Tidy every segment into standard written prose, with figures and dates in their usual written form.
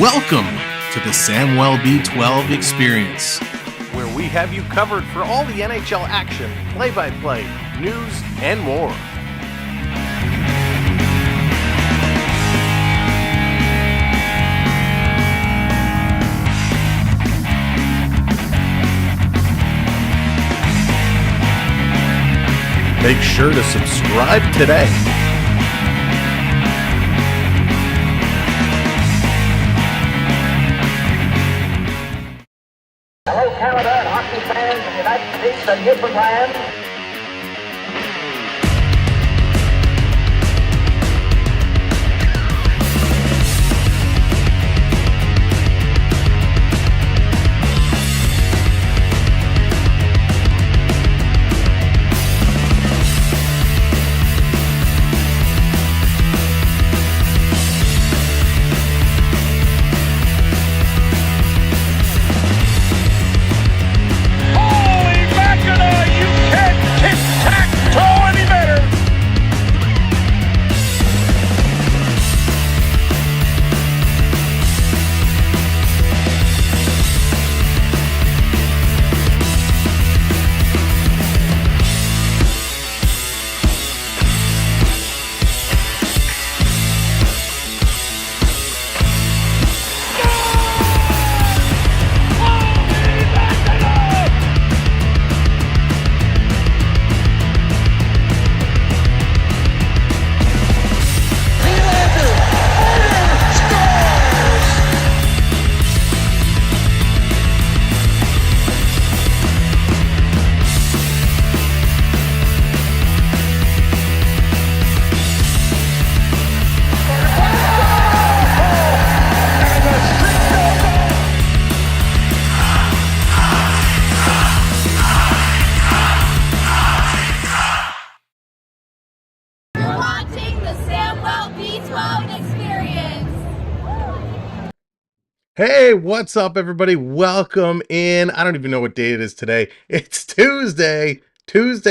Welcome to the Samwell B12 Experience, where we have you covered for all the NHL action, play-by-play, news, and more. Make sure to subscribe today. Hello, Canada and hockey fans in the United States and Newfoundland. Hey, what's up, everybody? Welcome in. I don't even know what day it is today. It's Tuesday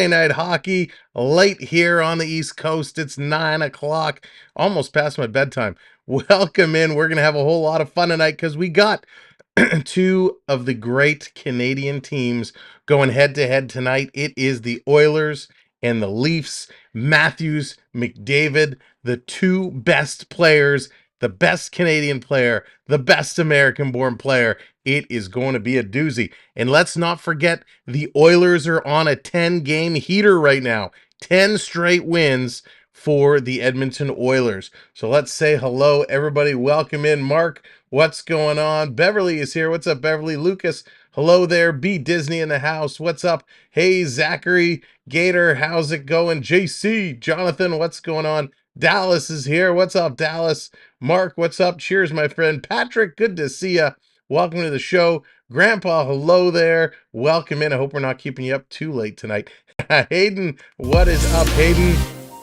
night hockey, late here on the East Coast. It's 9 o'clock, almost past my bedtime. Welcome in. We're going to have a whole lot of fun tonight because we got two of the great Canadian teams going head-to-head tonight. It is the Oilers and the Leafs. Matthews, McDavid, the two best players, the best Canadian player, the best American-born player. It is going to be a doozy. And let's not forget, the Oilers are on a 10-game heater right now. 10 straight wins for the Edmonton Oilers. So let's say hello, everybody. Welcome in. Mark, what's going on? Beverly is here. What's up, Beverly? Lucas, hello there. B. Disney in the house. What's up? Hey, Zachary, Gator, how's it going? JC, Jonathan, what's going on? Dallas is here. What's up, Dallas? Mark, what's up? Cheers, my friend. Patrick, good to see you. Welcome to the show. Grandpa, hello there. Welcome in. I hope we're not keeping you up too late tonight. Hayden, what is up, Hayden?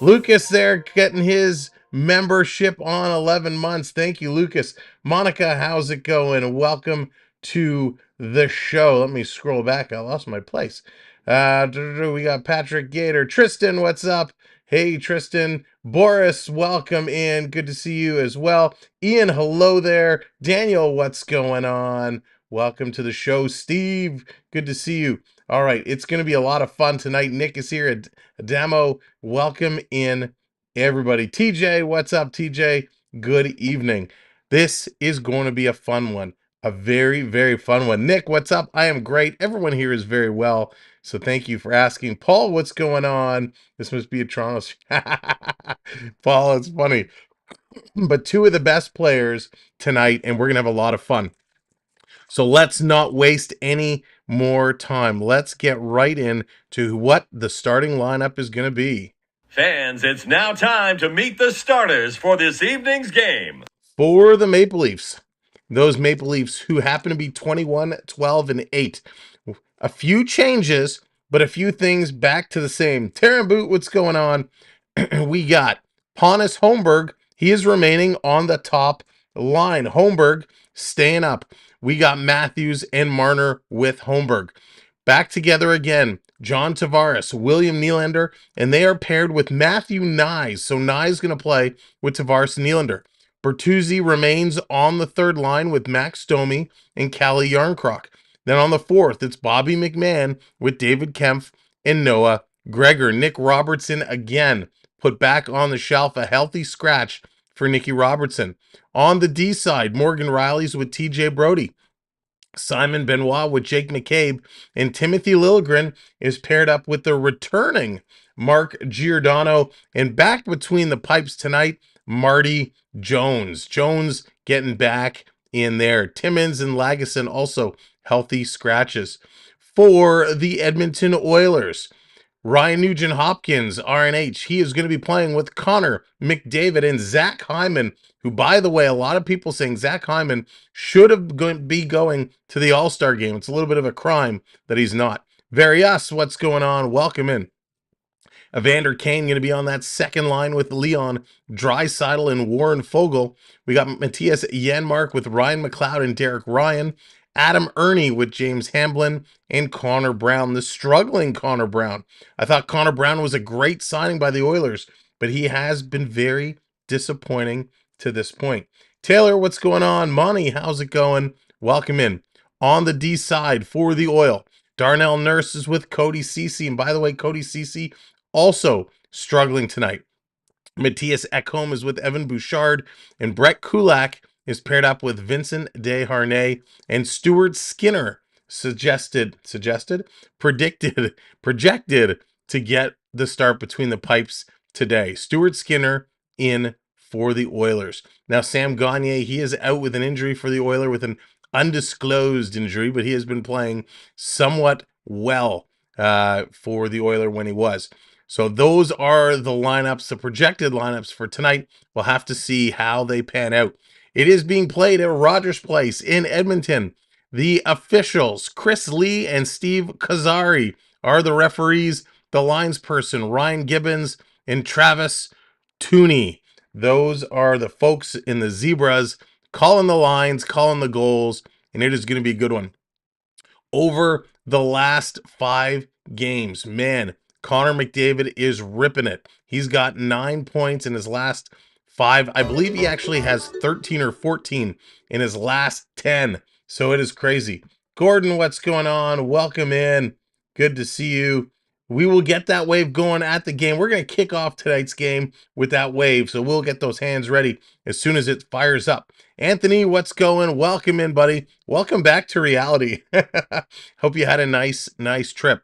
Lucas there getting his membership on 11 months. Thank you, Lucas. Monica, how's it going? Welcome to the show. Let me scroll back. I lost my place. We got Patrick Gator. Tristan, what's up? Hey, Tristan. Boris, welcome in. Good to see you as well. Ian, hello there. Daniel, what's going on? Welcome to the show. Steve, good to see you. All right, it's going to be a lot of fun tonight. Nick is here. Demo, welcome in, everybody. TJ, what's up, TJ? Good evening. This is going to be a fun one. A very, very fun one. Nick, what's up? I am great. Everyone here is very well. So thank you for asking. Paul, what's going on? This must be a Toronto. Paul, it's funny. But two of the best players tonight, and we're going to have a lot of fun. So let's not waste any more time. Let's get right in to what the starting lineup is going to be. Fans, it's now time to meet the starters for this evening's game. For the Maple Leafs, those Maple Leafs who happen to be 21, 12, and 8. A few changes, but a few things back to the same. Taran Boot, what's going on? We got Pontus Holmberg. He is remaining on the top line. Holmberg staying up. We got Matthews and Marner with Holmberg. Back together again, John Tavares, William Nylander, and they are paired with Matthew Nyes. So Nyes going to play with Tavares and Nylander. Bertuzzi remains on the third line with Max Domi and Calle Yarncroc. Then on the fourth, it's Bobby McMahon with David Kempf and Noah Gregor. Nick Robertson again put back on the shelf, a healthy scratch for Nicky Robertson. On the D side, Morgan Riley's with TJ Brody. Simon Benoit with Jake McCabe, and Timothy Liljegren is paired up with the returning Mark Giordano, and back between the pipes tonight, Marty Jones. Jones getting back in there. Timmins and Lagesson also healthy scratches. For the Edmonton Oilers, Ryan Nugent-Hopkins, RNH, he is going to be playing with Connor McDavid and Zach Hyman, who, by the way, a lot of people saying Zach Hyman should have be going to the All-Star game. It's a little bit of a crime that he's not. Varius, what's going on? Welcome in. Evander Kane going to be on that second line with Leon Draisaitl and Warren Fogle. We got Matthias Janmark with Ryan McLeod and Derek Ryan. Adam Ernie with James Hamblin and Connor Brown, the struggling Connor Brown. I thought Connor Brown was a great signing by the Oilers, but he has been very disappointing to this point. Taylor, what's going on? Monty, how's it going? Welcome in. On the D side for the Oil, Darnell Nurse is with Cody Ceci. And by the way, Cody Ceci also struggling tonight. Matthias Ekholm is with Evan Bouchard, and Brett Kulak is paired up with Vincent Desharnais, and Stuart Skinner projected to get the start between the pipes today. Stuart Skinner in for the Oilers. Now, Sam Gagner, he is out with an injury for the Oilers, with an undisclosed injury, but he has been playing somewhat well for the Oilers when he was. So those are the lineups, the projected lineups for tonight. We'll have to see how they pan out. It is being played at Rogers Place in Edmonton. The officials, Chris Lee and Steve Kazari, are the referees. The linesperson, Ryan Gibbons and Travis Tooney. Those are the folks in the Zebras calling the lines, calling the goals, and it is going to be a good one. Over the last 5 games, man, Connor McDavid is ripping it. He's got 9 points in his last 5. I believe he actually has 13 or 14 in his last 10. So it is crazy. Gordon, what's going on? Welcome in. Good to see you. We will get that wave going at the game. We're going to kick off tonight's game with that wave. So we'll get those hands ready as soon as it fires up. Anthony, what's going? Welcome in, buddy. Welcome back to reality. Hope you had a nice trip.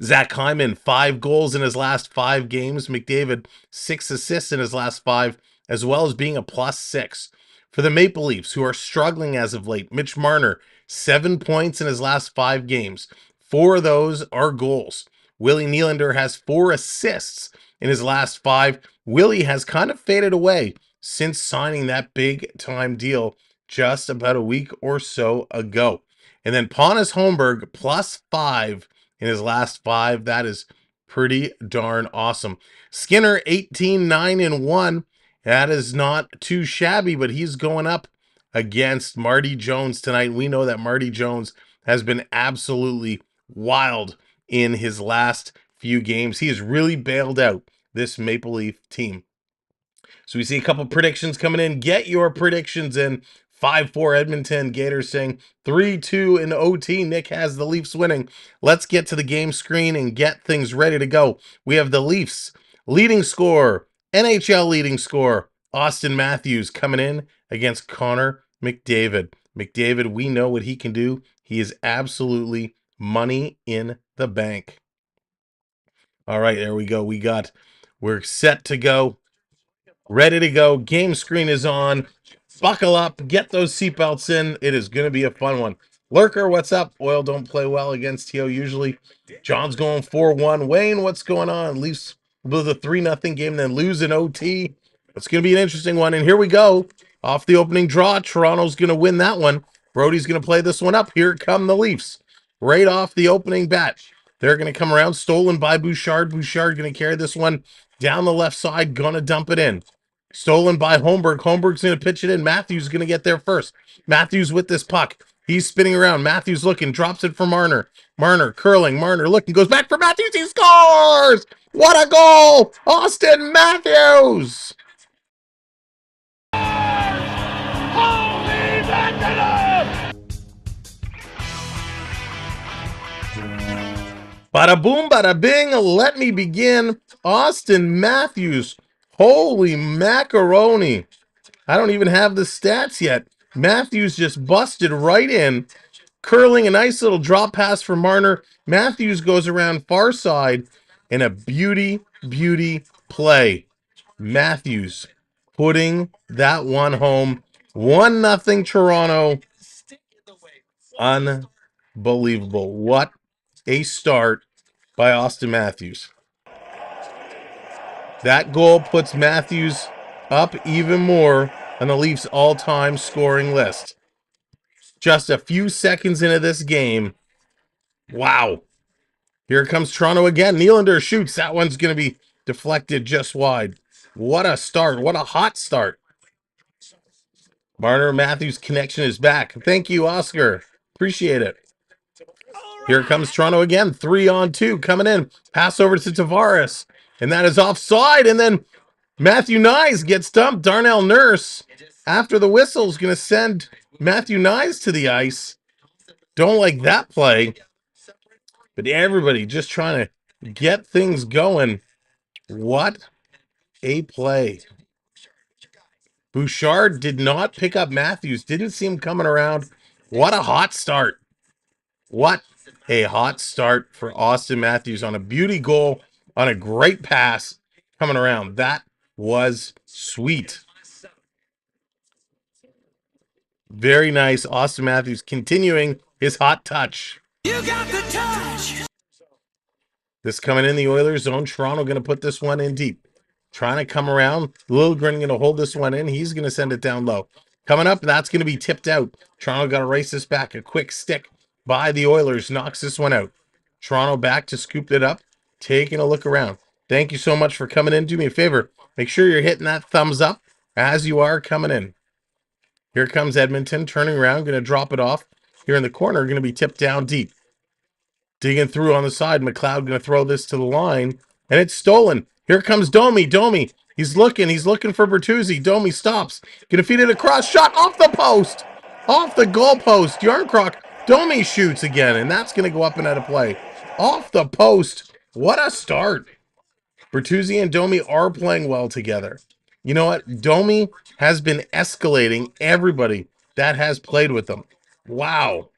Zach Hyman, 5 goals in his last 5 games. McDavid, 6 assists in his last 5, as well as being a +6. For the Maple Leafs, who are struggling as of late, Mitch Marner, 7 points in his last 5 games. 4 of those are goals. Willie Nylander has 4 assists in his last 5. Willie has kind of faded away since signing that big-time deal just about a week or so ago. And then Pontus Holmberg, +5 in his last 5. That is pretty darn awesome. Skinner, 18, 9, and 1. That is not too shabby, but he's going up against Marty Jones tonight. We know that Marty Jones has been absolutely wild in his last few games. He has really bailed out this Maple Leaf team. So we see a couple predictions coming in. Get your predictions in. 5-4 Edmonton. Gators saying 3-2 in OT. Nick has the Leafs winning. Let's get to the game screen and get things ready to go. We have the Leafs leading scorer, NHL leading scorer, Austin Matthews, coming in against Connor McDavid. McDavid, we know what he can do. He is absolutely money in the bank. All right, there we go. We're set to go. Ready to go. Game screen is on. Buckle up. Get those seatbelts in. It is going to be a fun one. Lurker, what's up? Oil don't play well against TO usually. John's going 4-1. Wayne, what's going on? Leafs blew the 3-0 game, then lose in OT. It's going to be an interesting one. And here we go. Off the opening draw, Toronto's going to win that one. Brody's going to play this one up. Here come the Leafs. Right off the opening bat. They're going to come around. Stolen by Bouchard. Bouchard going to carry this one down the left side. Going to dump it in. Stolen by Holmberg. Holmberg's going to pitch it in. Matthews is going to get there first. Matthews with this puck. He's spinning around. Matthews looking. Drops it for Marner. Marner curling. Marner looking. Goes back for Matthews. He scores! What a goal! Austin Matthews! Bada boom, bada bing. Let me begin. Austin Matthews. Holy macaroni. I don't even have the stats yet. Matthews just busted right in, curling a nice little drop pass for Marner. Matthews goes around far side in a beauty play. Matthews putting that one home. 1-0 Toronto. Unbelievable. What a start by Austin Matthews. That goal puts Matthews up even more on the Leafs' all-time scoring list. Just a few seconds into this game. Wow. Here comes Toronto again. Nylander shoots. That one's going to be deflected just wide. What a start. What a hot start. Marner Matthews connection is back. Thank you, Oscar. Appreciate it. Here comes Toronto again. 3-on-2 coming in. Pass over to Tavares. And that is offside. And then Matthew Nyes gets dumped. Darnell Nurse, after the whistle, is going to send Matthew Nyes to the ice. Don't like that play. But everybody just trying to get things going. What a play. Bouchard did not pick up Matthews. Didn't see him coming around. What a hot start. What a hot start for Austin Matthews on a beauty goal, on a great pass coming around. That was sweet. Very nice. Austin Matthews continuing his hot touch. You got the touch. This coming in the Oilers zone. Toronto going to put this one in deep. Trying to come around. Liljegren going to hold this one in. He's going to send it down low. Coming up, that's going to be tipped out. Toronto got to race this back. A quick stick by the Oilers knocks this one out. Toronto back to scoop it up. Taking a look around. Thank you so much for coming in. Do me a favor. Make sure you're hitting that thumbs up as you are coming in. Here comes Edmonton, turning around, going to drop it off. Here in the corner, going to be tipped down deep. Digging through on the side, McLeod going to throw this to the line, and it's stolen. Here comes Domi. Domi, he's looking for Bertuzzi. Domi stops. Going to feed it across. Shot off the post. Off the goal post. Yarncroc. Domi shoots again, and that's going to go up and out of play. Off the post. What a start. Bertuzzi and Domi are playing well together. You know what? Domi has been escalating everybody that has played with them. Wow.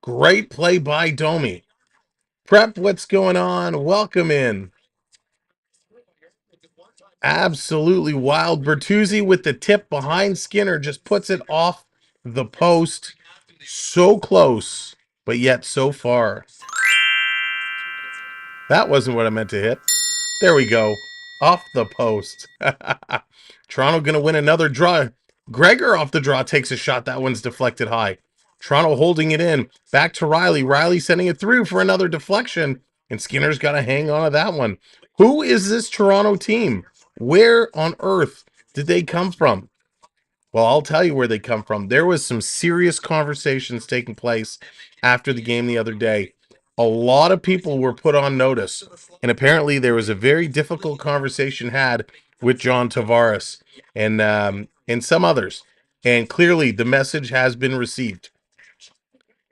Great play by Domi. Prep, what's going on? Welcome in. Absolutely wild. Bertuzzi with the tip behind Skinner just puts it off the post. So close, but yet so far. That wasn't what I meant to hit. There we go. Off the post. Toronto going to win another draw. Gregor off the draw takes a shot. That one's deflected high. Toronto holding it in. Back to Riley. Riley sending it through for another deflection. And Skinner's got to hang on to that one. Who is this Toronto team? Where on earth did they come from? Well, I'll tell you where they come from. There was some serious conversations taking place after the game the other day. A lot of people were put on notice. And apparently there was a very difficult conversation had with John Tavares and some others. And clearly the message has been received.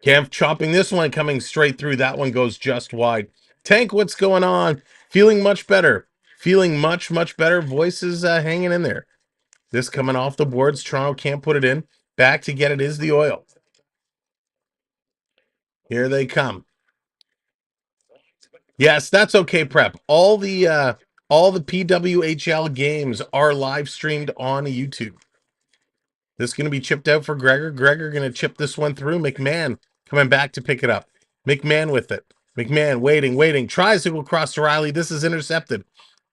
Kempf chopping this one, coming straight through. That one goes just wide. Tank, what's going on? Feeling much better. Feeling much better. Voices hanging in there. This coming off the boards. Toronto can't put it in. Back to get it is the Oil. Here they come. Yes, that's okay, Prep. All the PWHL games are live streamed on YouTube. This is going to be chipped out for Gregor. Gregor going to chip this one through. McMahon coming back to pick it up. McMahon with it. McMahon waiting. Tries to go across to Riley. This is intercepted.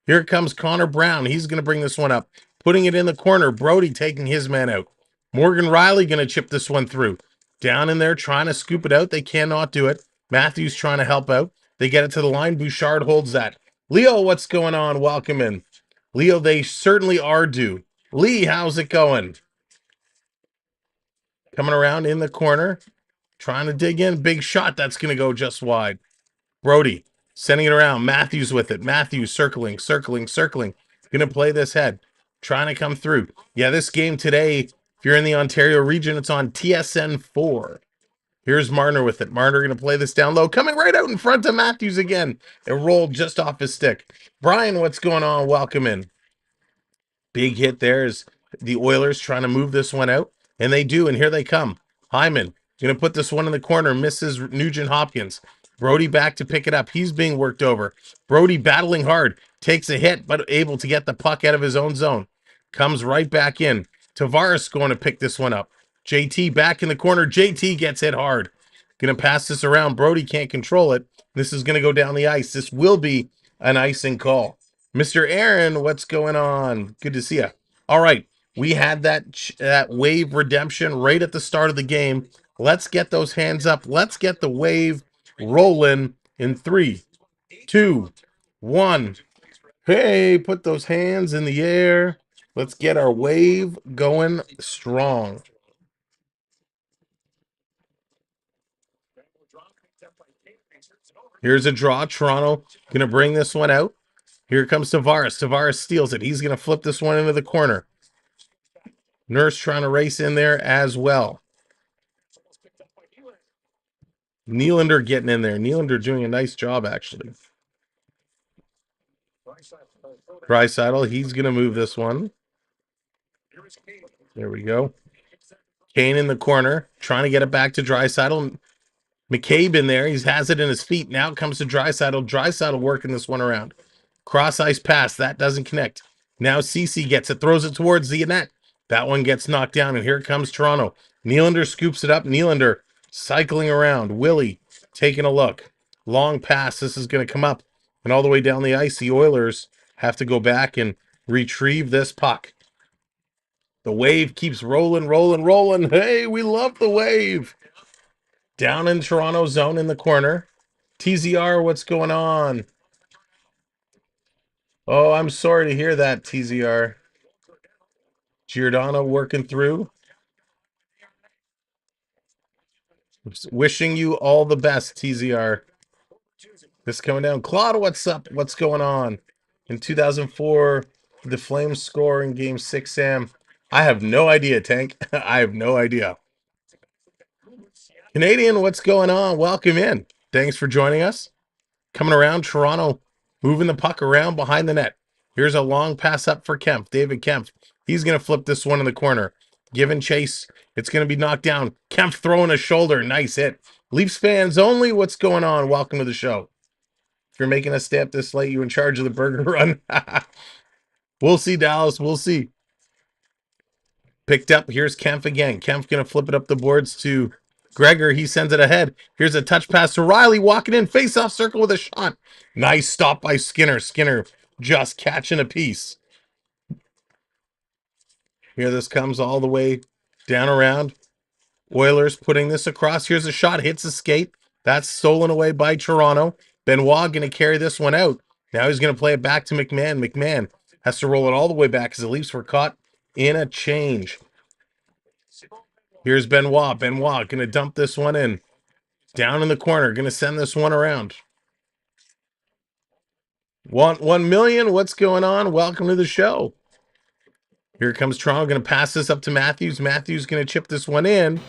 Here comes Connor Brown. He's going to bring this one up. Putting it in the corner. Brody taking his man out. Morgan Riley going to chip this one through. Down in there trying to scoop it out. They cannot do it. Matthews trying to help out. They get it to the line. Bouchard holds that. Leo, what's going on? Welcome in. Leo, they certainly are due. Lee, how's it going? Coming around in the corner. Trying to dig in. Big shot. That's going to go just wide. Brody sending it around. Matthews with it. Matthews circling. Going to play this head. Trying to come through. Yeah, this game today, if you're in the Ontario region, it's on TSN 4. Here's Marner with it. Marner going to play this down low, coming right out in front of Matthews again. It rolled just off his stick. Brian, what's going on? Welcome in. Big hit there is the Oilers trying to move this one out, and they do, and here they come. Hyman going to put this one in the corner, misses Nugent Hopkins. Brody back to pick it up. He's being worked over. Brody battling hard, takes a hit, but able to get the puck out of his own zone. Comes right back in. Tavares going to pick this one up. JT back in the corner. JT gets hit hard. Going to pass this around. Brody can't control it. This is going to go down the ice. This will be an icing call. Mr. Aaron, what's going on? Good to see you. All right, we had that wave redemption right at the start of the game. Let's get those hands up. Let's get the wave rolling in 3, 2, 1. Hey, put those hands in the air. Let's get our wave going strong. Here's a draw. Toronto going to bring this one out. Here comes Tavares. Tavares steals it. He's going to flip this one into the corner. Nurse trying to race in there as well. Nylander getting in there. Nylander doing a nice job, actually. Draisaitl, he's going to move this one. There we go. Kane in the corner, trying to get it back to Draisaitl. McCabe in there. He has it in his feet. Now it comes to Draisaitl. Draisaitl working this one around. Cross ice pass. That doesn't connect. Now CC gets it, throws it towards the net. That one gets knocked down, and here comes Toronto. Nylander scoops it up. Nylander cycling around. Willie taking a look. Long pass. This is going to come up and all the way down the ice. The Oilers have to go back and retrieve this puck. The wave keeps rolling, rolling, rolling. Hey, we love the wave. Down in Toronto zone in the corner. TZR, what's going on? Oh, I'm sorry to hear that, TZR. Giordano working through. Wishing you all the best, TZR. This coming down. Claude, what's up? What's going on? In 2004, the Flames score in Game 6, Sam. I have no idea, Tank. I have no idea. Canadian, what's going on? Welcome in. Thanks for joining us. Coming around, Toronto moving the puck around behind the net. Here's a long pass up for Kempf. David Kempf. He's going to flip this one in the corner. Giving chase. It's going to be knocked down. Kempf throwing a shoulder. Nice hit. Leafs fans only. What's going on? Welcome to the show. If you're making us stay up this late, you in charge of the burger run. We'll see, Dallas. We'll see. Picked up. Here's Kempf again. Kempf going to flip it up the boards to Gregor. He sends it ahead. Here's a touch pass to Riley. Walking in. Face-off circle with a shot. Nice stop by Skinner. Skinner just catching a piece. Here this comes all the way down around. Oilers putting this across. Here's a shot. Hits a skate. That's stolen away by Toronto. Benoit going to carry this one out. Now he's going to play it back to McMahon. McMahon has to roll it all the way back because the Leafs were caught in a change. Here's Benoit. Benoit going to dump this one in. Down in the corner. Going to send this one around. 1 million. What's going on? Welcome to the show. Here comes Toronto. Going to pass this up to Matthews. Matthews going to chip this one in.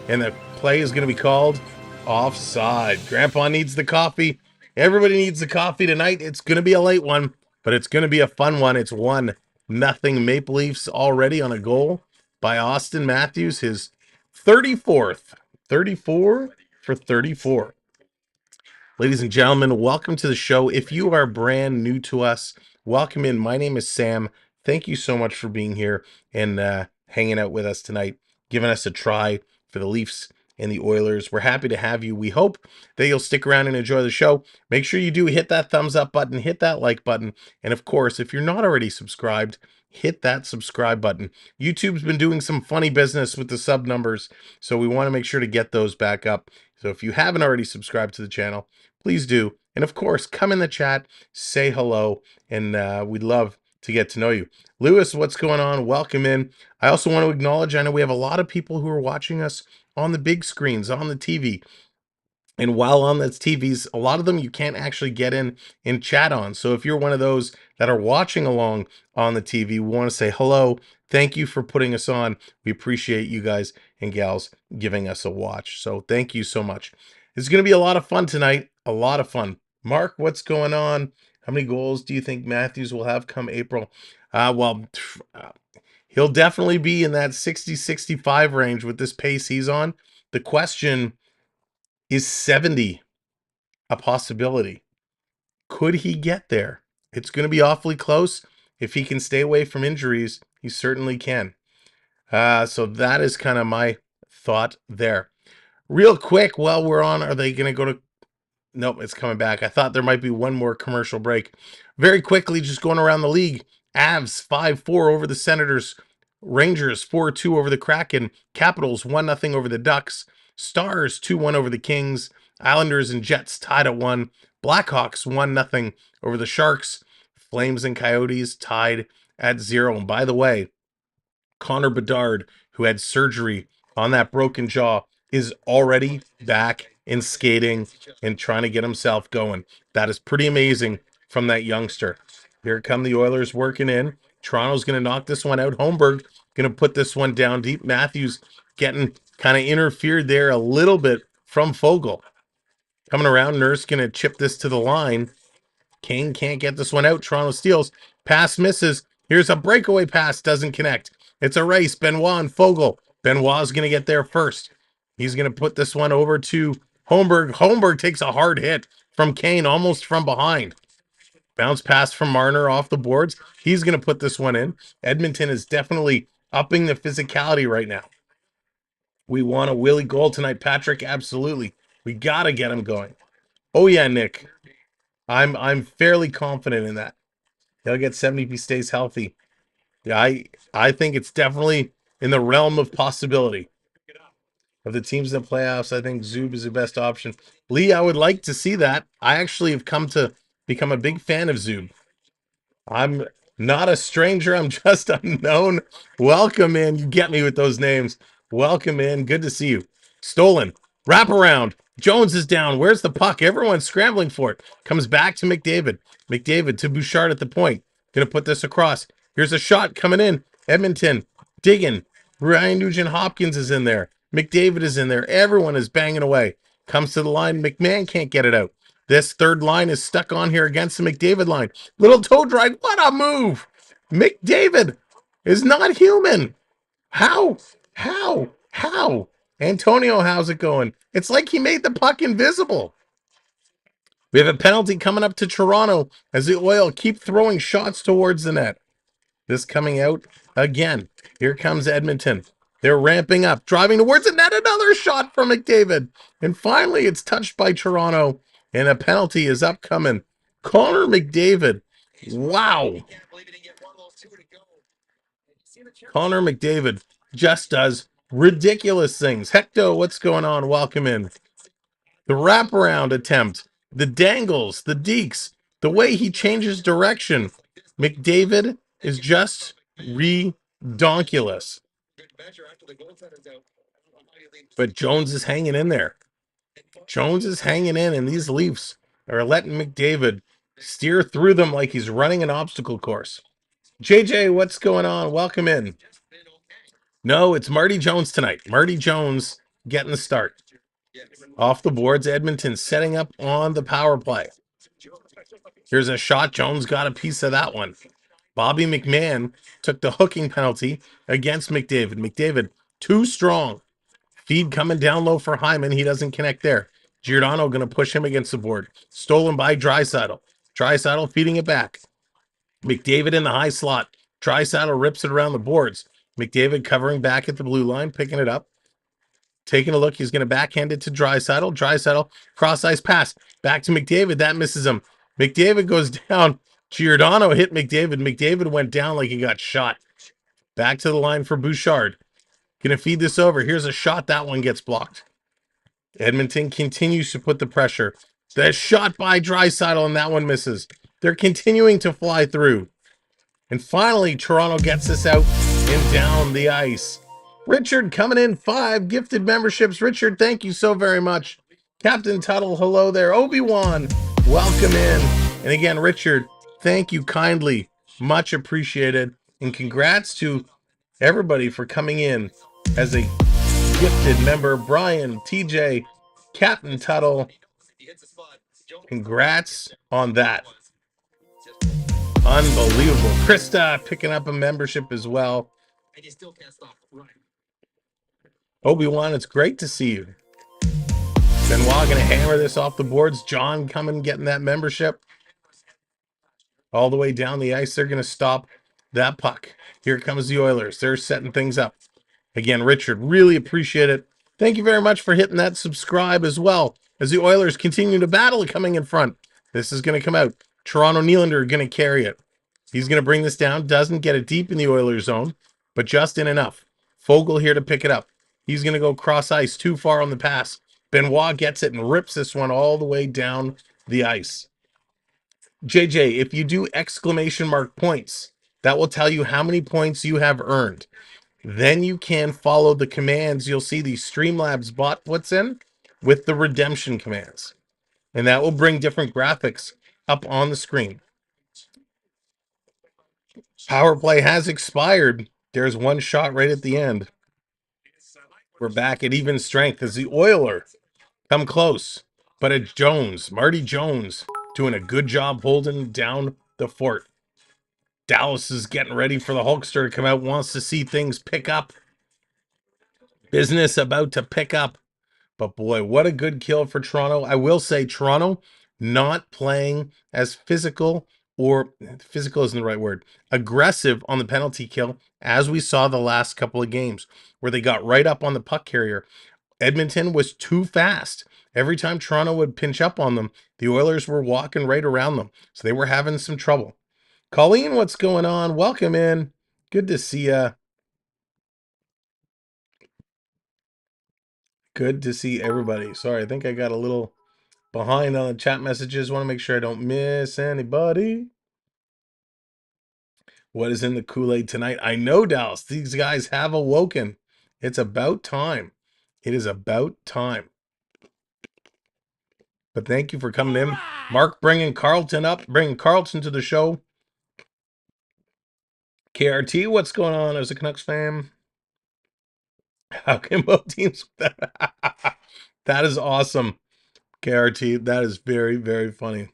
And the play is going to be called offside. Grandpa needs the coffee. Everybody needs the coffee tonight. It's going to be a late one, but it's going to be a fun one. It's 1-0 Maple Leafs already on a goal by Austin Matthews, his 34th. 34 for 34. Ladies and gentlemen, welcome to the show. If you are brand new to us, welcome in. My name is Sam. Thank you so much for being here and hanging out with us tonight, giving us a try for the Leafs and the Oilers. We're happy to have you. We hope that you'll stick around and enjoy the show. Make sure you do hit that thumbs up button, hit that like button, and of course, if you're not already subscribed, hit that subscribe button. YouTube's been doing some funny business with the sub numbers, so we want to make sure to get those back up. So if you haven't already subscribed to the channel, please do. And of course, come in the chat, say hello, and we'd love to get to know you. Lewis, what's going on? Welcome in. I also want to acknowledge, I know we have a lot of people who are watching us on the big screens, on the TV. And while on those TVs, a lot of them you can't actually get in and chat on. So if you're one of those that are watching along on the TV, we want to say hello. Thank you for putting us on. We appreciate you guys and gals giving us a watch. So thank you so much. It's going to be a lot of fun tonight. A lot of fun. Mark, what's going on? How many goals do you think Matthews will have come April? He'll definitely be in that 60-65 range with this pace he's on. The question is 70 a possibility? Could he get there? It's going to be awfully close. If he can stay away from injuries, he certainly can. So that is kind of my thought there. Real quick, while we're on, are they going to go to... Nope, it's coming back. I thought there might be one more commercial break. Very quickly, just going around the league. Avs 5-4 over the Senators. Rangers 4-2 over the Kraken. Capitals 1-0 over the Ducks. Stars 2-1 over the Kings. Islanders and Jets tied at 1. Blackhawks 1-0 over the Sharks. Flames and Coyotes tied at 0. And by the way, Connor Bedard, who had surgery on that broken jaw, is already back in skating and trying to get himself going. That is pretty amazing from that youngster. Here come the Oilers working in. Toronto's going to knock this one out. Holmberg going to put this one down deep. Matthews getting kind of interfered there a little bit from Fogle. Coming around, Nurse going to chip this to the line. Kane can't get this one out. Toronto steals. Pass misses. Here's a breakaway pass. Doesn't connect. It's a race. Benoit and Fogle. Benoit's going to get there first. He's going to put this one over to Holmberg. Holmberg takes a hard hit from Kane, almost from behind. Bounce pass from Marner off the boards. He's going to put this one in. Edmonton is definitely upping the physicality right now. We want a Willie goal tonight, Patrick. Absolutely. We got to get him going. Oh, yeah, Nick. I'm fairly confident in that. He'll get 70 if he stays healthy. Yeah, I think it's definitely in the realm of possibility. Of the teams in the playoffs, I think Zub is the best option. Lee, I would like to see that. I actually have come to become a big fan of Zub. I'm not a stranger. I'm just unknown. Welcome in. You get me with those names. Welcome in. Good to see you. Stolen. Wrap around. Jones is down. Where's the puck? Everyone's scrambling for it. Comes back to McDavid. McDavid to Bouchard at the point. Gonna put this across. Here's a shot coming in. Edmonton digging. Ryan Nugent-Hopkins is in there. McDavid is in there. Everyone is banging away. Comes to the line. McMahon can't get it out. This third line is stuck on here against the McDavid line. Little toe drag. What a move. McDavid is not human. How? Antonio, how's it going? It's like he made the puck invisible. We have a penalty coming up to Toronto as the Oil keep throwing shots towards the net. This coming out again. Here comes Edmonton. They're ramping up, driving towards the net. Another shot from McDavid. And finally, it's touched by Toronto, and a penalty is upcoming. Connor McDavid. Wow. Connor McDavid just does ridiculous things. Hecto, what's going on? Welcome in. The wraparound attempt, the dangles, the dekes, the way he changes direction. McDavid is just redonkulous. But Jones is hanging in there. Jones is hanging in, and these Leafs are letting McDavid steer through them like he's running an obstacle course. JJ, what's going on? Welcome in. No, it's Marty Jones tonight. Marty Jones getting the start. Off the boards, Edmonton setting up on the power play. Here's a shot. Jones got a piece of that one. Bobby McMahon took the hooking penalty against McDavid. McDavid, too strong. Feed coming down low for Hyman. He doesn't connect there. Giordano going to push him against the board. Stolen by Draisaitl. Draisaitl feeding it back. McDavid in the high slot. Draisaitl rips it around the boards. McDavid covering back at the blue line, picking it up. Taking a look, he's going to backhand it to Draisaitl. Draisaitl, cross-ice pass. Back to McDavid. That misses him. McDavid goes down. Giordano hit McDavid. McDavid went down like he got shot. Back to the line for Bouchard. Going to feed this over. Here's a shot. That one gets blocked. Edmonton continues to put the pressure. The shot by Draisaitl, and that one misses. They're continuing to fly through. And finally, Toronto gets this out and down the ice. Richard coming in 5 gifted memberships. Richard, thank you so very much. Captain Tuttle, hello there. Obi-Wan, welcome in. And again, Richard, thank you kindly. Much appreciated. And congrats to everybody for coming in as a gifted member. Brian, TJ, Captain Tuttle. Congrats on that. Unbelievable. Krista picking up a membership as well. Obi-Wan, it's great to see you. Benoit going to hammer this off the boards. John coming, getting that membership. All the way down the ice. They're going to stop that puck. Here comes the Oilers. They're setting things up. Again, Richard, really appreciate it. Thank you very much for hitting that subscribe as well as the Oilers continue to battle coming in front. This is going to come out. Toronto Nylander going to carry it. He's going to bring this down. Doesn't get it deep in the Oilers zone, but just in enough. Fogle here to pick it up. He's going to go cross ice too far on the pass. Benoit gets it and rips this one all the way down the ice. JJ, if you do exclamation mark points, that will tell you how many points you have earned. Then you can follow the commands. You'll see the Streamlabs bot puts in with the redemption commands. And that will bring different graphics up on the screen. Power play has expired. There's one shot right at the end. We're back at even strength as the Oilers come close. But it's Jones, Marty Jones, doing a good job holding down the fort. Dallas is getting ready for the Hulkster to come out, wants to see things pick up. Business about to pick up. But boy, what a good kill for Toronto. I will say Toronto not playing as physical, or physical isn't the right word, aggressive on the penalty kill as we saw the last couple of games where they got right up on the puck carrier. Edmonton was too fast. Every time Toronto would pinch up on them, the Oilers were walking right around them. So they were having some trouble. Colleen, what's going on? Welcome in. Good to see ya. Good to see everybody. Sorry, I think I got a little behind on the chat messages. Want to make sure I don't miss anybody. What is in the Kool-Aid tonight? I know, Dallas. These guys have awoken. It's about time. It is about time. But thank you for coming in. Mark bringing Carlton up, bringing Carlton to the show. KRT, what's going on as a Canucks fan? How can both teams? That is awesome. KRT, that is very, very funny.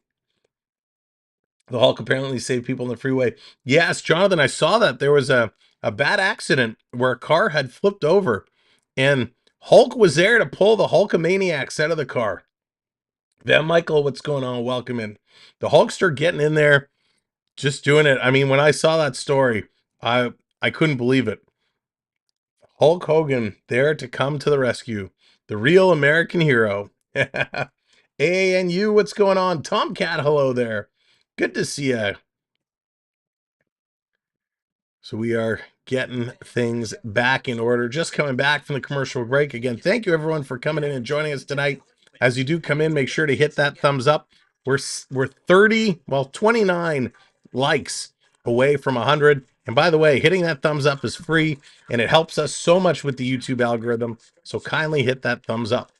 The Hulk apparently saved people on the freeway. Yes, Jonathan, I saw that. There was a bad accident where a car had flipped over and Hulk was there to pull the Hulkamaniacs out of the car. Van Michael, what's going on? Welcome in. The Hulkster getting in there, just doing it. I mean, when I saw that story, I couldn't believe it. Hulk Hogan there to come to the rescue. The real American hero. AANU, what's going on? Tomcat, hello there. Good to see you. So we are getting things back in order. Just coming back from the commercial break. Again, thank you everyone for coming in and joining us tonight. As you do come in, make sure to hit that thumbs up. We're 29 likes away from 100. And by the way, hitting that thumbs up is free and it helps us so much with the YouTube algorithm. So kindly hit that thumbs up.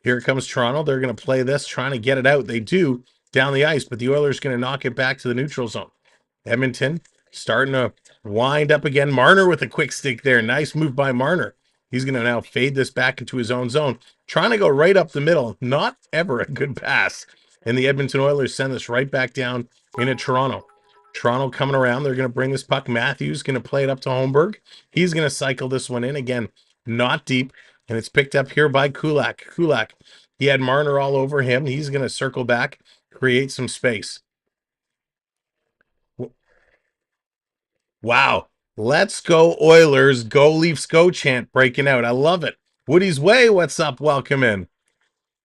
Here comes Toronto. They're going to play this, trying to get it out. They do down the ice, but the Oilers going to knock it back to the neutral zone. Edmonton starting to wind up again. Marner with a quick stick there. Nice move by Marner. He's going to now fade this back into his own zone. Trying to go right up the middle. Not ever a good pass. And the Edmonton Oilers send this right back down into Toronto. Toronto coming around. They're going to bring this puck. Matthews going to play it up to Holmberg. He's going to cycle this one in. Again, not deep. And it's picked up here by Kulak. Kulak, he had Marner all over him. He's going to circle back, create some space. Wow. Let's go Oilers, go Leafs, go chant breaking out. I love it. Woody's Way, what's up? Welcome in.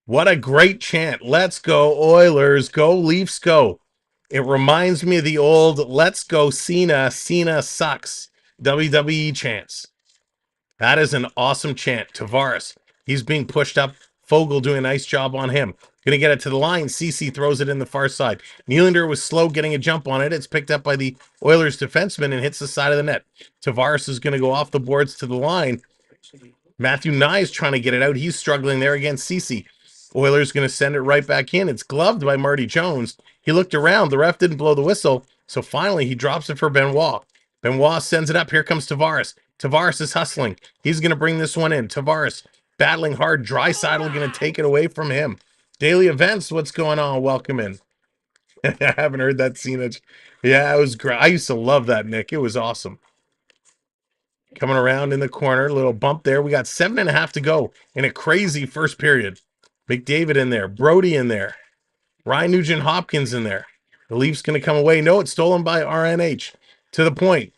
What a great chant. Let's go Oilers, go Leafs, go. It reminds me of the old let's go Cena, Cena sucks WWE chants. That is an awesome chant. Tavares, he's being pushed up. Fogle doing a nice job on him. Going to get it to the line. CC throws it in the far side. Nylander was slow getting a jump on it. It's picked up by the Oilers defenseman and hits the side of the net. Tavares is going to go off the boards to the line. Matthew Nye is trying to get it out. He's struggling there against CC. Oilers going to send it right back in. It's gloved by Marty Jones. He looked around. The ref didn't blow the whistle. So finally, he drops it for Benoit. Benoit sends it up. Here comes Tavares. Tavares is hustling. He's going to bring this one in. Tavares battling hard. Draisaitl going to take it away from him. Daily Events, what's going on? Welcome in. I haven't heard that scenage. Yeah, it was great. I used to love that, Nick. It was awesome. Coming around in the corner, little bump there. We got 7.5 to go in a crazy first period. McDavid in there, Brody in there, Ryan Nugent-Hopkins in there. The Leafs going to come away. No, it's stolen by RNH. To the point.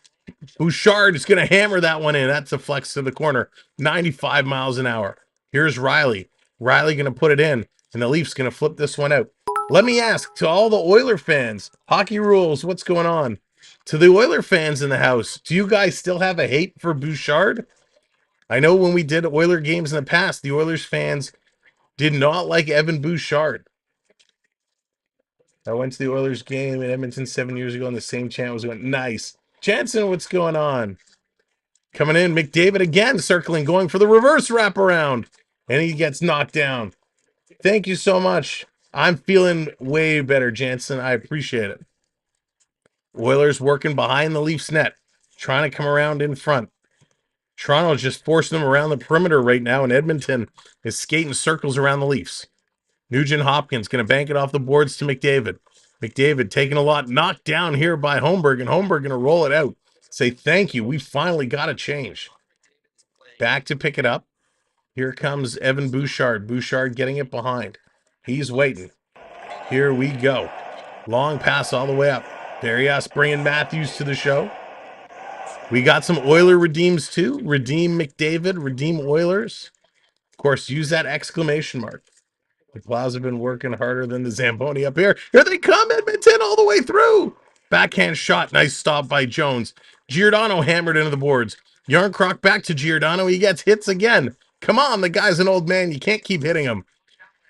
Bouchard is going to hammer that one in. That's a flex to the corner. 95 miles an hour. Here's Riley. Riley going to put it in, and the Leafs going to flip this one out. Let me ask to all the Oiler fans, Hockey Rules, what's going on? To the Oiler fans in the house, do you guys still have a hate for Bouchard? I know when we did Oiler games in the past, the Oilers fans did not like Evan Bouchard. I went to the Oilers game in Edmonton 7 years ago, and the same chant was going, nice. Jansen, what's going on? Coming in, McDavid again, circling, going for the reverse wraparound, and he gets knocked down. Thank you so much. I'm feeling way better, Jansen. I appreciate it. Oilers working behind the Leafs net, trying to come around in front. Toronto's just forcing them around the perimeter right now, and Edmonton is skating circles around the Leafs. Nugent-Hopkins going to bank it off the boards to McDavid. McDavid taking a lot, knocked down here by Holmberg, and Holmberg going to roll it out. Say thank you. We finally got a change. Back to pick it up. Here comes Evan Bouchard. Bouchard getting it behind. He's waiting. Here we go. Long pass all the way up. Barrios bringing Matthews to the show. We got some Oiler redeems too. Redeem McDavid, redeem Oilers. Of course, use that exclamation mark. The Plows have been working harder than the Zamboni up here. Here they come, Edmonton, all the way through. Backhand shot. Nice stop by Jones. Giordano hammered into the boards. Yarncroc back to Giordano. He gets hits again. Come on, the guy's an old man. You can't keep hitting him.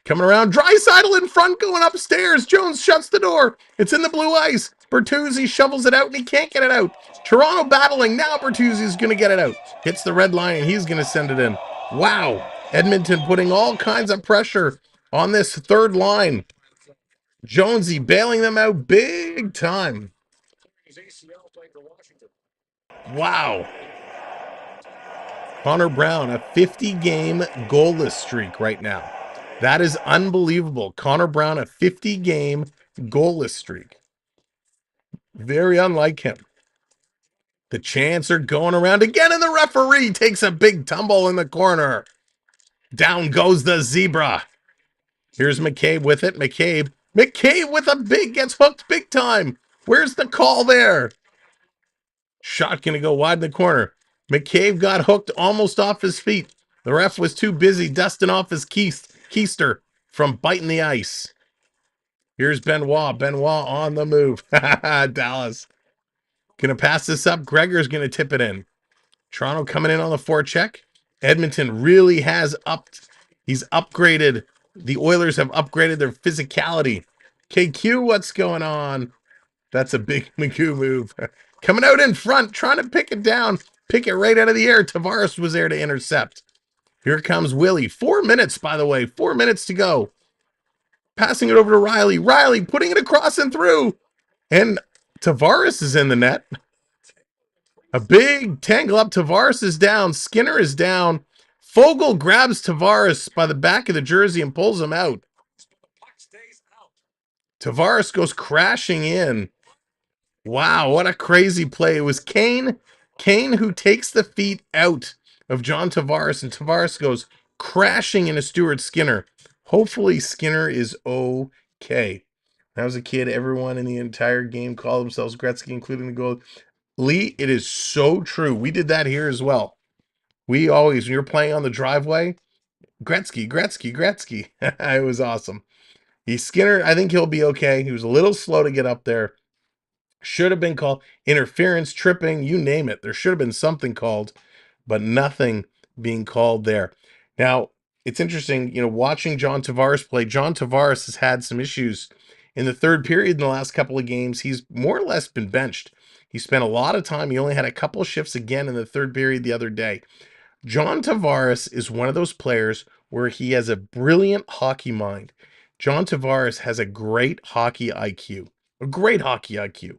Coming around. Draisaitl in front going upstairs. Jones shuts the door. It's in the blue ice. Bertuzzi shovels it out, and he can't get it out. Toronto battling. Now Bertuzzi's going to get it out. Hits the red line, and he's going to send it in. Wow. Edmonton putting all kinds of pressure on this third line. Jonesy bailing them out big time. Wow. Connor Brown, a 50-game goalless streak right now. That is unbelievable. Connor Brown, a 50-game goalless streak. Very unlike him. The chants are going around again, and the referee takes a big tumble in the corner. Down goes the zebra. Here's McCabe with it. McCabe with a big, gets hooked big time. Where's the call there? Shot going to go wide in the corner. McCabe got hooked almost off his feet. The ref was too busy dusting off his keister from biting the ice. Here's Benoit. Benoit on the move. Dallas. Going to pass this up. Gregor's going to tip it in. Toronto coming in on the forecheck. Edmonton really has upped. He's upgraded. The Oilers have upgraded their physicality. KQ, what's going on? That's a big McHugh move. Coming out in front, trying to pick it down. Pick it right out of the air. Tavares was there to intercept. Here comes Willie. 4 minutes, by the way. 4 minutes to go. Passing it over to Riley. Riley putting it across and through. And Tavares is in the net. A big tangle up. Tavares is down. Skinner is down. Fogle grabs Tavares by the back of the jersey and pulls him out. Tavares goes crashing in. Wow, what a crazy play. It was Kane who takes the feet out of John Tavares, and Tavares goes crashing into Stuart Skinner. Hopefully Skinner is okay. When I was a kid, everyone in the entire game called themselves Gretzky, including the goal. Lee, it is so true. We did that here as well. We always, when you're playing on the driveway, Gretzky. It was awesome. Skinner, I think he'll be okay. He was a little slow to get up there. Should have been called interference, tripping, you name it. There should have been something called, but nothing being called there. Now, it's interesting, watching John Tavares play. John Tavares has had some issues in the third period in the last couple of games. He's more or less been benched. He spent a lot of time. He only had a couple shifts again in the third period the other day. John Tavares is one of those players where he has a brilliant hockey mind. John Tavares has a great hockey IQ. A great hockey IQ.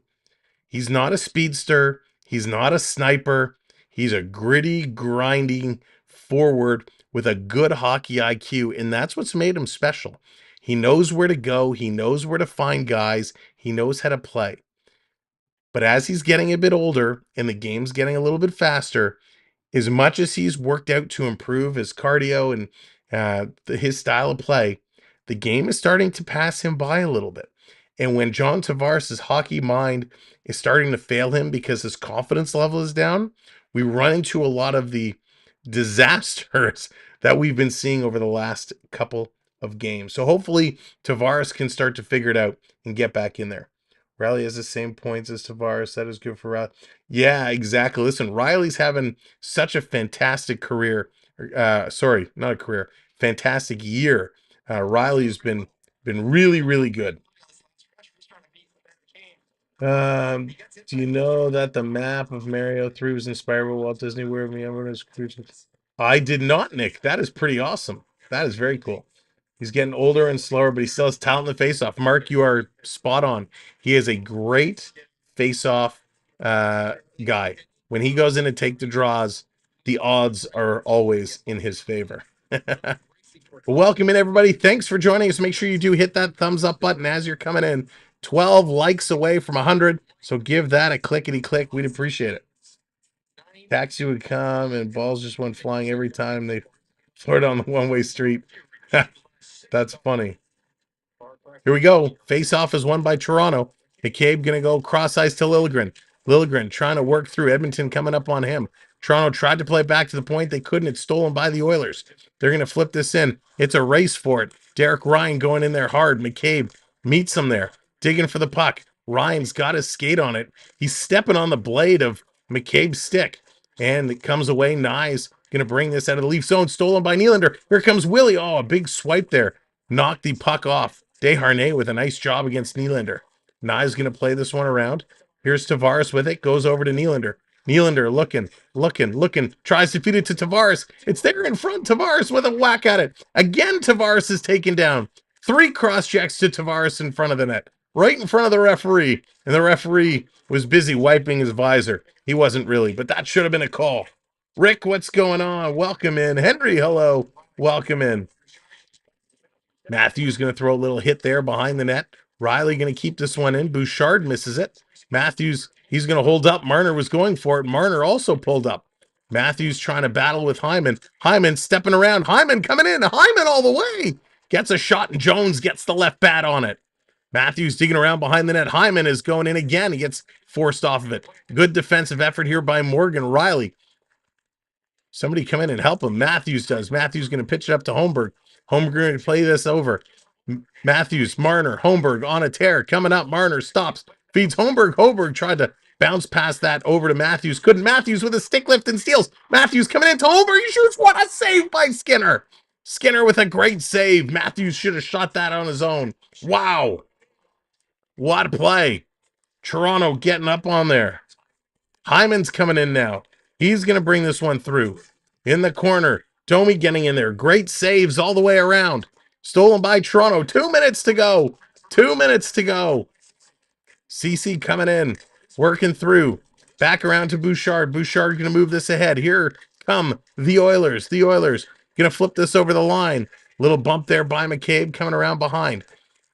He's not a speedster. He's not a sniper. He's a gritty, grinding forward with a good hockey IQ, and that's what's made him special. He knows where to go. He knows where to find guys. He knows how to play. But as he's getting a bit older and the game's getting a little bit faster, as much as he's worked out to improve his cardio and his style of play, the game is starting to pass him by a little bit. And when John Tavares' hockey mind is starting to fail him because his confidence level is down, we run into a lot of the disasters that we've been seeing over the last couple of games. So hopefully Tavares can start to figure it out and get back in there. Riley has the same points as Tavares. That is good for Riley. Yeah, exactly. Listen, Riley's having such a fantastic career. Sorry, not a career. Fantastic year. Riley's been really, really good. Do you know that the map of Mario 3 was inspired by Walt Disney World? I did not, Nick. That is pretty awesome. That is very cool. He's getting older and slower, but he still has talent in the face-off. Mark, you are spot on. He is a great face-off guy. When he goes in to take the draws, the odds are always in his favor. Welcome in, everybody. Thanks for joining us. Make sure you do hit that thumbs up button as you're coming in. 12 likes away from 100, so give that a clickety-click. We'd appreciate it. Taxi would come, and balls just went flying every time they flirt on the one-way street. That's funny. Here we go. Face-off is won by Toronto. McCabe going to go cross-ice to Liljegren. Liljegren trying to work through. Edmonton coming up on him. Toronto tried to play back to the point. They couldn't. It's stolen by the Oilers. They're going to flip this in. It's a race for it. Derek Ryan going in there hard. McCabe meets him there. Digging for the puck. Ryan's got his skate on it. He's stepping on the blade of McCabe's stick. And it comes away. Nye's going to bring this out of the Leaf zone. Stolen by Nylander. Here comes Willie. Oh, a big swipe there. Knocked the puck off. Desharnais with a nice job against Nylander. Nye's going to play this one around. Here's Tavares with it. Goes over to Nylander. Nylander looking. Tries to feed it to Tavares. It's there in front. Tavares with a whack at it. Again, Tavares is taken down. 3 cross checks to Tavares in front of the net. Right in front of the referee. And the referee was busy wiping his visor. He wasn't really, but that should have been a call. Rick, what's going on? Welcome in. Henry, hello. Welcome in. Matthews going to throw a little hit there behind the net. Riley going to keep this one in. Bouchard misses it. Matthews, he's going to hold up. Marner was going for it. Marner also pulled up. Matthews trying to battle with Hyman. Hyman stepping around. Hyman coming in. Hyman all the way. Gets a shot, and Jones gets the left bat on it. Matthews digging around behind the net. Hyman is going in again. He gets forced off of it. Good defensive effort here by Morgan. Riley. Somebody come in and help him. Matthews does. Matthews going to pitch it up to Holmberg. Holmberg going to play this over. Matthews, Marner, Holmberg on a tear. Coming up, Marner stops. Feeds Holmberg. Holmberg tried to bounce past that over to Matthews. Couldn't. Matthews with a stick lift and steals. Matthews coming into Holmberg. He shoots. What a save by Skinner. Skinner with a great save. Matthews should have shot that on his own. Wow. What a play. Toronto getting up on there. Hyman's coming in now. He's going to bring this one through. In the corner. Domi getting in there. Great saves all the way around. Stolen by Toronto. 2 minutes to go. 2 minutes to go. CC coming in. Working through. Back around to Bouchard. Bouchard going to move this ahead. Here come the Oilers. The Oilers going to flip this over the line. Little bump there by McCabe coming around behind.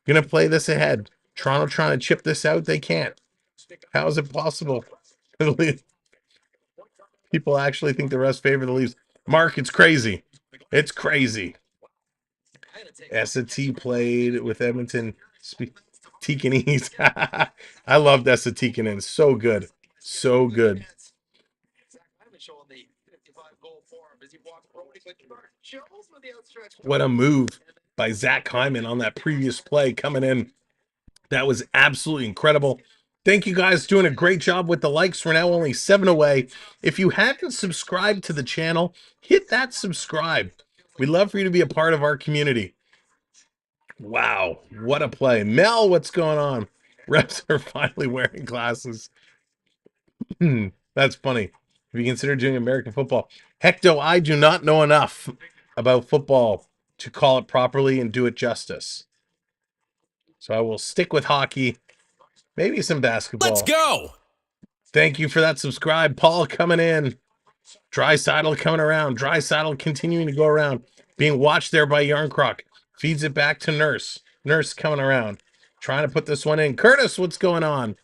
Going to play this ahead. Toronto trying to chip this out. They can't. How is it possible? People actually think the refs favor the Leafs. Mark, it's crazy. It's crazy. SAT played with Edmonton. Tikkanen. I loved Esa Tikkanen. So good. So good. What a move by Zach Hyman on that previous play coming in. That was absolutely incredible. Thank you guys, doing a great job with the likes. We're now only 7 away. If you haven't subscribed to the channel, hit that subscribe. We'd love for you to be a part of our community. Wow, what a play. Mel, what's going on? Refs are finally wearing glasses. That's funny. Have you considered doing American football? Hecto, I do not know enough. about football to call it properly and do it justice. So I will stick with hockey, maybe some basketball. Let's go. Thank you for that subscribe. Paul coming in. Draisaitl coming around. Draisaitl continuing to go around. Being watched there by Yarncroc. Feeds it back to Nurse. Nurse coming around. Trying to put this one in. Curtis, what's going on?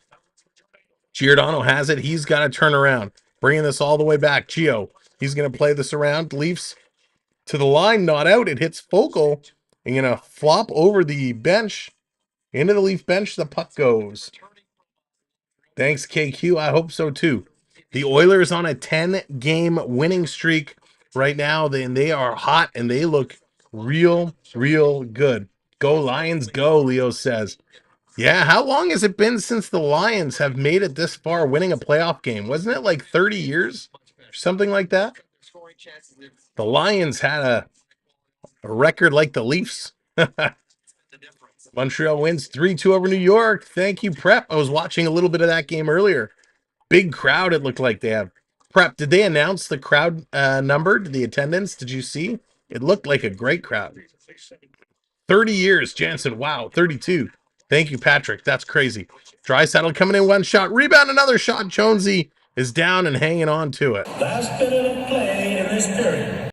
Giordano has it. He's got to turn around. Bringing this all the way back. Gio. He's going to play this around. Leafs to the line. Not out. It hits Focal. And going to flop over the bench. Into the Leaf bench. The puck goes. Thanks, KQ. I hope so, too. The Oilers on a 10-game winning streak right now. They are hot, and they look real good. Go Lions, go, Leo says. Yeah, how long has it been since the Lions have made it this far winning a playoff game? Wasn't it like 30 years? Or something like that? The Lions had a record like the Leafs. Montreal wins 3-2 over New York. Thank you, Prep. I was watching a little bit of that game earlier. Big crowd it looked like they have. Prep, did they announce the crowd number, the attendance? Did you see? It looked like a great crowd. 30 years, Jansen. Wow, 32. Thank you, Patrick. That's crazy. Draisaitl coming in, one shot. Rebound, another shot. Jonesy is down and hanging on to it. Last minute of play in this period.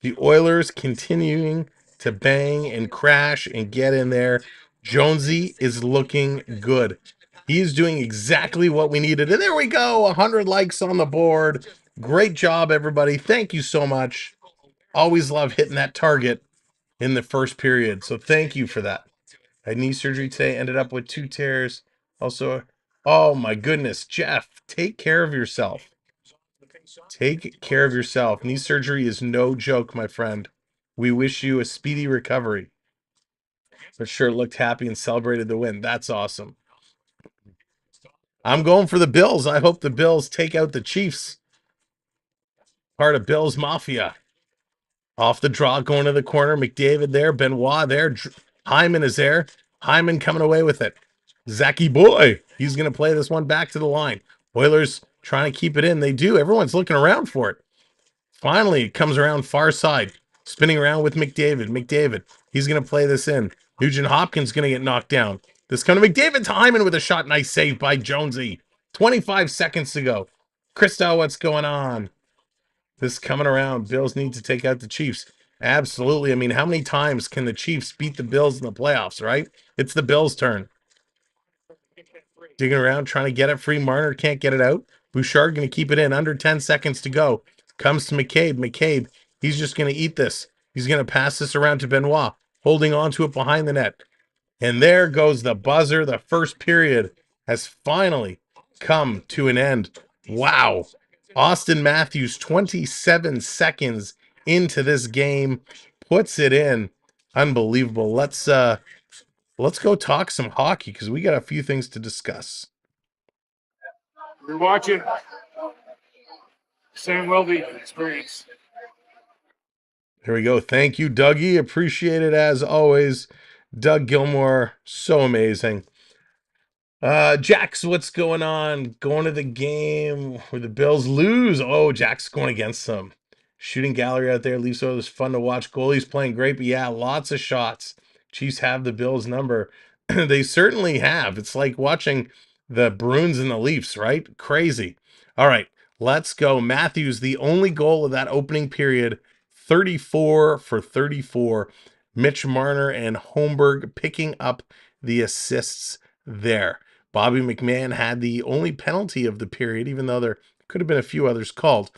The Oilers continuing to bang and crash and get in there. Jonesy is looking good. He's doing exactly what we needed. And there we go. 100 likes on the board. Great job, everybody. Thank you so much. Always love hitting that target in the first period. So thank you for that. I had knee surgery today. Ended up with 2 tears. Also, oh my goodness. Jeff, take care of yourself. Take care of yourself. Knee surgery is no joke, my friend. We wish you a speedy recovery. For sure looked happy and celebrated the win. That's awesome. I'm going for the Bills. I hope the Bills take out the Chiefs. Part of Bills Mafia. Off the draw, going to the corner. McDavid there. Benoit there. Hyman is there. Hyman coming away with it. Zachy boy. He's going to play this one back to the line. Oilers trying to keep it in. They do. Everyone's looking around for it. Finally, it comes around far side. Spinning around with McDavid. McDavid. He's going to play this in. Nugent Hopkins going to get knocked down. This coming to McDavid to Hyman with a shot. Nice save by Jonesy. 25 seconds to go. Christo, what's going on? This coming around. Bills need to take out the Chiefs. Absolutely. I mean, how many times can the Chiefs beat the Bills in the playoffs, right? It's the Bills' turn. Digging around, trying to get it free. Marner can't get it out. Bouchard going to keep it in. Under 10 seconds to go. Comes to McCabe. McCabe, he's just going to eat this. He's going to pass this around to Benoit. Holding on to it behind the net. And there goes the buzzer. The first period has finally come to an end. Wow. Austin Matthews, 27 seconds into this game, puts it in. Unbelievable. Let's go talk some hockey because we got a few things to discuss. You're watching Sam Welby Experience. Here we go. Thank you, Dougie. Appreciate it as always. Doug Gilmore, so amazing. Jax, what's going on? Going to the game where the Bills lose. Oh, Jack's going against them. Shooting gallery out there. Leafs Oilers fun to watch. Goalies playing great, but yeah, lots of shots. Chiefs have the Bills number. They certainly have. It's like watching the Bruins and the Leafs, right? Crazy. All right, let's go. Matthews, the only goal of that opening period, 34 for 34. Mitch Marner and Holmberg picking up the assists there. Bobby McMahon had the only penalty of the period, even though there could have been a few others called.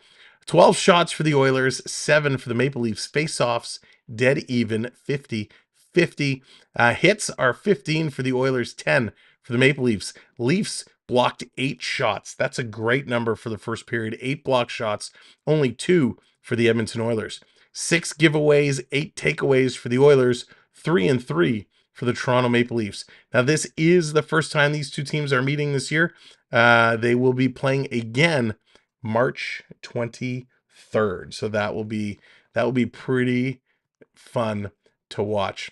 12 shots for the Oilers, 7 for the Maple Leafs. Face-offs, dead even, 50-50. Hits are 15 for the Oilers, 10 for the Maple Leafs. Leafs blocked 8 shots. That's a great number for the first period. 8 blocked shots, only 2 for the Edmonton Oilers. 6 giveaways, 8 takeaways for the Oilers, 3-3 for the Toronto Maple Leafs. Now, this is the first time these two teams are meeting this year. They will be playing again March 23rd. So that will be pretty fun to watch.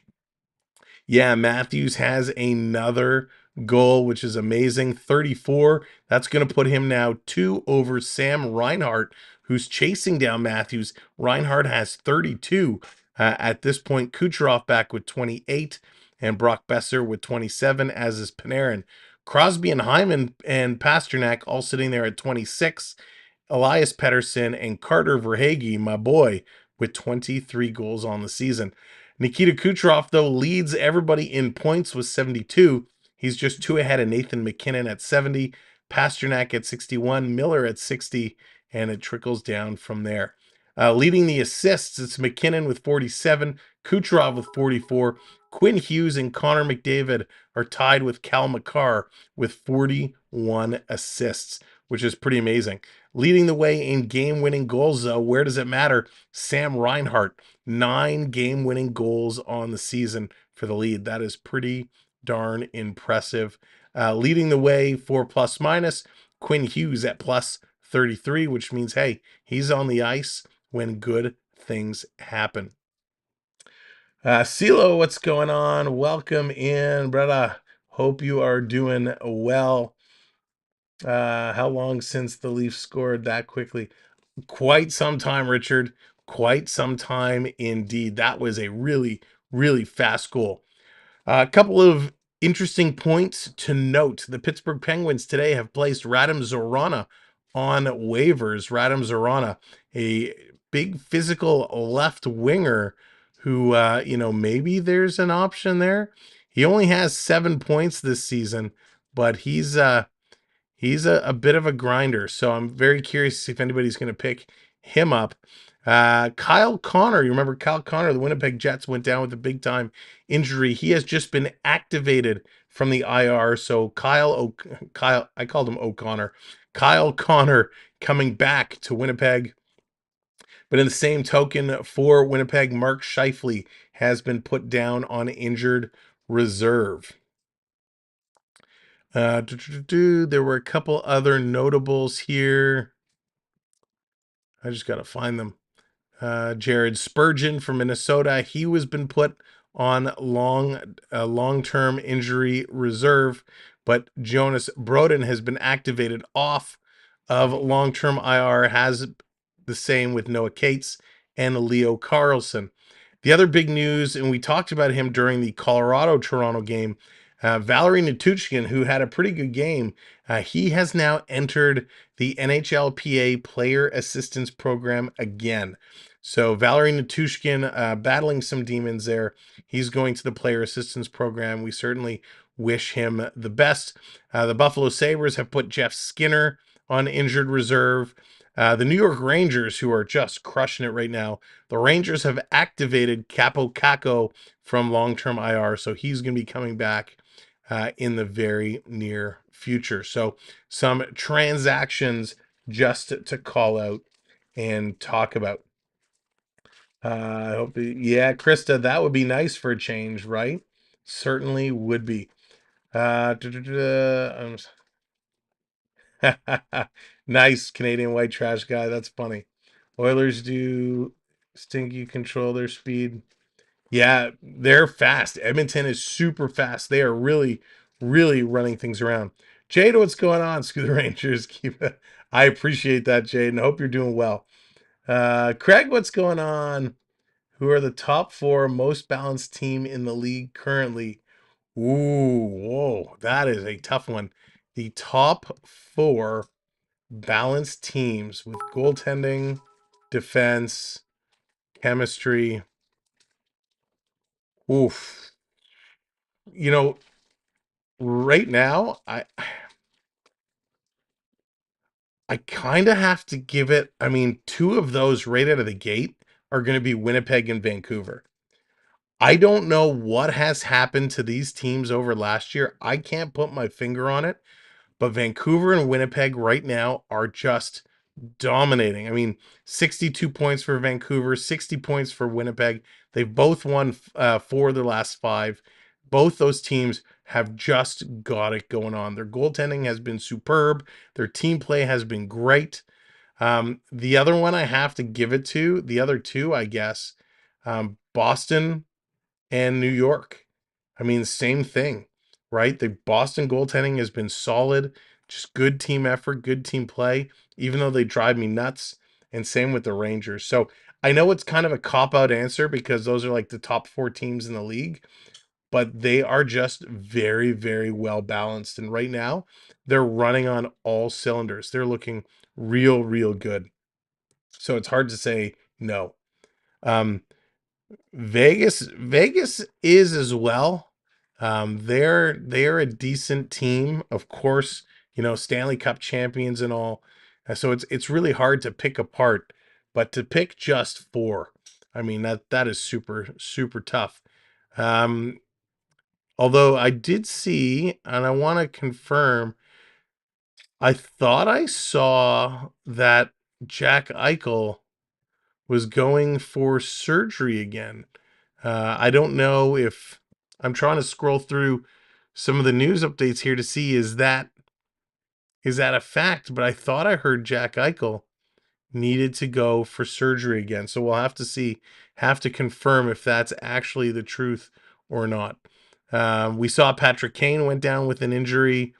Yeah, Matthews has another goal, which is amazing. 34. That's going to put him now 2 over Sam Reinhart, who's chasing down Matthews. Reinhart has 32 at this point. Kucherov back with 28, and Brock Besser with 27, as is Panarin. Crosby and Hyman and Pasternak all sitting there at 26. Elias Pettersson and Carter Verhaeghe, my boy, with 23 goals on the season. Nikita Kucherov, though, leads everybody in points with 72. He's just 2 ahead of Nathan McKinnon at 70, Pasternak at 61, Miller at 60, and it trickles down from there. Leading the assists, it's McKinnon with 47, Kucherov with 44. Quinn Hughes and Connor McDavid are tied with Cal McCarr with 41 assists, which is pretty amazing. Leading the way in game-winning goals, though, where does it matter? Sam Reinhart, 9 game-winning goals on the season for the lead. That is pretty darn impressive. Leading the way for plus minus, Quinn Hughes at plus 33, which means, hey, he's on the ice when good things happen. CeeLo, what's going on? Welcome in, brother. Hope you are doing well. How long since the Leafs scored that quickly? Quite some time, Richard. Quite some time indeed. That was a really, really fast goal. A couple of interesting points to note. The Pittsburgh Penguins today have placed Radim Zorana on waivers. Radim Zorana, a big physical left winger who, maybe there's an option there. He only has 7 points this season, but he's a bit of a grinder, so I'm very curious to see if anybody's going to pick him up. Kyle Connor, you remember Kyle Connor, the Winnipeg Jets went down with a big time injury. He has just been activated from the IR. So Kyle, I called him O'Connor. Kyle Connor coming back to Winnipeg. But in the same token, for Winnipeg, Mark Scheifele has been put down on injured reserve. There were a couple other notables here. I just got to find them. Jared Spurgeon from Minnesota, he was been put on long-term injury reserve, but Jonas Brodin has been activated off of long-term IR, has the same with Noah Cates and Leo Carlson. The other big news, and we talked about him during the Colorado-Toronto game, Valerie Nichushkin, who had a pretty good game, he has now entered the NHLPA Player Assistance Program again. So Valerie Nichushkin battling some demons there. He's going to the Player Assistance Program. We certainly wish him the best. The Buffalo Sabres have put Jeff Skinner on injured reserve. The New York Rangers, who are just crushing it right now, the Rangers have activated Capo Caco from long-term IR, so he's going to be coming back in the very near future. So some transactions just to call out and talk about. I hope, Krista, that would be nice for a change, right? Certainly would be. Nice Canadian white trash guy. That's funny. Oilers do stinky control their speed. Yeah, they're fast. Edmonton is super fast. They are really, really running things around. Jade, what's going on? Screw the Rangers. I appreciate that, Jade, and I hope you're doing well. Craig, what's going on? Who are the top 4 most balanced team in the league currently? Ooh, whoa, that is a tough one. The top 4 balanced teams with goaltending, defense, chemistry. Oof. Right now, I kind of have to give it. I mean, 2 of those right out of the gate are going to be Winnipeg and Vancouver. I don't know what has happened to these teams over last year. I can't put my finger on it, but Vancouver and Winnipeg right now are just dominating. I mean, 62 points for Vancouver, 60 points for Winnipeg. They've both won 4 of their last 5. Both those teams have just got it going on. Their goaltending has been superb. Their team play has been great. The other one I have to give it to, the other 2, I guess, Boston and New York. I mean, same thing, right? The Boston goaltending has been solid, just good team effort, good team play, even though they drive me nuts. and same with the Rangers. So I know it's kind of a cop-out answer because those are like the top 4 teams in the league, but they are just very, very well balanced. And right now, they're running on all cylinders. They're looking real, real good. So it's hard to say no. Vegas is as well. They're a decent team, of course. Stanley Cup champions and all. So it's really hard to pick apart, but to pick just 4, I mean that is super super tough. Although I did see, and I want to confirm, I thought I saw that Jack Eichel was going for surgery again. I don't know if I'm trying to scroll through some of the news updates here to see is that a fact, but I thought I heard Jack Eichel needed to go for surgery again. So we'll have to confirm if that's actually the truth or not. We saw Patrick Kane went down with an injury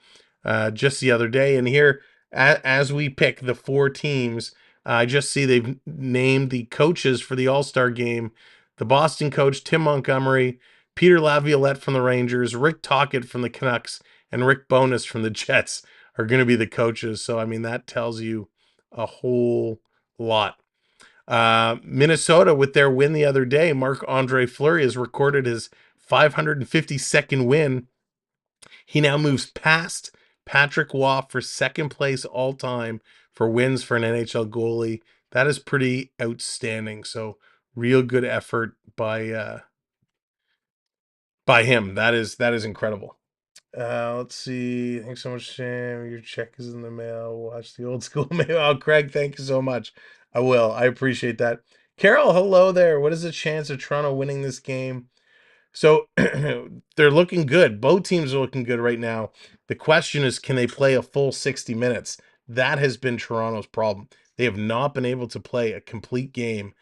just the other day. And here, as we pick the 4 teams, I just see they've named the coaches for the All-Star game. The Boston coach, Tim Montgomery, Peter Laviolette from the Rangers, Rick Tocchet from the Canucks, and Rick Bowness from the Jets are going to be the coaches. So, I mean, that tells you a whole lot. Minnesota, with their win the other day, Marc-Andre Fleury has recorded his 552nd win. He now moves past Patrick Waugh for second place all time for wins for an NHL goalie. That is pretty outstanding. So real good effort by him. That is incredible. Let's see. Thanks so much, Sam. Your check is in the mail. Watch the old school mail. Oh, Craig, thank you so much. I will. I appreciate that. Carol, hello there. What is the chance of Toronto winning this game? So they're looking good. Both teams are looking good right now. The question is, can they play a full 60 minutes? That has been Toronto's problem. They have not been able to play a complete game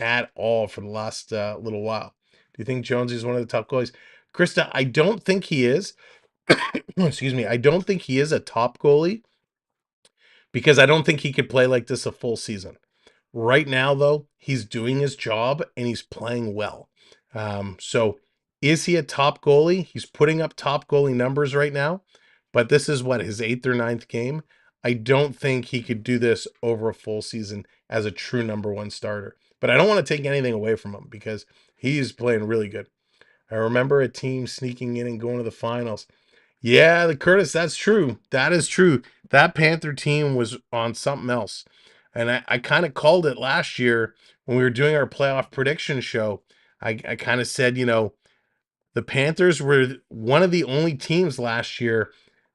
at all for the last little while. Do you think Jonesy is one of the top goalies? Krista, I don't think he is. Excuse me. I don't think he is a top goalie because I don't think he could play like this a full season. Right now, though, he's doing his job and he's playing well. So is he a top goalie? He's putting up top goalie numbers right now, but this is his 8th or 9th game. I don't think he could do this over a full season as a true number 1 starter. But I don't want to take anything away from him because he's playing really good. I remember a team sneaking in and going to the finals. Yeah, the Curtis, that's true. That is true. That Panther team was on something else. And I kind of called it last year when we were doing our playoff prediction show. I kind of said, the Panthers were one of the only teams last year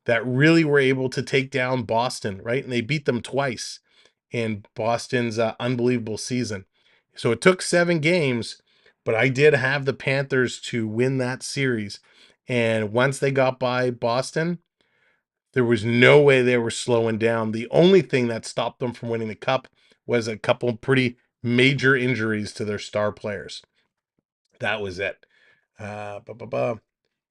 that really were able to take down Boston, right? And they beat them twice in Boston's unbelievable season. So it took 7 games, but I did have the Panthers to win that series. And once they got by Boston, there was no way they were slowing down. The only thing that stopped them from winning the cup was a couple pretty major injuries to their star players. That was it. What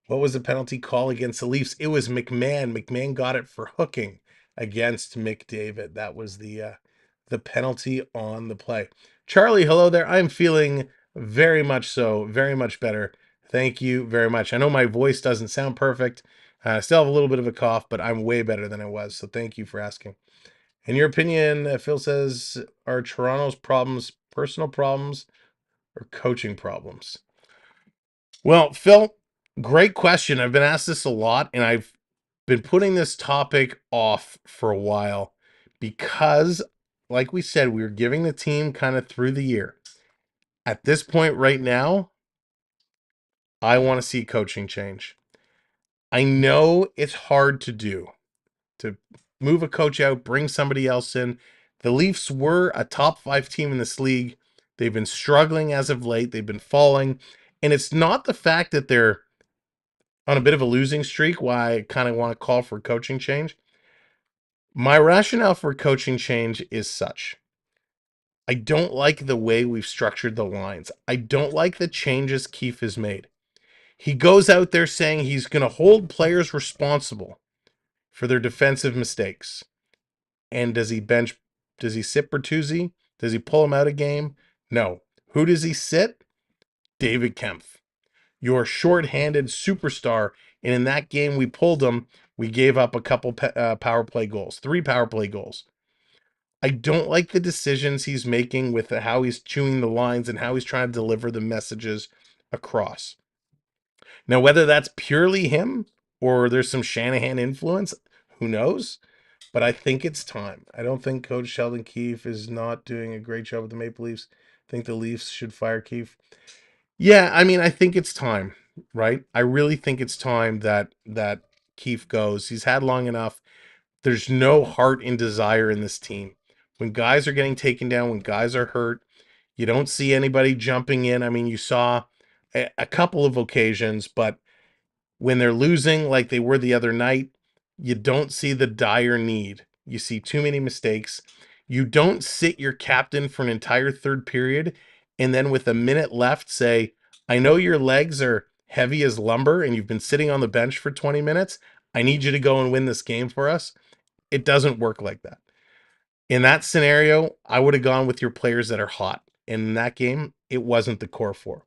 was the penalty call against the Leafs? It was McMahon. McMahon got it for hooking against McDavid. That was the penalty on the play. Charlie, hello there. I'm feeling very much better. Thank you very much. I know my voice doesn't sound perfect. I still have a little bit of a cough, but I'm way better than I was. So thank you for asking. In your opinion, Phil says, are Toronto's problems personal problems or coaching problems? Well, Phil, great question. I've been asked this a lot, and I've been putting this topic off for a while because, like we said, we were giving the team kind of through the year. At this point right now, I want to see coaching change. I know it's hard to do, to move a coach out, bring somebody else in. The Leafs were a top 5 team in this league. They've been struggling as of late. They've been falling. And it's not the fact that they're on a bit of a losing streak why I kind of want to call for coaching change. My rationale for coaching change is such. I don't like the way we've structured the lines. I don't like the changes Keefe has made. He goes out there saying he's going to hold players responsible for their defensive mistakes. And does he sit Bertuzzi? Does he pull him out of game? No. Who does he sit? David Kempf, your shorthanded superstar. And in that game we pulled him, we gave up a couple power play goals, 3 power play goals. I don't like the decisions he's making with how he's chewing the lines and how he's trying to deliver the messages across. Now, whether that's purely him or there's some Shanahan influence, who knows? But I think it's time. I don't think Coach Sheldon Keefe is not doing a great job with the Maple Leafs. I think the Leafs should fire Keefe. Yeah, I mean, I think it's time, right? I really think it's time that Keefe goes. He's had long enough. There's no heart and desire in this team. When guys are getting taken down, when guys are hurt, you don't see anybody jumping in. I mean, you saw a couple of occasions, but when they're losing like they were the other night, you don't see the dire need. You see too many mistakes. You don't sit your captain for an entire third period and then with a minute left say, I know your legs are heavy as lumber and you've been sitting on the bench for 20 minutes. I need you to go and win this game for us. It doesn't work like that. In that scenario, I would have gone with your players that are hot. And in that game, it wasn't the core 4.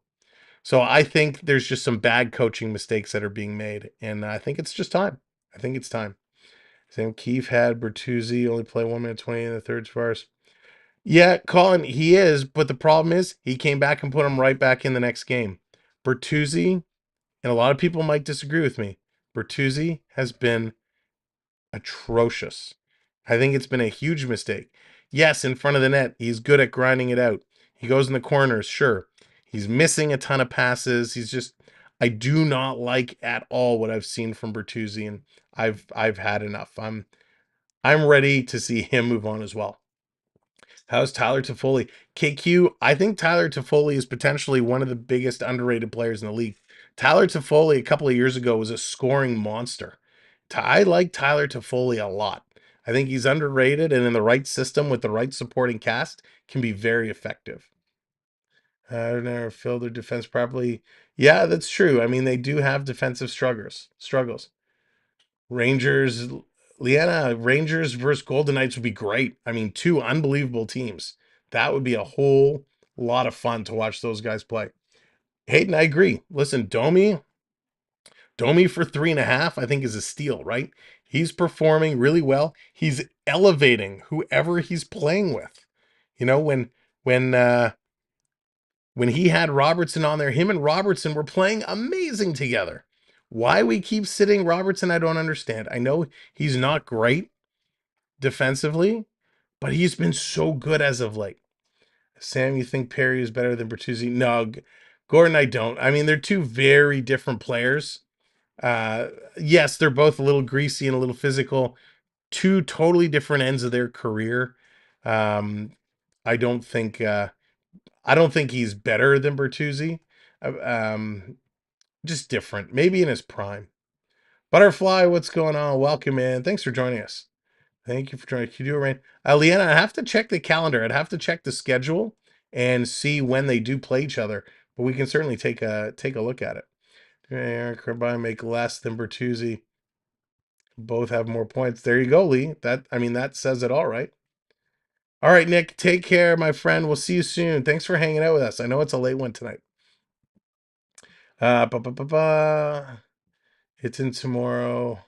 So I think there's just some bad coaching mistakes that are being made. And I think it's just time. I think it's time. Sam Keefe had Bertuzzi only play 1 minute 20 in the third sparse. Yeah, Colin, he is. But the problem is he came back and put him right back in the next game. Bertuzzi, and a lot of people might disagree with me, Bertuzzi has been atrocious. I think it's been a huge mistake. Yes, in front of the net, he's good at grinding it out. He goes in the corners, sure. He's missing a ton of passes. He's just, I do not like at all what I've seen from Bertuzzi, and I've had enough. I'm ready to see him move on as well. How's Tyler Toffoli? KQ, I think Tyler Toffoli is potentially one of the biggest underrated players in the league. Tyler Toffoli a couple of years ago was a scoring monster. I like Tyler Toffoli a lot. I think he's underrated and in the right system with the right supporting cast can be very effective. I don't know, fill their defense properly. Yeah, that's true. I mean, they do have defensive struggles. Rangers, Leanna, Rangers versus Golden Knights would be great. I mean, 2 unbelievable teams. That would be a whole lot of fun to watch those guys play. Hayden, I agree. Listen, Domi for 3.5, I think is a steal, right? He's performing really well. He's elevating whoever he's playing with. You know, when he had Robertson on there, him and Robertson were playing amazing together. Why we keep sitting Robertson, I don't understand. I know he's not great defensively, but he's been so good as of late. Sam, you think Perry is better than Bertuzzi? No, Gordon, I don't. I mean, they're 2 very different players. Yes, they're both a little greasy and a little physical. 2 totally different ends of their career. I don't think he's better than Bertuzzi. Just different. Maybe in his prime. Butterfly, what's going on? Welcome in. Thanks for joining us. Thank you for joining. Can you do it, Rain? Leanna, I have to check the calendar. I'd have to check the schedule and see when they do play each other. But we can certainly take a look at it. Aaron Corbijn make less than Bertuzzi. Both have more points. There you go, Lee. That says it all, right? All right, Nick, take care, my friend. We'll see you soon. Thanks for hanging out with us. I know it's a late one tonight. It's in tomorrow.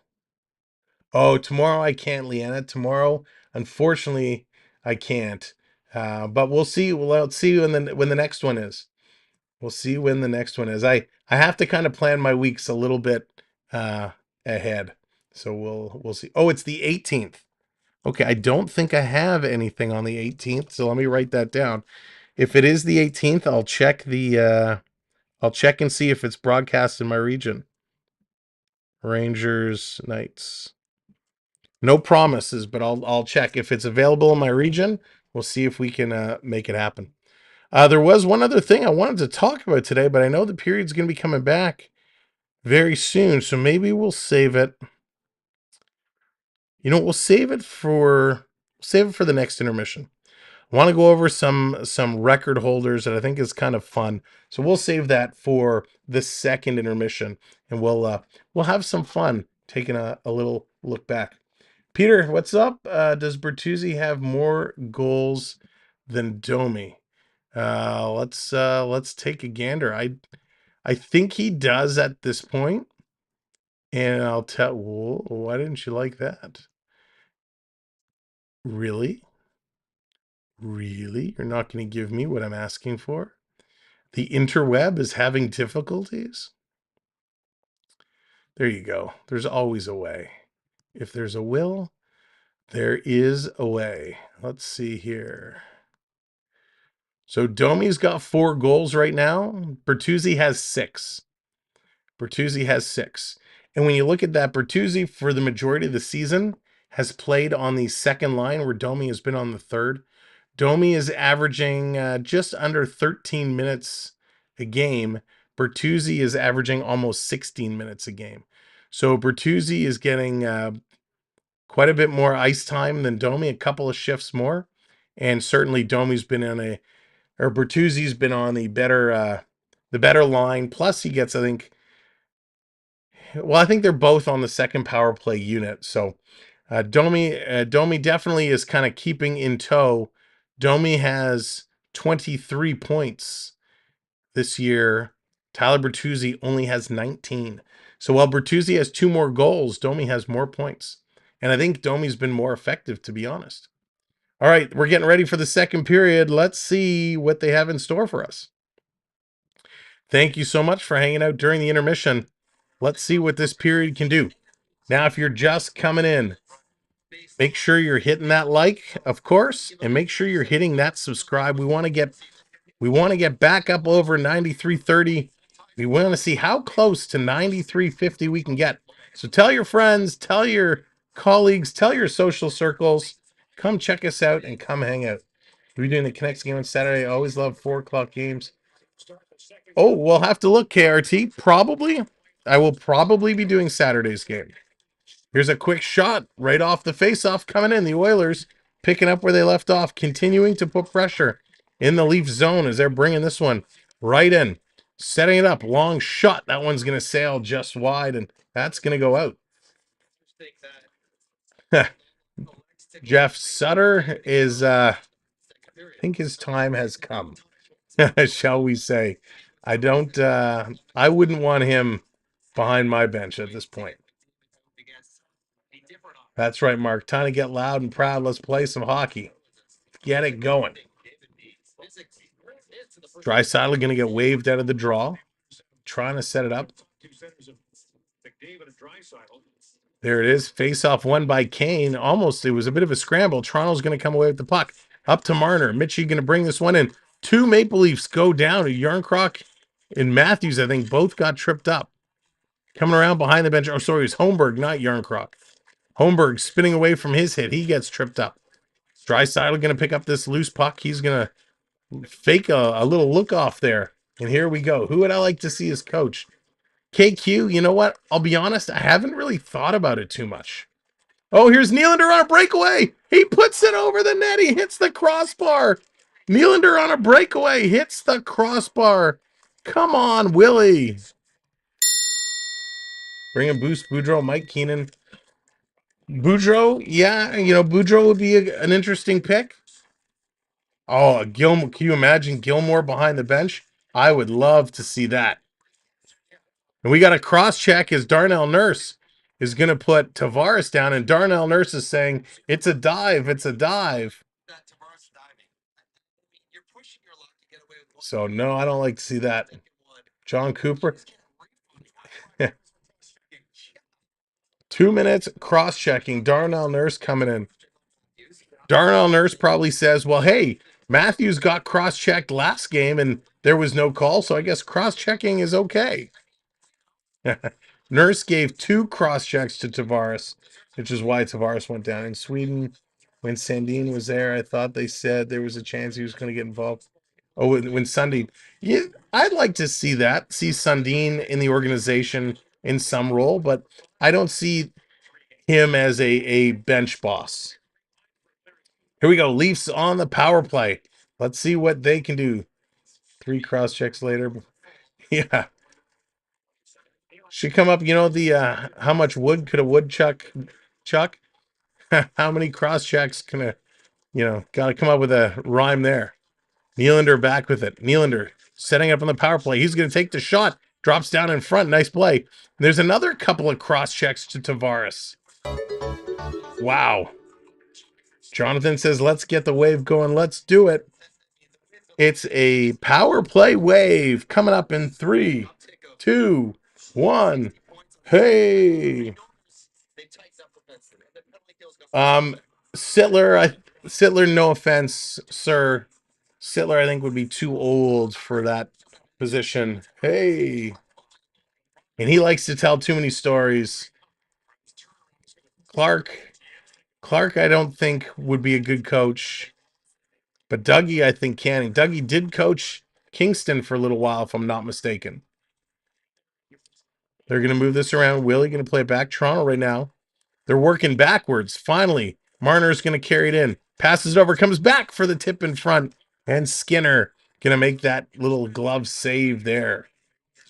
Oh, tomorrow I can't, Leanna. Tomorrow, unfortunately, I can't. But we'll see. Let's see when the next one is. We'll see when the next one is. I have to kind of plan my weeks a little bit ahead. So we'll see. Oh, it's the 18th. Okay, I don't think I have anything on the 18th, so let me write that down. If it is the 18th, I'll check I'll check and see if it's broadcast in my region. Rangers Knights. No promises, but I'll check if it's available in my region. We'll see if we can make it happen. There was one other thing I wanted to talk about today, but I know the period's going to be coming back very soon, so maybe we'll save it. You know, we'll save it for the next intermission. I want to go over some record holders that I think is kind of fun. So we'll save that for the second intermission, and we'll have some fun taking a little look back. Peter, what's up? Does Bertuzzi have more goals than Domi. Let's take a gander. I think he does at this point, and I'll tell. Whoa, why didn't you like that? Really? Really? You're not going to give me what I'm asking for? The interweb is having difficulties? There you go. There's always a way. If there's a will, there is a way. Let's see here. So Domi's got 4 goals right now. Bertuzzi has 6. Bertuzzi has 6. And when you look at that, Bertuzzi, for the majority of the season, has played on the second line where Domi has been on the third. Domi is averaging just under 13 minutes a game. Bertuzzi is averaging almost 16 minutes a game. So Bertuzzi is getting quite a bit more ice time than Domi, a couple of shifts more. And certainly Bertuzzi's been on the better line. Plus he gets, I think they're both on the second power play unit. So Domi definitely is kind of keeping in tow. Domi has 23 points this year. Tyler Bertuzzi only has 19. So while Bertuzzi has 2 more goals, Domi has more points. And I think Domi's been more effective, to be honest. All right, we're getting ready for the second period. Let's see what they have in store for us. Thank you so much for hanging out during the intermission. Let's see what this period can do. Now, if you're just coming in, make sure you're hitting that like, of course, and make sure you're hitting that subscribe. We want to get back up over 93.30. We want to see how close to 93.50 we can get. So tell your friends, tell your colleagues, tell your social circles. Come check us out and come hang out. We're doing the Connects game on Saturday. I always love 4 o'clock games. Oh, we'll have to look, KRT. Probably. I will probably be doing Saturday's game. Here's a quick shot right off the faceoff coming in. The Oilers picking up where they left off, continuing to put pressure in the Leaf zone as they're bringing this one right in. Setting it up. Long shot. That one's going to sail just wide, and that's going to go out. Jeff Sutter is, I think his time has come, shall we say. I wouldn't want him behind my bench at this point. That's right, Mark. Time to get loud and proud. Let's play some hockey. Get it going. Draisaitl going to get waved out of the draw. Trying to set it up. There it is. Face-off won by Kane. Almost. It was a bit of a scramble. Toronto's going to come away with the puck. Up to Marner. Mitchie going to bring this one in. 2 Maple Leafs go down. Yarncroc and Matthews, I think, both got tripped up. Coming around behind the bench. Oh, sorry. It was Holmberg, not Yarncroc. Holmberg spinning away from his hit. He gets tripped up. Draisaitl going to pick up this loose puck. He's going to fake a little look off there. And here we go. Who would I like to see as coach? KQ, you know what? I'll be honest, I haven't really thought about it too much. Oh, here's Nylander on a breakaway. He puts it over the net. He hits the crossbar. Nylander on a breakaway hits the crossbar. Come on, Willie. Bring a boost, Boudreaux, Mike Keenan. Boudreaux, yeah, Boudreaux would be an interesting pick. Oh, Gilmore, can you imagine Gilmore behind the bench? I would love to see that. And we got a cross-check as Darnell Nurse is going to put Tavares down, and Darnell Nurse is saying, it's a dive, it's a dive. So, no, I don't like to see that. John Cooper. 2 minutes, cross-checking. Darnell Nurse coming in. Darnell Nurse probably says, well, hey, Matthews got cross-checked last game, and there was no call, so I guess cross-checking is okay. Nurse gave 2 cross-checks to Tavares, which is why Tavares went down. In Sweden, when Sandin was there, I thought they said there was a chance he was going to get involved. Oh, when Sundin. Yeah, I'd like to see that. See Sundin in the organization in some role, but I don't see him as a bench boss. Here we go. Leafs on the power play. Let's see what they can do. 3 cross-checks later. Yeah. Should come up, the how much wood could a woodchuck chuck? How many cross checks can a got to come up with a rhyme there. Nylander back with it. Nylander setting up on the power play. He's going to take the shot. Drops down in front. Nice play. There's another couple of cross checks to Tavares. Wow. Jonathan says, let's get the wave going. Let's do it. It's a power play wave coming up in 3, 2, 1. Hey. Sittler, no offense, sir. Sittler, I think, would be too old for that position. Hey. And he likes to tell too many stories. Clark, I don't think would be a good coach. But Dougie, I think, can. And Dougie did coach Kingston for a little while, if I'm not mistaken. They're going to move this around. Willie going to play it back. Toronto right now. They're working backwards. Finally, Marner's going to carry it in. Passes it over. Comes back for the tip in front. And Skinner going to make that little glove save there.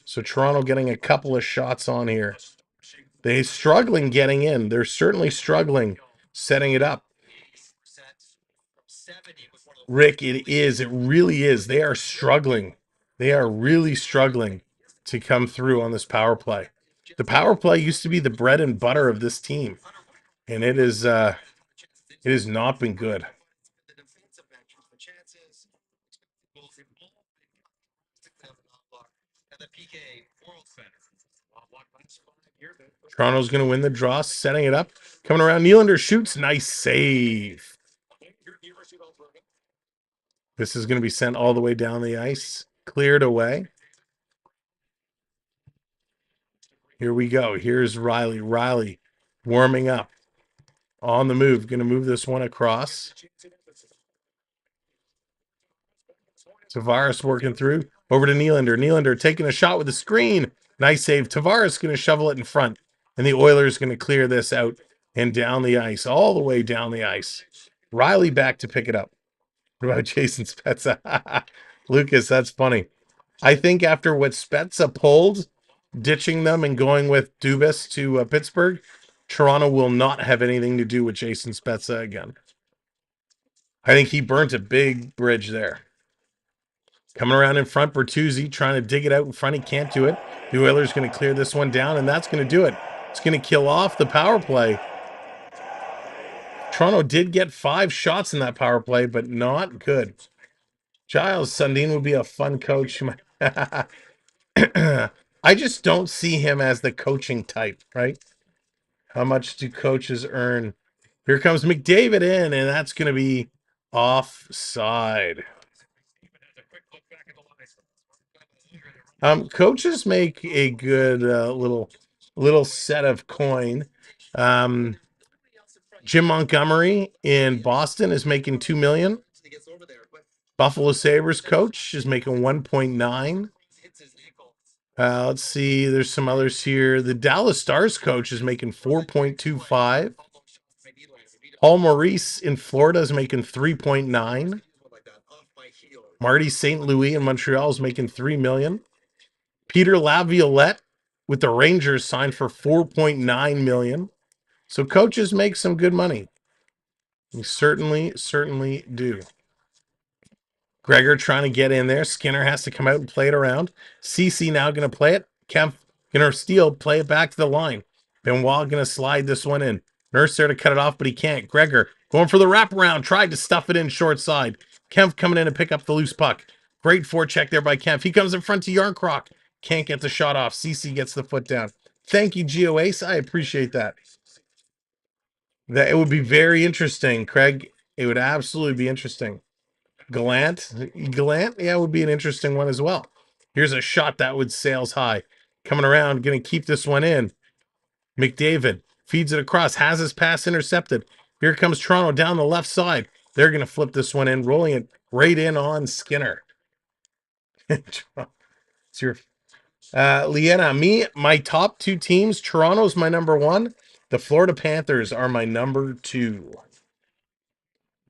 So Toronto getting a couple of shots on here. They're struggling getting in. They're certainly struggling setting it up. Rick, it is. It really is. They are struggling. They are really struggling to come through on this power play. The power play used to be the bread and butter of this team, and it has not been good. Toronto's going to win the draw, setting it up. Coming around, Nylander shoots. Nice save. This is going to be sent all the way down the ice. Cleared away. Here we go. Here's Riley. Riley warming up. On the move. Going to move this one across. Tavares working through. Over to Nylander. Nylander taking a shot with the screen. Nice save. Tavares going to shovel it in front. And the Oilers going to clear this out and down the ice. All the way down the ice. Riley back to pick it up. What about Jason Spezza? Lucas, that's funny. I think after what Spezza pulled, ditching them and going with Dubas to Pittsburgh, Toronto will not have anything to do with Jason Spezza again. I think he burnt a big bridge there. Coming around in front, Bertuzzi trying to dig it out in front. He can't do it. The Oilers going to clear this one down, and that's going to do it. It's going to kill off the power play. Toronto did get 5 shots in that power play, but not good. Giles Sundin would be a fun coach. I just don't see him as the coaching type, right? How much do coaches earn? Here comes McDavid in, and that's going to be offside. Coaches make a good little set of coin. Jim Montgomery in Boston is making $2 million. Buffalo Sabres coach is making 1.9. Let's see. There's some others here. The Dallas Stars coach is making 4.25. Paul Maurice in Florida is making 3.9. Marty St. Louis in Montreal is making $3 million. Peter Laviolette with the Rangers signed for $4.9 million. So coaches make some good money. We certainly do. Gregor trying to get in there. Skinner has to come out and play it around. CC now going to play it. Kemp going to steal, play it back to the line. Benoit going to slide this one in. Nurse there to cut it off, but he can't. Gregor going for the wraparound. Tried to stuff it in short side. Kemp coming in to pick up the loose puck. Great forecheck there by Kemp. He comes in front to Yarncroc. Can't get the shot off. CC gets the foot down. Thank you, Geo Ace. I appreciate that. That it would be very interesting, Craig. It would absolutely be interesting. Gallant, yeah, it would be an interesting one as well. Here's a shot that would sails high. Coming around, going to keep this one in. McDavid feeds it across, has his pass intercepted. Here comes Toronto down the left side. They're going to flip this one in, rolling it right in on Skinner. It's your Leanna, my top 2 teams. Toronto's my number 1. The Florida Panthers are my number 2.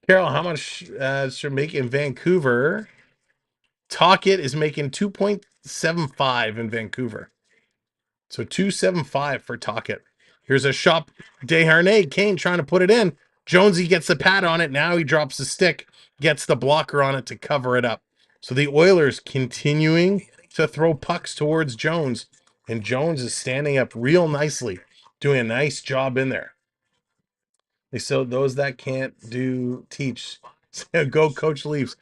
Carol, how much should make in Vancouver? Talkit is making 2.75 in Vancouver. So 2.75 for Talkit. Here's a shot. Desharnais, Kane trying to put it in. Jonesy gets the pad on it. Now he drops the stick, gets the blocker on it to cover it up. So the Oilers continuing to throw pucks towards Jones, and Jones is standing up real nicely, doing a nice job in there. So those that can't do teach. Go Coach Leafs.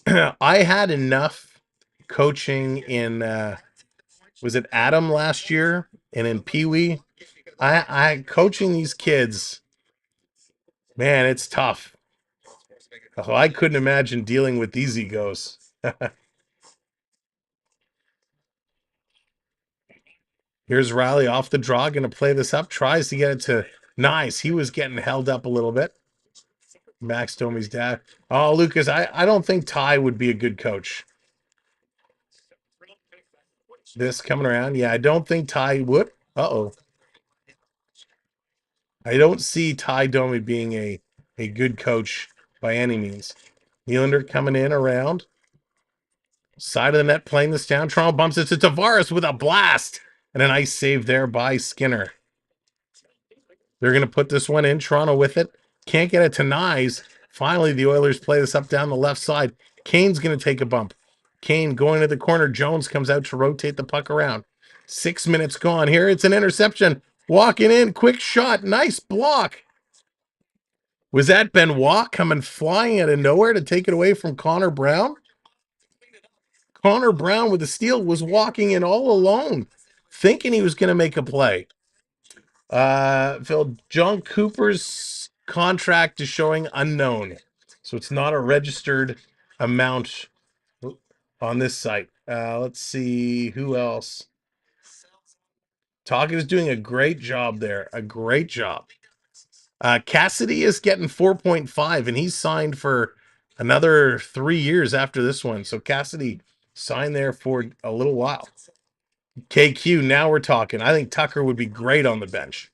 I had enough coaching in was it Adam last year and in Pee Wee. I coaching these kids, man, it's tough. Oh, I couldn't imagine dealing with these egos. Here's Riley off the draw, going to play this up, tries to get it to Nice. He was getting held up a little bit. Max Domi's dad. Oh, Lucas, I don't think Ty would be a good coach. This coming around. Yeah, I don't think Ty would. Uh-oh. I don't see Ty Domi being a good coach by any means. Nylander coming in around. Side of the net, playing this down. Toronto bumps it to Tavares with a blast. And a nice save there by Skinner. They're going to put this one in. Toronto with it. Can't get it to Nyes. Finally, the Oilers play this up down the left side. Kane's going to take a bump. Kane going to the corner. Jones comes out to rotate the puck around. 6 minutes gone. Here, it's an interception. Walking in. Quick shot. Nice block. Was that Benoit coming flying out of nowhere to take it away from Connor Brown? Connor Brown with the steal was walking in all alone, thinking he was going to make a play. Phil, John Cooper's contract is showing unknown. So it's not a registered amount on this site. Let's see who else. Tocchet is doing a great job there. A great job. Cassidy is getting 4.5, and he's signed for another 3 years after this one. So Cassidy signed there for a little while. KQ, now we're talking. I think Tucker would be great on the bench.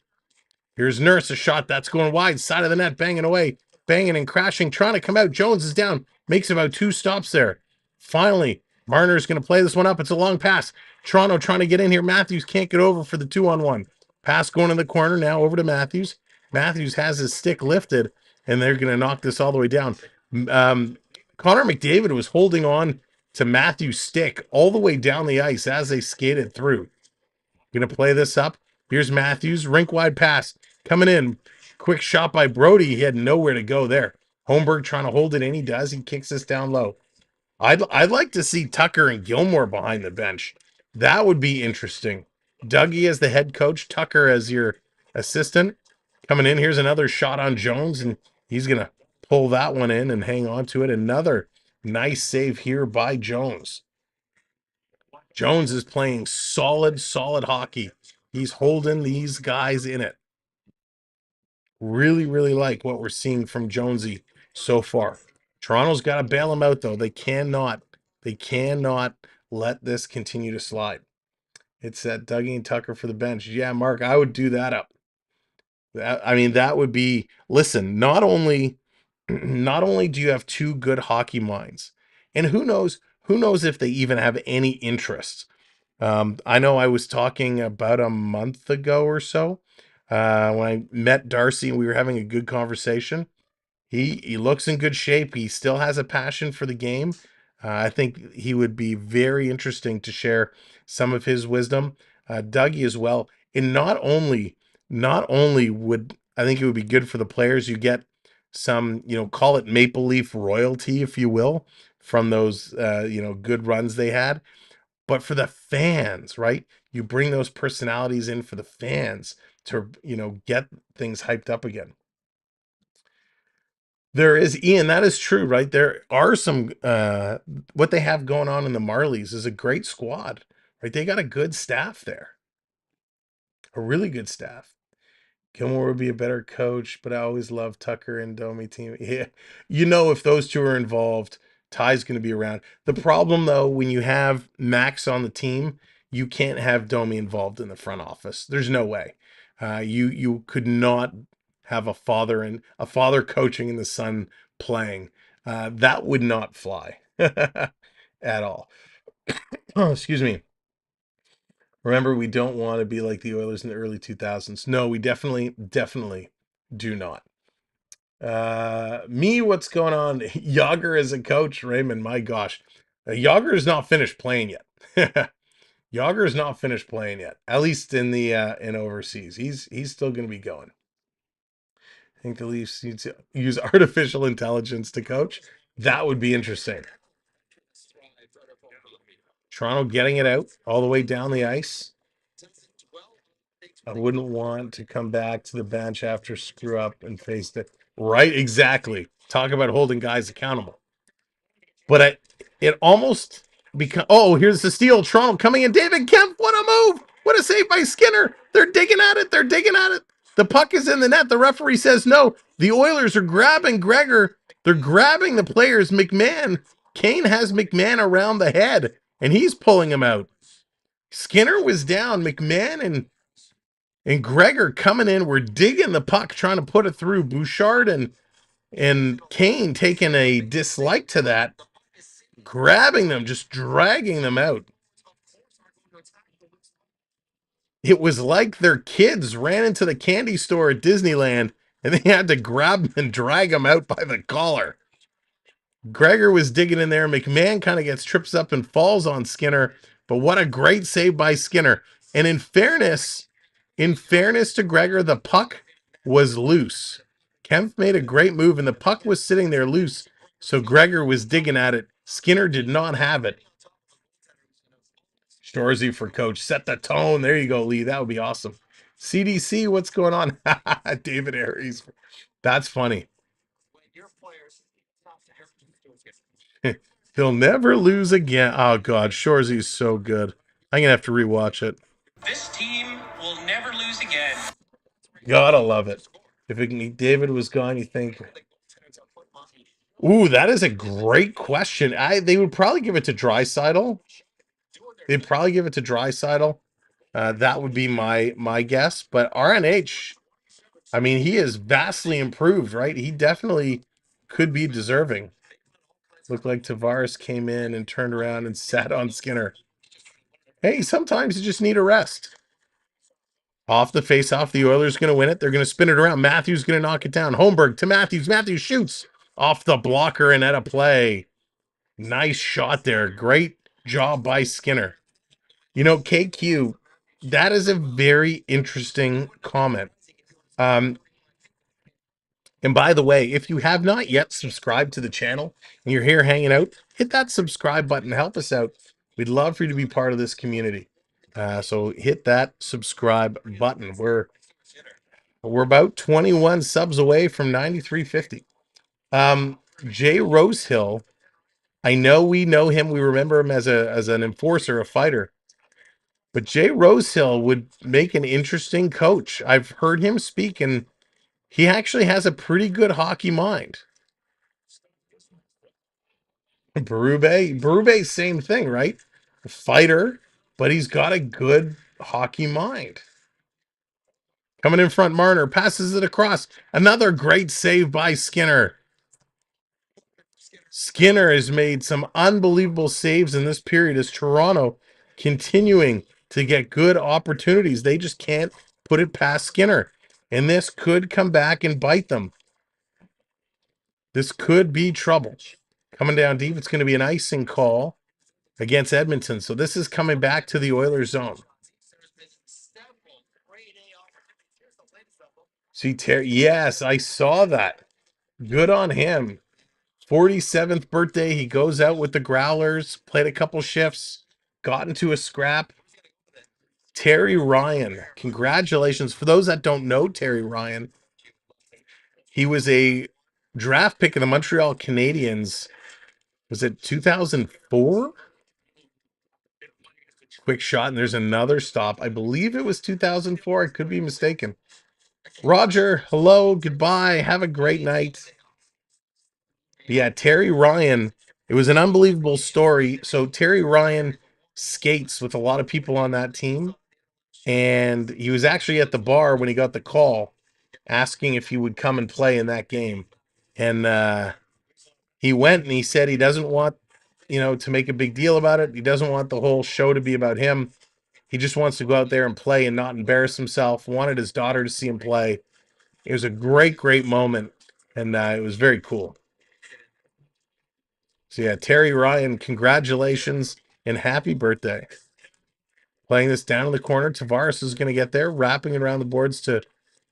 Here's Nurse, a shot that's going wide, side of the net, banging away, banging and crashing, trying to come out. Jones is down, makes about 2 stops there. Finally, Marner's going to play this one up. It's a long pass. Toronto trying to get in here. Matthews can't get over for the 2-on-1. Pass going in the corner, now over to Matthews. Matthews has his stick lifted, and they're going to knock this all the way down. Connor McDavid was holding on to Matthews' stick all the way down the ice as they skated through. Going to play this up. Here's Matthews, rink wide pass coming in. Quick shot by Brody. He had nowhere to go there. Holmberg trying to hold it in. He does. He kicks this down low. I'd like to see Tucker and Gilmore behind the bench. That would be interesting. Dougie as the head coach, Tucker as your assistant. Coming in, here's another shot on Jones, and he's going to pull that one in and hang on to it. Another nice save here by Jones. Jones is playing solid hockey. He's holding these guys in it. Really, really like what we're seeing from Jonesy so far. Toronto's got to bail him out, though. They cannot let this continue to slide. It's that Dougie and Tucker for the bench. Yeah, Mark, I would do that up. That would be, listen, not only do you have 2 good hockey minds, and who knows if they even have any interest. I know I was talking about a month ago or so when I met Darcy and we were having a good conversation. He looks in good shape. He still has a passion for the game. I think he would be very interesting to share some of his wisdom. Dougie as well. And not only would I think it would be good for the players. You get some, call it Maple Leaf royalty, if you will, from those, good runs they had. But for the fans, right? You bring those personalities in for the fans to, get things hyped up again. There is, Ian, that is true, right? There are some, what they have going on in the Marlies is a great squad, right? They got a good staff there, a really good staff. Gilmore would be a better coach, but I always love Tucker and Domi team. Yeah. If those 2 are involved, Ty's going to be around. The problem, though, when you have Max on the team, you can't have Domi involved in the front office. There's no way. You could not have a father coaching and the son playing. That would not fly at all. Oh, excuse me. Remember, we don't want to be like the Oilers in the early 2000s. No, we definitely do not. What's going on? Yager as a coach, Raymond. My gosh, Yager is not finished playing yet. Yager is not finished playing yet. At least in the in overseas, he's still going to be going. I think the Leafs need to use artificial intelligence to coach. That would be interesting. Toronto getting it out all the way down the ice. I wouldn't want to come back to the bench after screw up and face it. Right, exactly. Talk about holding guys accountable. But it almost become. Oh, here's the steal. Toronto coming in. David Kemp, what a move! What a save by Skinner. They're digging at it. They're digging at it. The puck is in the net. The referee says no. The Oilers are grabbing Gregor. They're grabbing the players. Kane has McMahon around the head, and he's pulling him out. Skinner was down. McMahon and Gregor coming in. We're digging the puck, trying to put it through. Bouchard and Kane taking a dislike to that, grabbing them, just dragging them out. It was like their kids ran into the candy store at Disneyland and they had to grab them and drag them out by the collar. Gregor was digging in there. McMahon kind of gets trips up and falls on Skinner, but what a great save by Skinner. And in fairness to Gregor, the puck was loose. Kemp made a great move and the puck was sitting there loose, so Gregor was digging at it. Skinner did not have it. Shorzy for coach. Set the tone. There you go, Lee. That would be awesome. CDC, what's going on? David Aries. That's funny. He'll never lose again. Oh, God. Shorzy's so good. I'm going to have to rewatch it. This team will never lose again. Gotta love it. If David was gone, you think... Ooh, that is a great question. They would probably give it to Draisaitl. They'd probably give it to Draisaitl. That would be my guess. But RNH, I mean, he is vastly improved, right? He definitely could be deserving. Looked like Tavares came in and turned around and sat on Skinner. Hey, sometimes you just need a rest. Off the face-off, the Oilers going to win it. They're going to spin it around. Matthews going to knock it down. Holmberg to Matthews. Matthews shoots off the blocker and at a play. Nice shot there. Great job by Skinner. You know, KQ, that is a very interesting comment. And by the way, if you have not yet subscribed to the channel and you're here hanging out, hit that subscribe button. Help us out. We'd love for you to be part of this community. So hit that subscribe button. We're about 21 subs away from 9350. Jay Rosehill, I know we know him. We remember him as an enforcer, a fighter. But Jay Rosehill would make an interesting coach. I've heard him speak, and he actually has a pretty good hockey mind. Berube, same thing, right? A fighter, but he's got a good hockey mind. Coming in front, Marner passes it across. Another great save by Skinner. Skinner has made some unbelievable saves in this period as Toronto continuing to get good opportunities. They just can't put it past Skinner. And this could come back and bite them. This could be trouble. Coming down deep, it's going to be an icing call against Edmonton. So this is coming back to the Oilers zone. See, Terry, yes, I saw that. Good on him. 47th birthday. He goes out with the Growlers, played a couple shifts, got into a scrap. Terry Ryan, congratulations. For those that don't know Terry Ryan, he was a draft pick of the Montreal Canadiens. Was it 2004? Quick shot, and there's another stop. I believe it was 2004. I could be mistaken. Roger, hello, goodbye. Have a great night. Yeah, Terry Ryan. It was an unbelievable story. So Terry Ryan skates with a lot of people on that team. And he was actually at the bar when he got the call asking if he would come and play in that game. And he went and he said he doesn't want, to make a big deal about it. He doesn't want the whole show to be about him. He just wants to go out there and play and not embarrass himself. Wanted his daughter to see him play. It was a great, great moment. And it was very cool. So yeah, Terry Ryan, congratulations and happy birthday. Playing this down in the corner. Tavares is going to get there, wrapping it around the boards to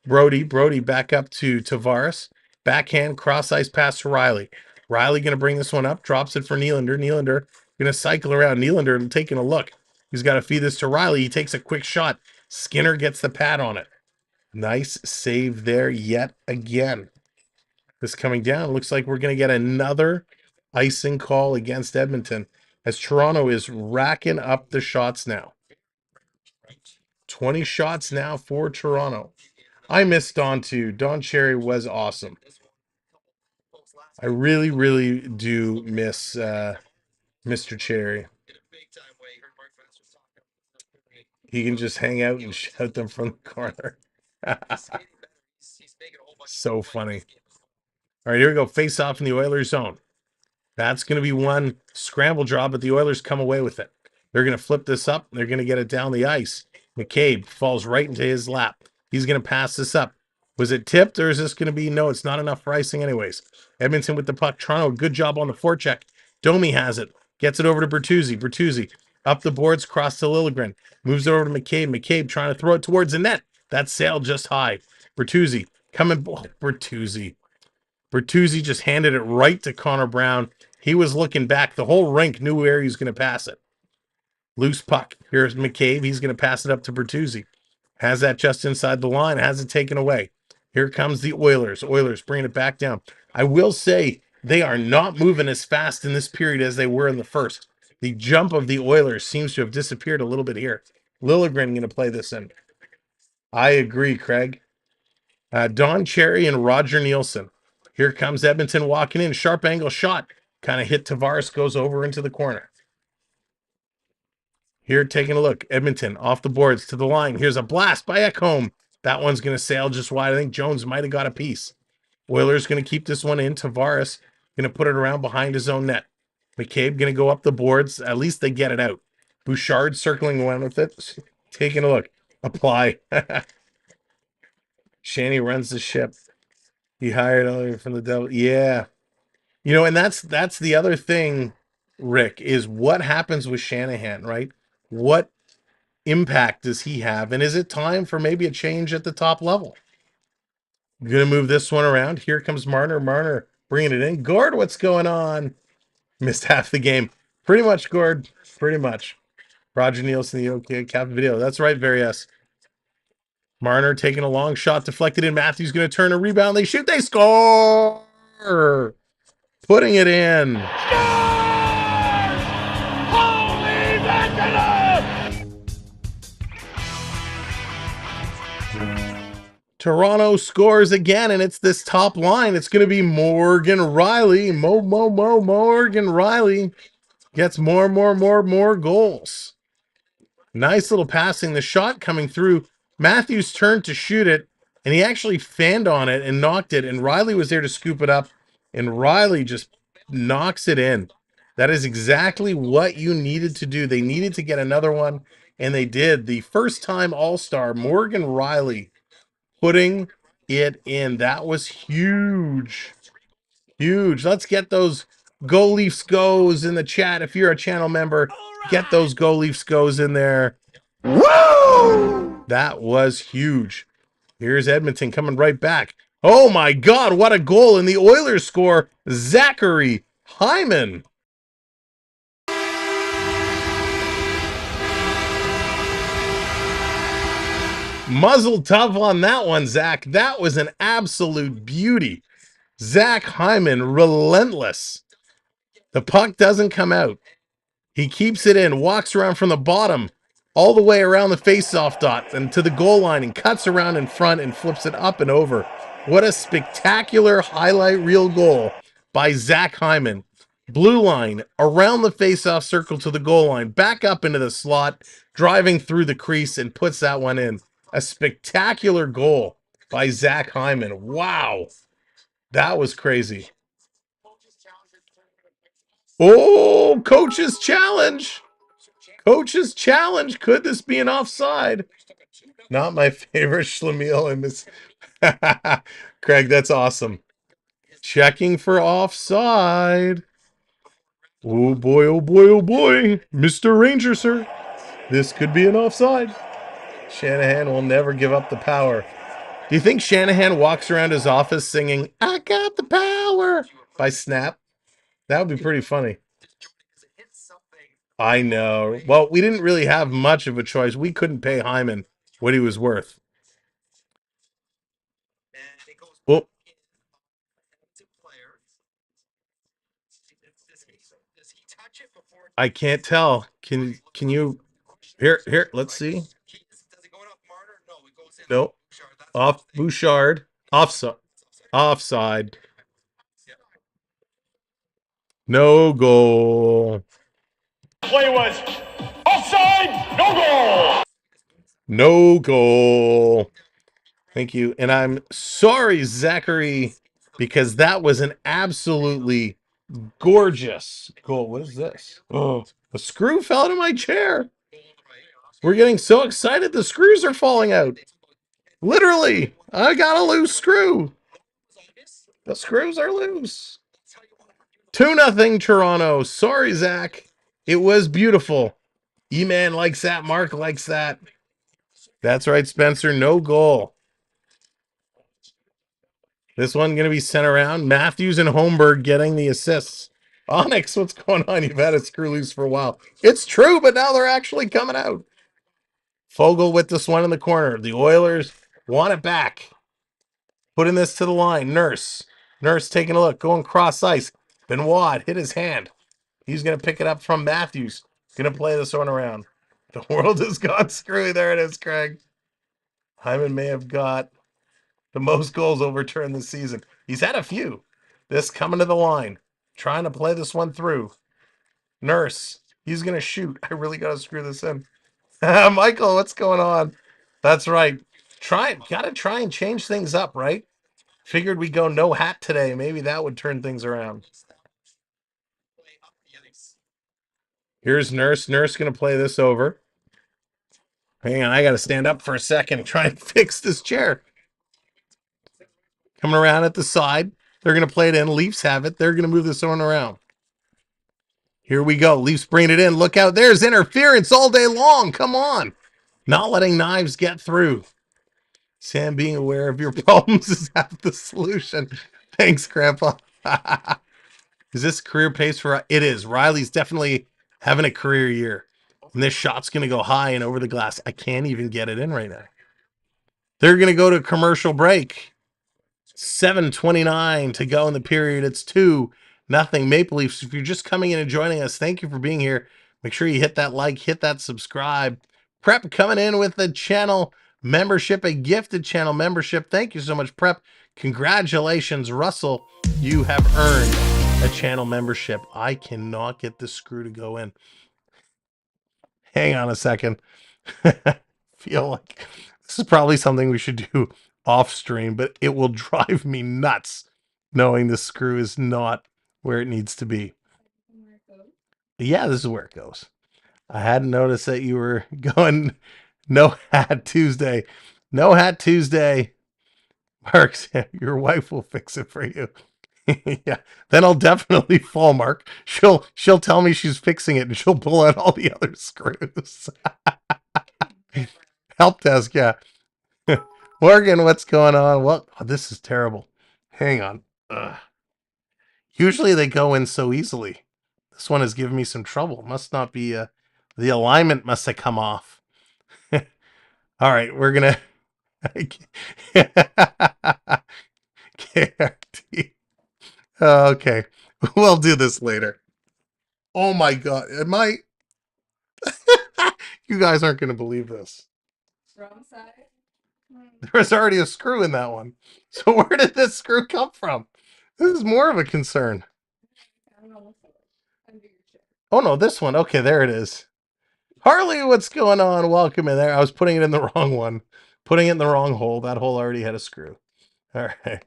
Brody. Brody back up to Tavares. Backhand cross ice pass to Riley. Riley going to bring this one up, drops it for Nylander. Nylander going to cycle around. Nylander taking a look. He's got to feed this to Riley. He takes a quick shot. Skinner gets the pad on it. Nice save there yet again. This coming down. Looks like we're going to get another icing call against Edmonton as Toronto is racking up the shots now. 20 shots now for Toronto. I miss Don too. Don Cherry was awesome. I really, really do miss Mr. Cherry. He can just hang out and shout them from the corner. So funny. All right, here we go. Face off in the Oilers zone. That's going to be one scramble draw, but the Oilers come away with it. They're going to flip this up. They're going to get it down the ice. McCabe falls right into his lap. He's going to pass this up. Was it tipped, or is this going to be, no, it's not enough for icing anyways. Edmonton with the puck. Toronto, good job on the forecheck. Domi has it. Gets it over to Bertuzzi. Bertuzzi up the boards, cross to Liljegren. Moves it over to McCabe. McCabe trying to throw it towards the net. That sailed just high. Bertuzzi coming. Oh, Bertuzzi. Bertuzzi just handed it right to Connor Brown. He was looking back. The whole rink knew where he was going to pass it. Loose puck. Here's McCabe. He's going to pass it up to Bertuzzi. Has that just inside the line. Has it taken away. Here comes the Oilers. Oilers bringing it back down. I will say they are not moving as fast in this period as they were in the first. The jump of the Oilers seems to have disappeared a little bit here. Liljegren going to play this in. I agree, Craig. Don Cherry and Roger Nielsen. Here comes Edmonton walking in. Sharp angle shot. Kind of hit Tavares, goes over into the corner. Here, taking a look. Edmonton off the boards to the line. Here's a blast by Ekholm. That one's going to sail just wide. I think Jones might have got a piece. Oilers going to keep this one in. Tavares going to put it around behind his own net. McCabe going to go up the boards. At least they get it out. Bouchard circling around with it. Taking a look. Apply. Shanny runs the ship. He hired Oliver from the devil. Yeah. You know, and that's the other thing, Rick, is what happens with Shanahan, right? What impact does he have? And is it time for maybe a change at the top level? I'm going to move this one around. Here comes Marner. Marner bringing it in. Gord, what's going on? Missed half the game. Pretty much, Gord. Pretty much. Roger Nielsen, the OK Cap video. That's right, Varias. Marner taking a long shot, deflected in. Matthews going to turn a rebound. They shoot. They score. Putting it in. Toronto scores again, and it's this top line. It's going to be Morgan Riley. Morgan Riley gets more goals. Nice little passing. The shot coming through. Matthews turned to shoot it, and he actually fanned on it and knocked it, and Riley was there to scoop it up, and Riley just knocks it in. That is exactly what you needed to do. They needed to get another one, and they did. The first-time All-Star, Morgan Riley, putting it in. That was huge. Huge. Let's get those Go Leafs goes in the chat. If you're a channel member, get those Go Leafs goes in there. Woo! That was huge. Here's Edmonton coming right back. Oh my God, what a goal. And the Oilers score Zachary Hyman. Muzzle tough on that one, Zach. That was an absolute beauty. Zach Hyman, relentless. The puck doesn't come out. He keeps it in, walks around from the bottom all the way around the face-off dot and to the goal line and cuts around in front and flips it up and over. What a spectacular highlight reel goal by Zach Hyman. Blue line, around the face-off circle to the goal line, back up into the slot, driving through the crease and puts that one in. A spectacular goal by Zach Hyman. Wow. That was crazy. Oh, coach's challenge. Coach's challenge. Could this be an offside? Not my favorite Schlemiel in this. Craig, that's awesome. Checking for offside. Oh boy, oh boy, oh boy. Mr. Ranger, sir. This could be an offside. Shanahan will never give up the power. Do you think Shanahan walks around his office singing, "I got the power" by Snap? That would be pretty funny. I know. Well, we didn't really have much of a choice. We couldn't pay Hyman what he was worth. Well, I can't tell. Can you here, let's see. Nope. Off Bouchard. Offside. Offside. No goal. Play was offside, no goal. No goal. Thank you. And I'm sorry, Zachary, because that was an absolutely gorgeous goal. What is this? Oh, a screw fell out of my chair. We're getting so excited. The screws are falling out. Literally, I got a loose screw. The screws are loose. 2-0 Toronto. Sorry, Zach. It was beautiful. E-Man likes that. Mark likes that. That's right, Spencer. No goal. This one going to be sent around. Matthews and Holmberg getting the assists. Onyx, what's going on? You've had a screw loose for a while. It's true, but now they're actually coming out. Fogle with this one in the corner. The Oilers want it back. Putting this to the line. Nurse. Nurse taking a look. Going cross ice. Benoit hit his hand. He's going to pick it up from Matthews. Going to play this one around. The world has gone screwy. There it is, Craig. Hyman may have got the most goals overturned this season. He's had a few. This coming to the line. Trying to play this one through. Nurse. He's going to shoot. I really got to screw this in. Michael, what's going on? That's right. Got to try and change things up, right? Figured we'd go no hat today. Maybe that would turn things around. Here's Nurse. Nurse going to play this over. Hang on, I got to stand up for a second and try and fix this chair. Coming around at the side. They're going to play it in. Leafs have it. They're going to move this one around. Here we go. Leafs bring it in. Look out. There's interference all day long. Come on. Not letting knives get through. Sam, being aware of your problems is half the solution. Thanks, Grandpa. Is this career pace for... It is. Riley's definitely having a career year. And this shot's going to go high and over the glass. I can't even get it in right now. They're going to go to commercial break. 7:29 to go in the period. It's 2-0 Maple Leafs. If you're just coming in and joining us, thank you for being here. Make sure you hit that like, hit that subscribe. Prep coming in with the channel membership, a gifted channel membership. Thank you so much, Prep. Congratulations, Russell. You have earned a channel membership. I cannot get this screw to go in. Hang on a second. Feel like this is probably something we should do off stream, but it will drive me nuts knowing the screw is not where it needs to be. Yeah, this is where it goes. I hadn't noticed that you were going no hat Tuesday. No hat Tuesday. Mark, your wife will fix it for you. Yeah, then I'll definitely fall, Mark. She'll tell me she's fixing it and she'll pull out all the other screws. Help desk, yeah. Morgan, what's going on? Well, oh, this is terrible. Hang on. Usually they go in so easily. This one is giving me some trouble. Must not be the alignment must have come off. All right, we're gonna KRT. Okay, we'll do this later. Oh my god, am I? You guys aren't gonna believe this. Wrong side. There was already a screw in that one. So where did this screw come from? This is more of a concern. Oh no, this one. Okay, there it is. Harley, what's going on? Welcome in there. I was putting it in the wrong one. Putting it in the wrong hole. That hole already had a screw. All right.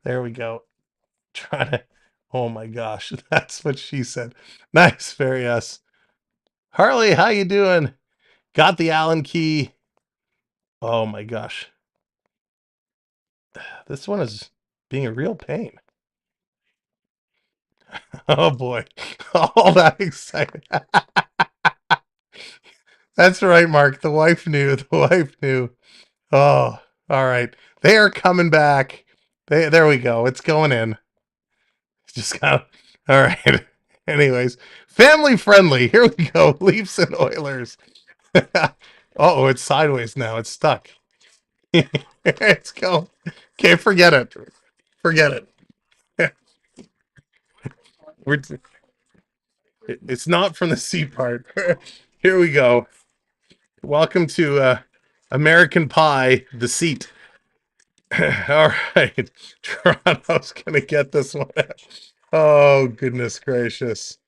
There we go. Trying to... Oh my gosh. That's what she said. Nice. Very yes. Harley, how you doing? Got the Allen key. Oh my gosh. This one is being a real pain. Oh boy. All that excited. That's right, Mark. The wife knew. The wife knew. Oh, all right. They are coming back. There we go. It's going in. Just kind of, all right. Anyways, family friendly. Here we go. Leafs and Oilers. Oh, it's sideways now. It's stuck. Let's go. Okay, forget it. Forget it. It's not from the C part. Here we go. Welcome to American Pie, the seat. All right. Toronto's going to get this one. Oh, goodness gracious.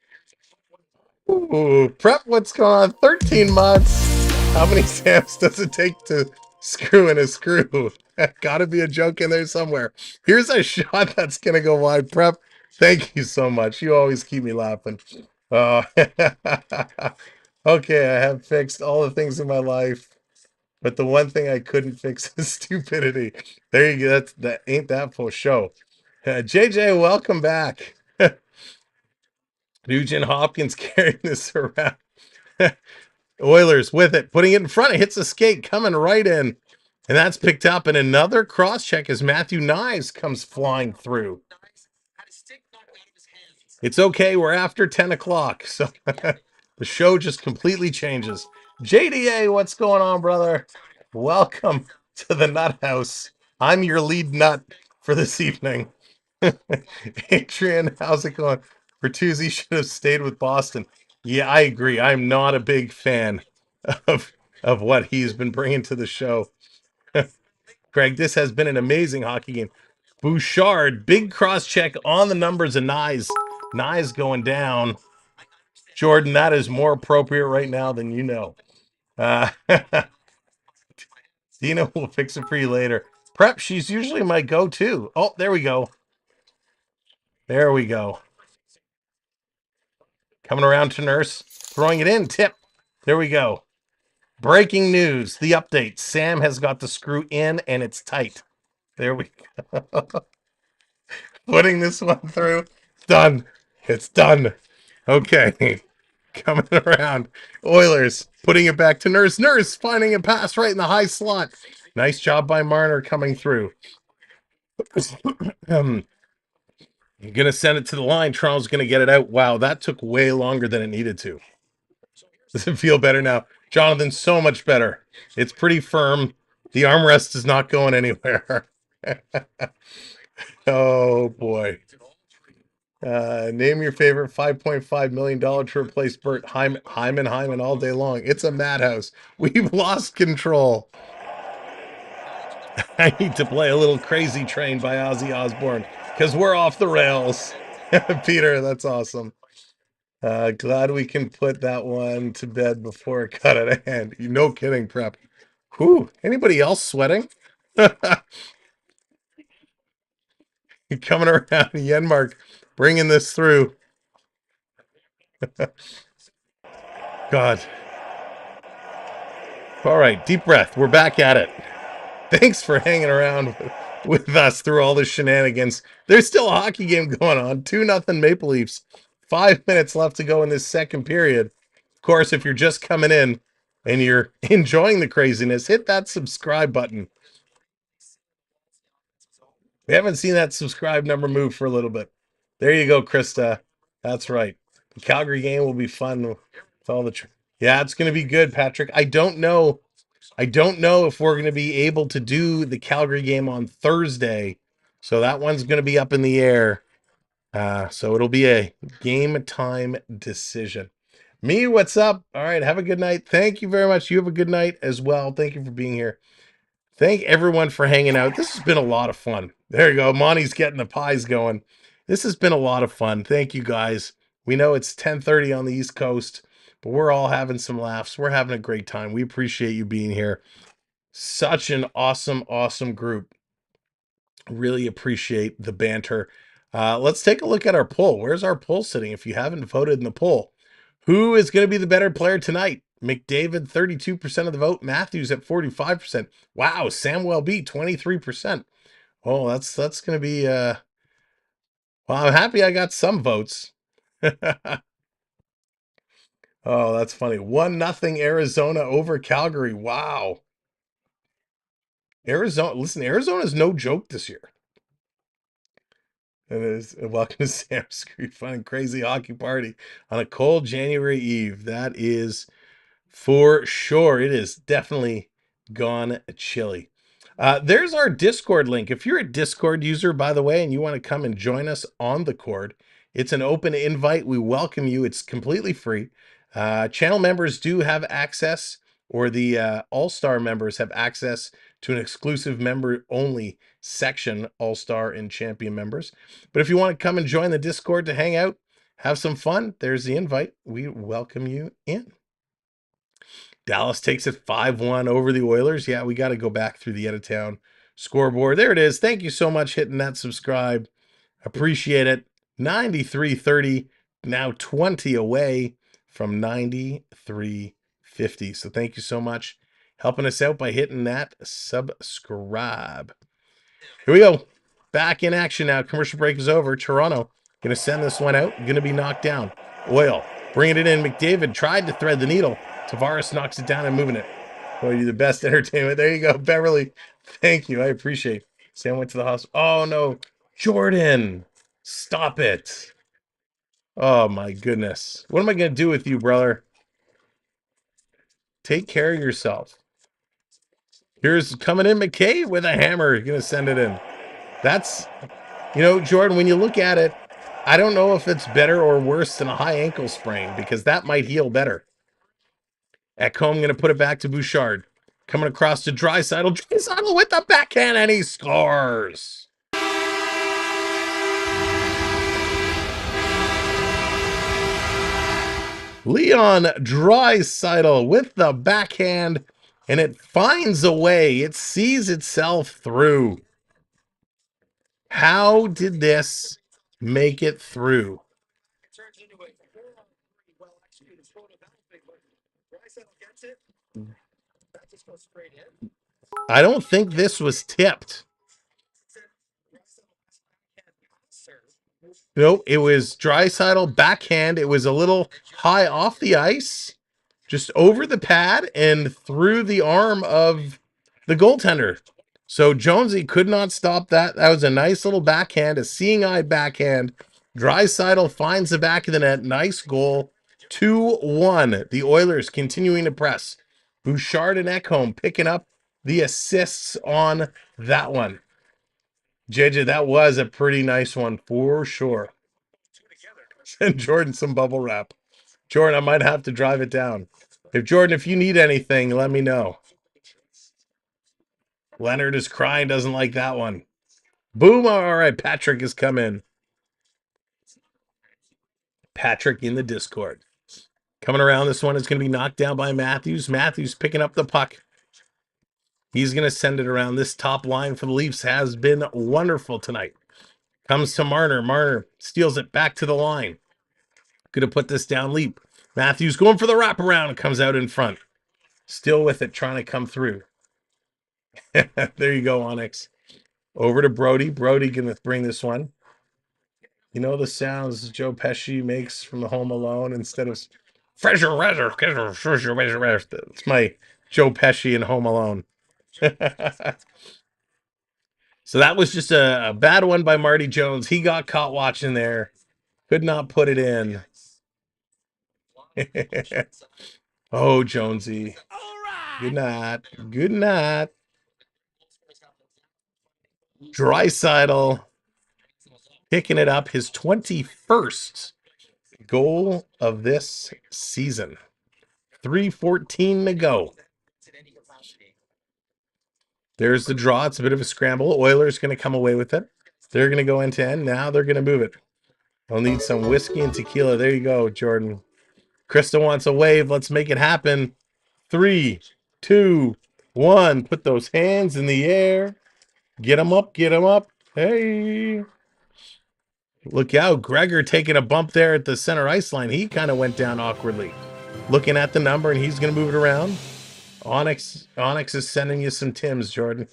Ooh, prep, what's going on? 13 months. How many stamps does it take to screw in a screw? Gotta be a joke in there somewhere. Here's a shot that's going to go wide. Prep, thank you so much. You always keep me laughing. Okay, I have fixed all the things in my life. But the one thing I couldn't fix is stupidity. There you go. That ain't that for show. JJ, welcome back. Nugent Hopkins carrying this around. Oilers with it, putting it in front. It hits a skate, coming right in. And that's picked up. And another cross check as Matthew Knies comes flying through. It's okay. We're after 10 o'clock. So the show just completely changes. JDA, what's going on, brother? Welcome to the Nut House. I'm your lead nut for this evening. Adrian, how's it going? Bertuzzi should have stayed with Boston. Yeah, I agree. I'm not a big fan of what he's been bringing to the show. Greg, this has been an amazing hockey game. Bouchard, big cross check on the numbers of Knies. Knies going down. Jordan, that is more appropriate right now than you know. Dina will fix it for you later. Prep, she's usually my go-to. Oh, there we go. There we go. Coming around to Nurse. Throwing it in. Tip. There we go. Breaking news. The update. Sam has got the screw in and it's tight. There we go. Putting this one through. Done. It's done. Okay. Coming around. Oilers putting it back to Nurse. Nurse finding a pass right in the high slot. Nice job by Marner coming through. You're going to send it to the line. Toronto's going to get it out. Wow, that took way longer than it needed to. Does it feel better now? Jonathan, so much better. It's pretty firm. The armrest is not going anywhere. Oh, boy. Name your favorite $5.5 million to replace Bert Hyman all day long. It's a madhouse. We've lost control. I need to play a little Crazy Train by Ozzy Osbourne because we're off the rails. Peter, that's awesome. Glad we can put that one to bed before it got out of hand. No kidding, Prep. Whew. Anybody else sweating? Coming around, Yenmark bringing this through. God. All right, deep breath. We're back at it. Thanks for hanging around with us through all the shenanigans. There's still a hockey game going on. 2-0 Maple Leafs. 5 minutes left to go in this second period. Of course, if you're just coming in and you're enjoying the craziness, hit that subscribe button. We haven't seen that subscribe number move for a little bit. There you go, Krista. That's right. The Calgary game will be fun with all the... Yeah, it's going to be good, Patrick. I don't know if we're going to be able to do the Calgary game on Thursday. So that one's going to be up in the air. So it'll be a game time decision. Me, what's up? All right, have a good night. Thank you very much. You have a good night as well. Thank you for being here. Thank everyone for hanging out. This has been a lot of fun. There you go. Monty's getting the pies going. This has been a lot of fun. Thank you, guys. We know it's 10:30 on the East Coast, but we're all having some laughs. We're having a great time. We appreciate you being here. Such an awesome, awesome group. Really appreciate the banter. Let's take a look at our poll. Where's our poll sitting? If you haven't voted in the poll, who is going to be the better player tonight? McDavid, 32% of the vote. Matthews at 45%. Wow, Sam Welby, 23%. Oh, that's going to be well, I'm happy I got some votes. Oh, that's funny. 1-0 Arizona over Calgary. Wow. Arizona's no joke this year. It is. Welcome to Sam's Street Fun and Crazy Hockey Party on a cold January Eve. That is for sure. It is definitely gone chilly. There's our Discord link. If you're a Discord user, by the way, and you want to come and join us on the Cord, it's an open invite. We welcome you. It's completely free. Channel members do have access, or the All-Star members have access to an exclusive member-only section, All-Star and Champion members. But if you want to come and join the Discord to hang out, have some fun, there's the invite. We welcome you in. Dallas takes it 5-1 over the Oilers. Yeah, we got to go back through the out-of-town scoreboard. There it is. Thank you so much hitting that subscribe. Appreciate it. 93-30, now 20 away from 93-50. So thank you so much helping us out by hitting that subscribe. Here we go. Back in action now. Commercial break is over. Toronto going to send this one out. Going to be knocked down. Oil bringing it in. McDavid tried to thread the needle. Tavares knocks it down and moving it. Boy, you're the best entertainment. There you go, Beverly. Thank you. I appreciate it. Sam went to the hospital. Oh, no. Jordan. Stop it. Oh, my goodness. What am I going to do with you, brother? Take care of yourself. Here's coming in McKay with a hammer. Going to send it in. That's, Jordan, when you look at it, I don't know if it's better or worse than a high ankle sprain, because that might heal better. Ekholm going to put it back to Bouchard. Coming across to Draisaitl. Draisaitl with the backhand, and he scores. Leon Draisaitl with the backhand, and it finds a way. It sees itself through. How did this make it through? I don't think this was tipped. Nope, it was Draisaitl backhand. It was a little high off the ice, just over the pad and through the arm of the goaltender. So Jonesy could not stop that. That was a nice little backhand, a seeing eye backhand. Draisaitl finds the back of the net. Nice goal. 2-1. The Oilers continuing to press. Bouchard and Ekholm picking up the assists on that one. JJ, that was a pretty nice one for sure. Send Jordan some bubble wrap. Jordan, I might have to drive it down. If you need anything, let me know. Leonard is crying, doesn't like that one. Boom. All right, Patrick has come in. Patrick in the Discord. Coming around, this one is going to be knocked down by Matthews. Matthews picking up the puck. He's going to send it around. This top line for the Leafs has been wonderful tonight. Comes to Marner. Marner steals it back to the line. Going to put this down Leap. Matthews going for the wraparound and comes out in front. Still with it, trying to come through. There you go, Onyx. Over to Brody. Brody going to bring this one. You know the sounds Joe Pesci makes from the Home Alone instead of it's my Joe Pesci in Home Alone. So that was just a bad one by Marty Jones. He got caught watching there. Could not put it in. Oh, Jonesy. Good night. Good night. Draisaitl picking it up, his 21st goal of this season. 3:14 to go. There's the draw. It's a bit of a scramble. Oilers going to come away with it. They're going to go end to end. Now they're going to move it. I'll need some whiskey and tequila. There you go, Jordan. Krista wants a wave. Let's make it happen. 3, 2, 1. Put those hands in the air. Get them up. Get them up. Hey. Look out. Gregor taking a bump there at the center ice line. He kind of went down awkwardly. Looking at the number, and he's going to move it around. Onyx is sending you some Tims, Jordan.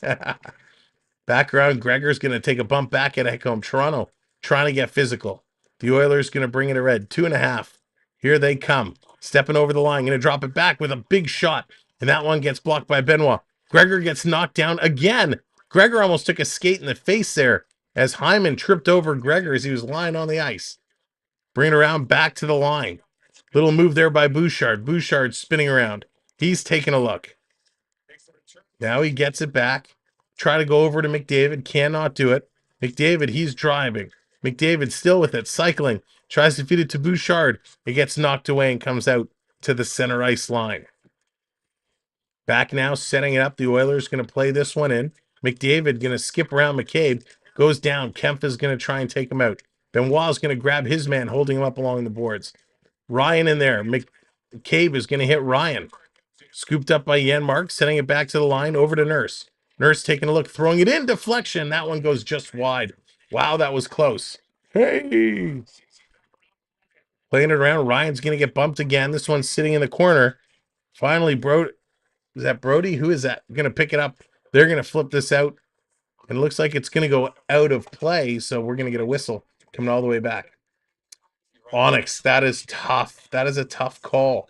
Background, Gregor's going to take a bump back at Ekholm. Toronto trying to get physical. The Oilers going to bring it a red. 2.5. Here they come. Stepping over the line. Going to drop it back with a big shot. And that one gets blocked by Benoit. Gregor gets knocked down again. Gregor almost took a skate in the face there as Hyman tripped over Gregor as he was lying on the ice. Bring it around back to the line. Little move there by Bouchard. Bouchard spinning around. He's taking a look. Now he gets it back. Try to go over to McDavid. Cannot do it. McDavid, he's driving. McDavid still with it. Cycling. Tries to feed it to Bouchard. It gets knocked away and comes out to the center ice line. Back now, setting it up. The Oilers going to play this one in. McDavid going to skip around McCabe. Goes down. Kempf is going to try and take him out. Benoit is going to grab his man, holding him up along the boards. Ryan in there. McCabe is going to hit Ryan. Scooped up by Janmark, sending it back to the line, over to Nurse. Nurse taking a look, throwing it in, deflection. That one goes just wide. Wow, that was close. Hey! Playing it around, Ryan's going to get bumped again. This one's sitting in the corner. Finally, is that Brody? Who is that? Going to pick it up. They're going to flip this out. And it looks like it's going to go out of play, so we're going to get a whistle coming all the way back. Onyx, that is tough. That is a tough call.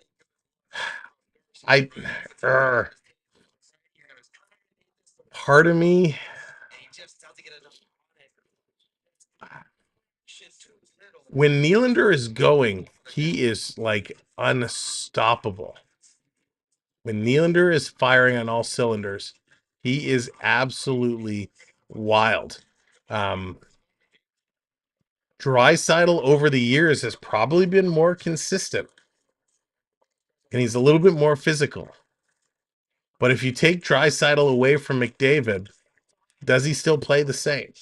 Part of me, when Nylander is going, he is like unstoppable. When Nylander is firing on all cylinders, he is absolutely wild. Draisaitl over the years has probably been more consistent, and he's a little bit more physical. But if you take Draisaitl away from McDavid, does he still play the same?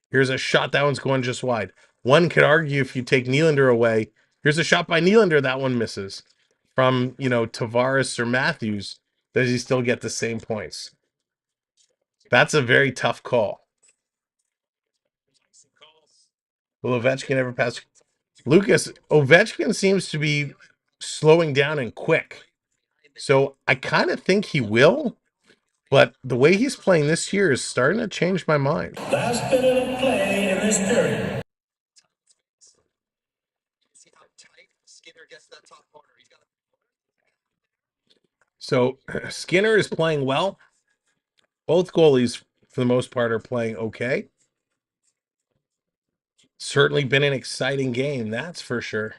Here's a shot. That one's going just wide. One could argue if you take Nylander away, here's a shot by Nylander. That one misses. From, Tavares or Matthews, does he still get the same points? That's a very tough call. Will Ovechkin ever pass? Lucas, Ovechkin seems to be slowing down and quick. So I kind of think he will, but the way he's playing this year is starting to change my mind. Last minute of play in this period. So Skinner is playing well. Both goalies, for the most part, are playing okay. Certainly been an exciting game, that's for sure.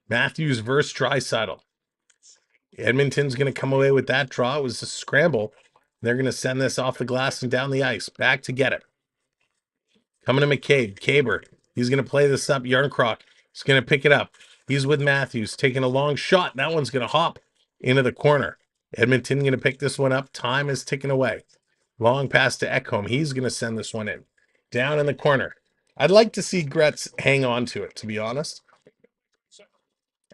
Matthews versus Draisaitl. Edmonton's going to come away with that draw. It was a scramble. They're going to send this off the glass and down the ice. Back to get it. Coming to McCabe. Caber. He's going to play this up. Yarncroc is going to pick it up. He's with Matthews. Taking a long shot. That one's going to hop into the corner. Edmonton going to pick this one up. Time is ticking away. Long pass to Ekholm. He's going to send this one in. Down in the corner. I'd like to see Gretz hang on to it, to be honest.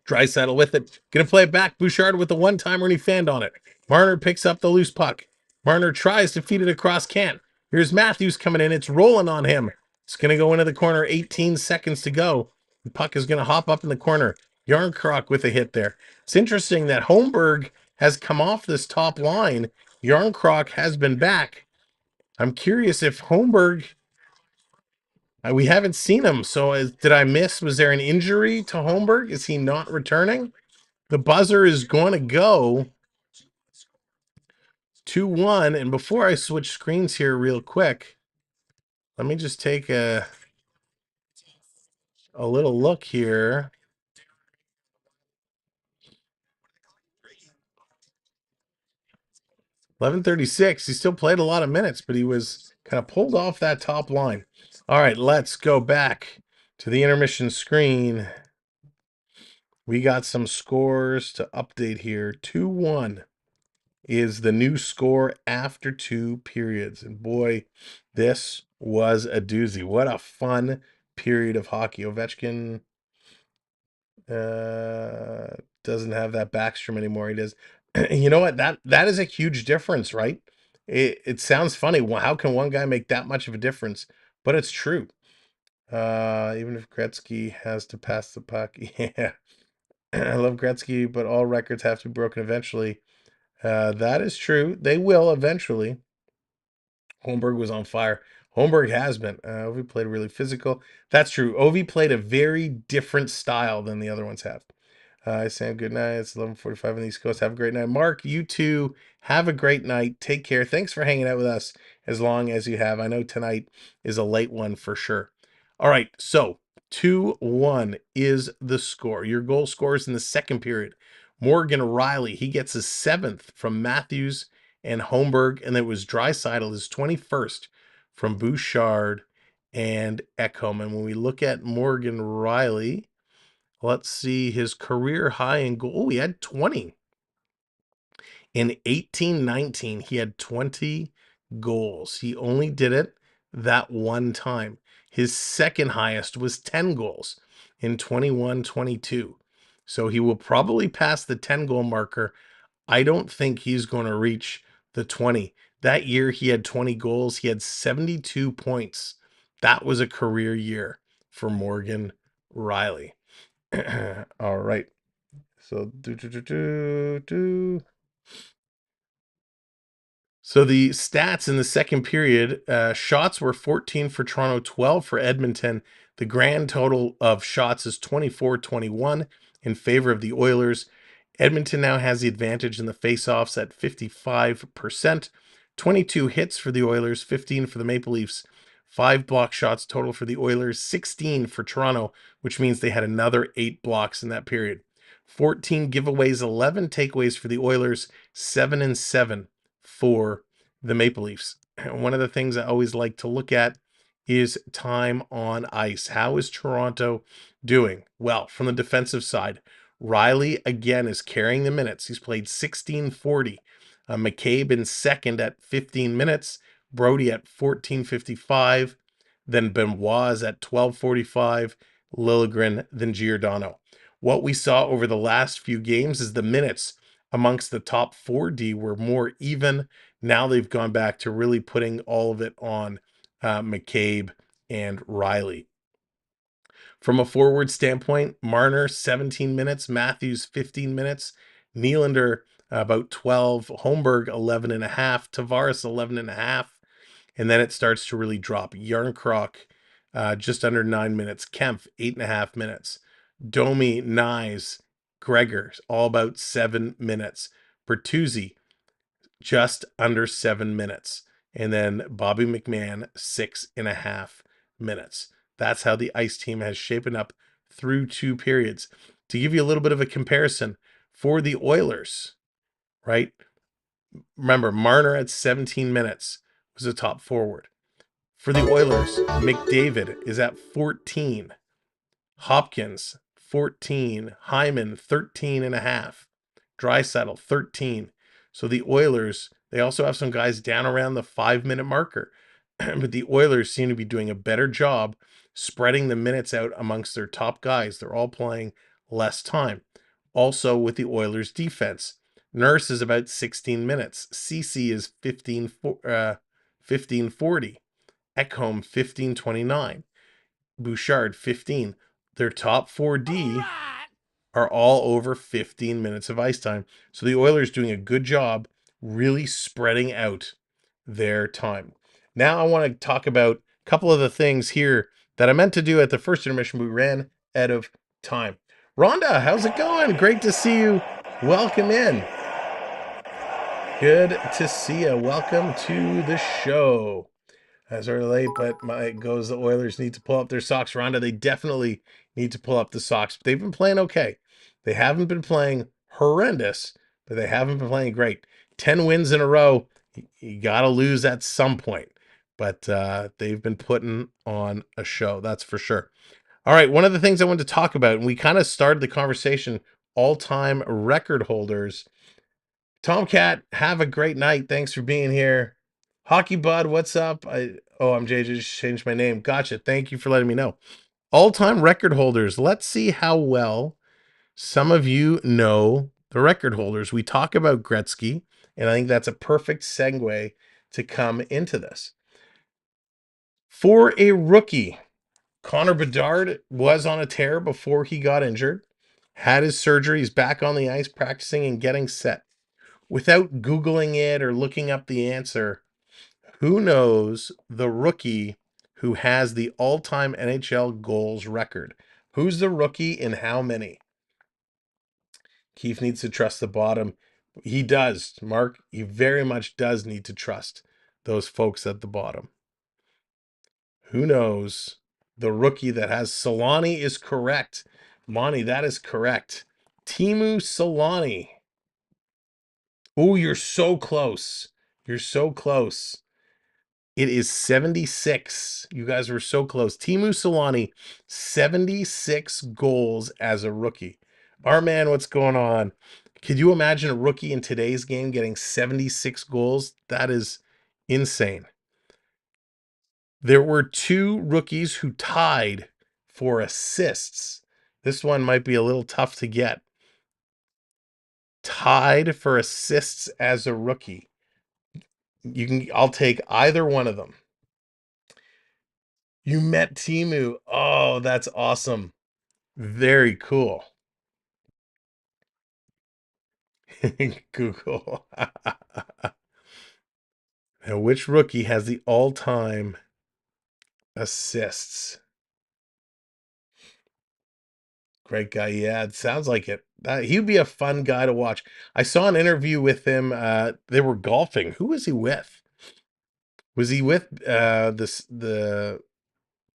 Draisaitl with it. Going to play it back. Bouchard with the one-timer, and he fanned on it. Marner picks up the loose puck. Marner tries to feed it across Kent. Here's Matthews coming in. It's rolling on him. It's going to go into the corner. 18 seconds to go. The puck is going to hop up in the corner. Yarncroc with a hit there. It's interesting that Holmberg has come off this top line. Yarncroc has been back. I'm curious if Holmberg... we haven't seen him, so did I miss? Was there an injury to Holmberg? Is he not returning? The buzzer is going to go 2-1. And before I switch screens here real quick, let me just take a little look here. $11:36. He still played a lot of minutes, but he was kind of pulled off that top line. All right, let's go back to the intermission screen. We got some scores to update here. 2-1 is the new score after 2 periods. And boy, this was a doozy. What a fun period of hockey. Ovechkin doesn't have that backstrom anymore. He does. You know what? That is a huge difference, right? It sounds funny. How can one guy make that much of a difference? But it's true. Even if Gretzky has to pass the puck. Yeah. I love Gretzky, but all records have to be broken eventually. That is true. They will eventually. Holmberg was on fire. Holmberg has been. Ovi played really physical. That's true. Ovi played a very different style than the other ones have. Sam, good night. It's 11:45 on the East Coast. Have a great night. Mark, you too. Have a great night. Take care. Thanks for hanging out with us as long as you have. I know tonight is a late one for sure. All right, so 2-1 is the score. Your goal scores in the second period. Morgan Riley, he gets his 7th from Matthews and Holmberg, and it was Draisaitl, his 21st from Bouchard and Ekholm. And when we look at Morgan Riley, let's see his career high in goal. Oh, he had 20. In 18-19, he had 20 goals. He only did it that one time. His second highest was 10 goals in 21-22. So he will probably pass the 10-goal marker. I don't think he's going to reach the 20. That year, he had 20 goals. He had 72 points. That was a career year for Morgan Riley. All right. So So the stats in the second period, shots were 14 for Toronto, 12 for Edmonton. The grand total of shots is 24-21 in favor of the Oilers. Edmonton now has the advantage in the faceoffs at 55%. 22 hits for the Oilers, 15 for the Maple Leafs. 5 block shots total for the Oilers, 16 for Toronto, which means they had another 8 blocks in that period. 14 giveaways, 11 takeaways for the Oilers, 7-7 for the Maple Leafs. One of the things I always like to look at is time on ice. How is Toronto doing? Well, from the defensive side, Riley again is carrying the minutes. He's played 16:40. McCabe in second at 15 minutes. Brody at 14:55. Then Benoit's at 12:45. Liljegren, then Giordano. What we saw over the last few games is the minutes amongst the top 4D were more even. Now they've gone back to really putting all of it on McCabe and Riley. From a forward standpoint, Marner 17 minutes, Matthews 15 minutes, Nylander about 12, Holmberg 11 and a half, Tavares 11 and a half, and then it starts to really drop. Yarncroc just under 9 minutes, Kempf 8.5 minutes, Domi, Nyes, Gregor all about 7 minutes, Bertuzzi just under 7 minutes, and then Bobby McMahon 6.5 minutes. That's how the ice team has shapen up through 2 periods. To give you a little bit of a comparison for the Oilers, right? Remember, Marner at 17 minutes was a top forward. For the Oilers, McDavid is at 14. Hopkins, 14. Hyman, 13.5. Draisaitl, 13. So the Oilers, they also have some guys down around the 5-minute marker. But the Oilers seem to be doing a better job spreading the minutes out amongst their top guys. They're all playing less time. Also with the Oilers defense, Nurse is about 16 minutes. Ceci is 15:40. Ekholm 15:29. Bouchard 15. Their top 4D are all over 15 minutes of ice time. So the Oilers doing a good job really spreading out their time. Now I want to talk about a couple of the things here that I meant to do at the first intermission, but we ran out of time. Rhonda, how's it going? Great to see you. Welcome in. Good to see you. Welcome to the show. As early late, but my goes the Oilers need to pull up their socks. Rhonda, they definitely need to pull up the socks. They've been playing okay. They haven't been playing horrendous, but they haven't been playing great. 10 wins in a row. You got to lose at some point. But they've been putting on a show, that's for sure. All right, one of the things I wanted to talk about, and we kind of started the conversation, all-time record holders. Tomcat, have a great night. Thanks for being here. Hockey Bud, what's up? I'm JJ, just changed my name. Gotcha. Thank you for letting me know. All-time record holders. Let's see how well some of you know the record holders. We talk about Gretzky, and I think that's a perfect segue to come into this. For a rookie, Connor Bedard was on a tear before he got injured, had his surgery, he's back on the ice practicing and getting set. without Googling it or looking up the answer, who knows the rookie who has the all-time NHL goals record? Who's the rookie and how many? Keith needs to trust the bottom. He does, Mark. He very much does need to trust those folks at the bottom. Who knows? The rookie that has Solani is correct. Monty, that is correct. Teemu Solani. Oh, you're so close. You're so close. It is 76. You guys were so close. Teemu Solani, 76 goals as a rookie. Our man, what's going on? Could you imagine a rookie in today's game getting 76 goals? That is insane. There were two rookies who tied for assists. This one might be a little tough to get. Tied for assists as a rookie. I'll take either one of them. You met Teemu. Oh, that's awesome. Very cool. Google. Now, which rookie has the all-time assists? Great guy. Yeah, it sounds like it. He'd be a fun guy to watch. I saw an interview with him. They were golfing. Who was he with? Was he with the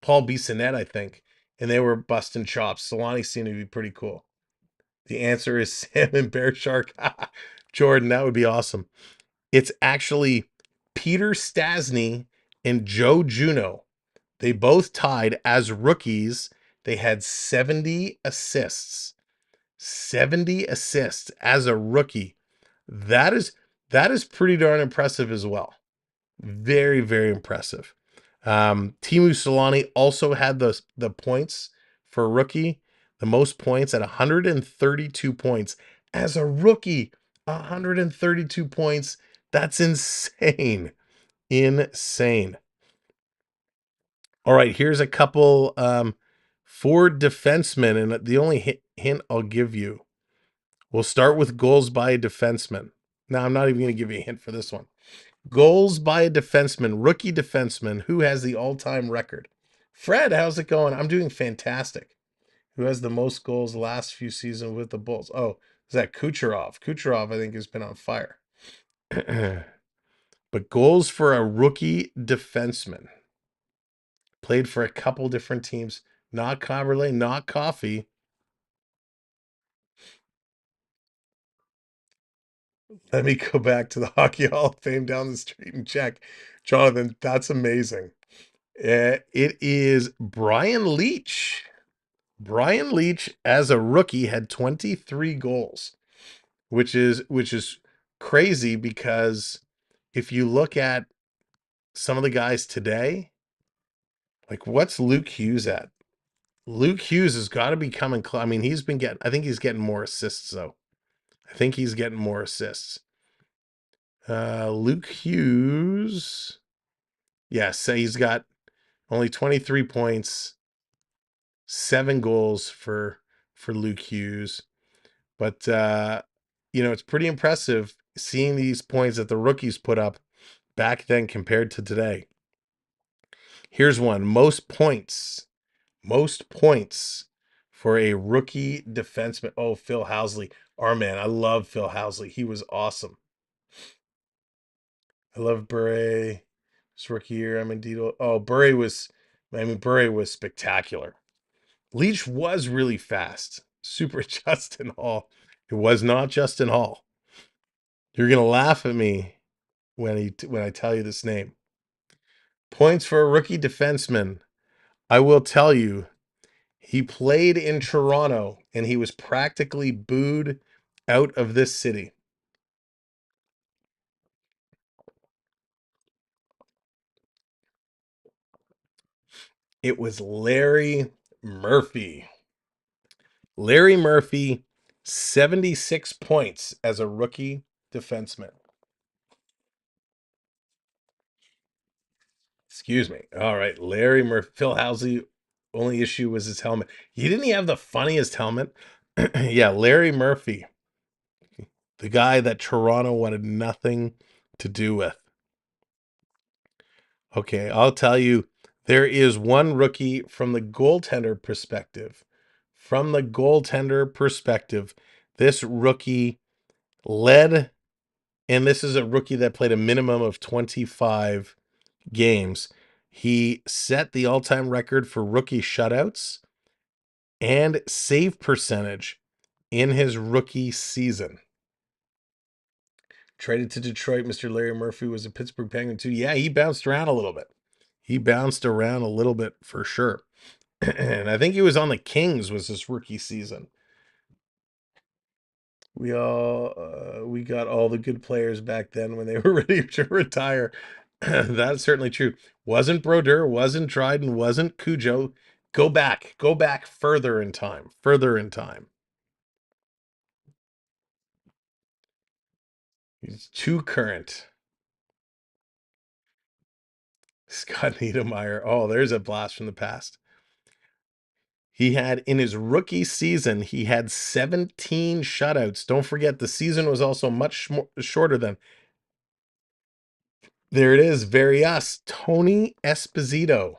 Paul Bissonnette, I think? And they were busting chops. Solani seemed to be pretty cool. The answer is Salmon Bear Shark. Jordan, that would be awesome. It's actually Peter Stastny and Joe Juneau. They both tied as rookies. They had 70 assists. 70 assists as a rookie. That is pretty darn impressive as well. Very, very impressive. Teemu Solani also had the points for rookie, the most points at 132 points as a rookie. 132 points. That's insane. Insane. All right, here's a couple for defensemen, and the only hint I'll give you, we'll start with goals by a defenseman. Now, I'm not even going to give you a hint for this one. Goals by a defenseman, rookie defenseman, who has the all-time record? Fred, how's it going? I'm doing fantastic. Who has the most goals the last few seasons with the Bulls? Oh, is that Kucherov? Kucherov, I think, has been on fire. But goals for a rookie defenseman. Played for a couple different teams. Not Coverley, not Coffee. Let me go back to the Hockey Hall of Fame down the street and check. Jonathan, that's amazing. It is Brian Leetch. Brian Leetch, as a rookie, had 23 goals, which is crazy because if you look at some of the guys today, like what's Luke Hughes at? Luke Hughes has got to be coming close. I mean, I think he's getting more assists though. I think he's getting more assists. Luke Hughes. Yes, he's got only 23 points, 7 goals for Luke Hughes. But it's pretty impressive seeing these points that the rookies put up back then compared to today. Here's one. Most points for a rookie defenseman. Oh, Phil Housley. Our man. I love Phil Housley. He was awesome. I love Bure. His rookie year. Bure was spectacular. Leach was really fast. Super Justin Hall. It was not Justin Hall. You're going to laugh at me when I tell you this name. Points for a rookie defenseman. I will tell you, he played in Toronto and he was practically booed out of this city. It was Larry Murphy. Larry Murphy, 76 points as a rookie defenseman. Excuse me. All right, Larry Murphy. Phil Housley, only issue was his helmet. Didn't he have the funniest helmet? Yeah, Larry Murphy. The guy that Toronto wanted nothing to do with. Okay, I'll tell you, there is one rookie from the goaltender perspective. From the goaltender perspective, this rookie led, and this is a rookie that played a minimum of 25 games. He set the all-time record for rookie shutouts and save percentage in his rookie season. Traded to Detroit, Mr. Larry Murphy was a Pittsburgh Penguin too. Yeah, he bounced around a little bit. He bounced around a little bit for sure. And I think he was on the Kings was his rookie season. We got all the good players back then when they were ready to retire. That's certainly true. Wasn't Brodeur, wasn't Dryden, wasn't Cujo. Go back further in time. He's too current. Scott Niedermayer. Oh, there's a blast from the past. He had, in his rookie season, he had 17 shutouts. Don't forget, the season was also much shorter than. There it is, very us. Tony Esposito.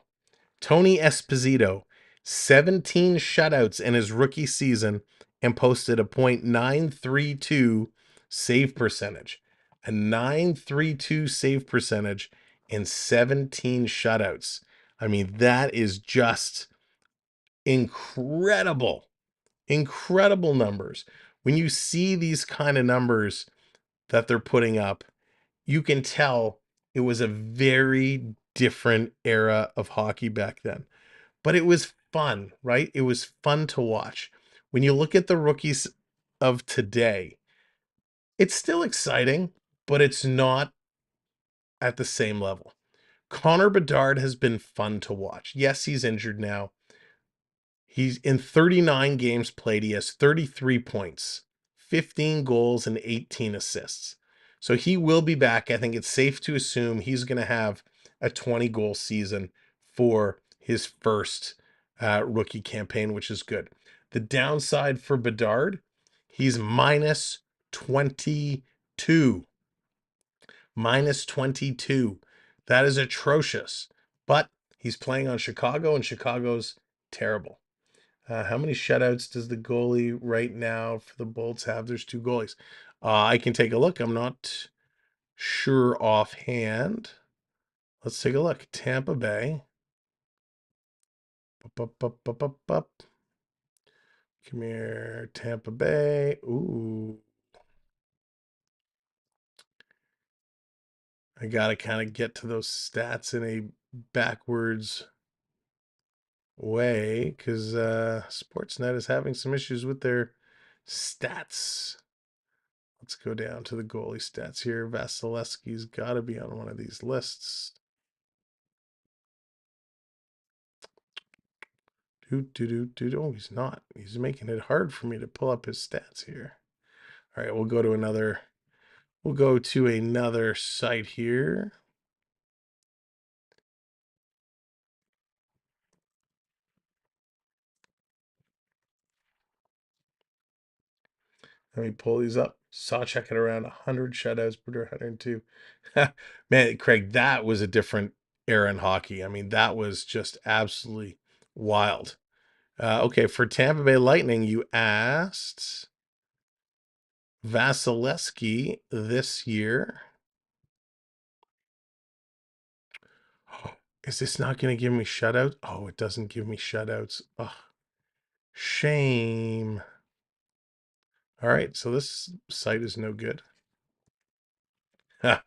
17 shutouts in his rookie season and posted a .932 save percentage. A .932 save percentage in 17 shutouts. I mean, that is just incredible numbers. When you see these kind of numbers that they're putting up, you can tell it was a very different era of hockey back then. But it was fun, right? It was fun to watch. When you look at the rookies of today, it's still exciting, but it's not at the same level. Connor Bedard has been fun to watch. Yes, he's injured now. He's in 39 games played. He has 33 points, 15 goals, and 18 assists. So he will be back. I think it's safe to assume he's going to have a 20-goal season for his first rookie campaign, which is good. The downside for Bedard, he's minus 22. Minus 22. That is atrocious. But he's playing on Chicago, and Chicago's terrible. How many shutouts does the goalie right now for the Bolts have? There's 2 goalies. I can take a look. I'm not sure offhand. Let's take a look. Tampa Bay. Come here, Tampa Bay. Ooh. I got to kind of get to those stats in a backwards way because Sportsnet is having some issues with their stats. Let's go down to the goalie stats here. Vasilevsky's got to be on one of these lists. Oh, he's not. He's making it hard for me to pull up his stats here. All right, we'll go to another site here. Let me pull these up. Sawcheck at around 100 shutouts, Brodeur 102. Man, Craig, that was a different era in hockey. I mean, that was just absolutely wild. Okay, for Tampa Bay Lightning, you asked Vasilevsky this year. Is this not going to give me shutouts? Oh, it doesn't give me shutouts. Oh, shame. All right, so this site is no good. I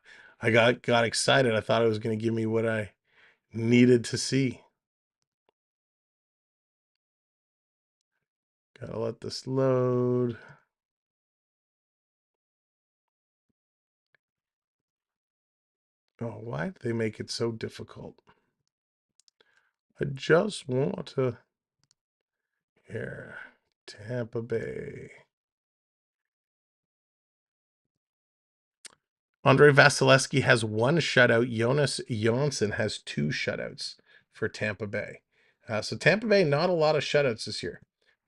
got excited. I thought it was going to give me what I needed to see. Gotta let this load. Oh, why do they make it so difficult? I just want to. Here, Tampa Bay. Andre Vasilevsky has 1 shutout. Jonas Jonsson has 2 shutouts for Tampa Bay. So Tampa Bay, not a lot of shutouts this year.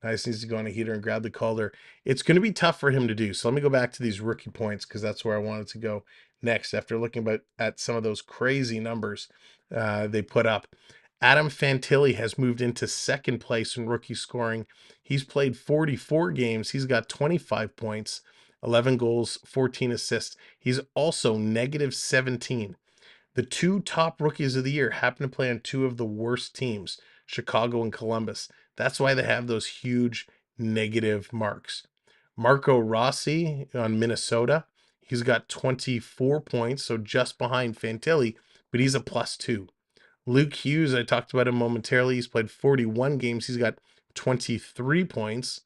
Nice needs to go on a heater and grab the Calder. It's going to be tough for him to do. So let me go back to these rookie points because that's where I wanted to go next after looking at some of those crazy numbers they put up. Adam Fantilli has moved into second place in rookie scoring. He's played 44 games. He's got 25 points, 11 goals, 14 assists. He's also negative 17. The two top rookies of the year happen to play on two of the worst teams, Chicago and Columbus. That's why they have those huge negative marks. Marco Rossi on Minnesota, he's got 24 points, so just behind Fantilli, but he's a +2. Luke Hughes, I talked about him momentarily. He's played 41 games. He's got 23 points.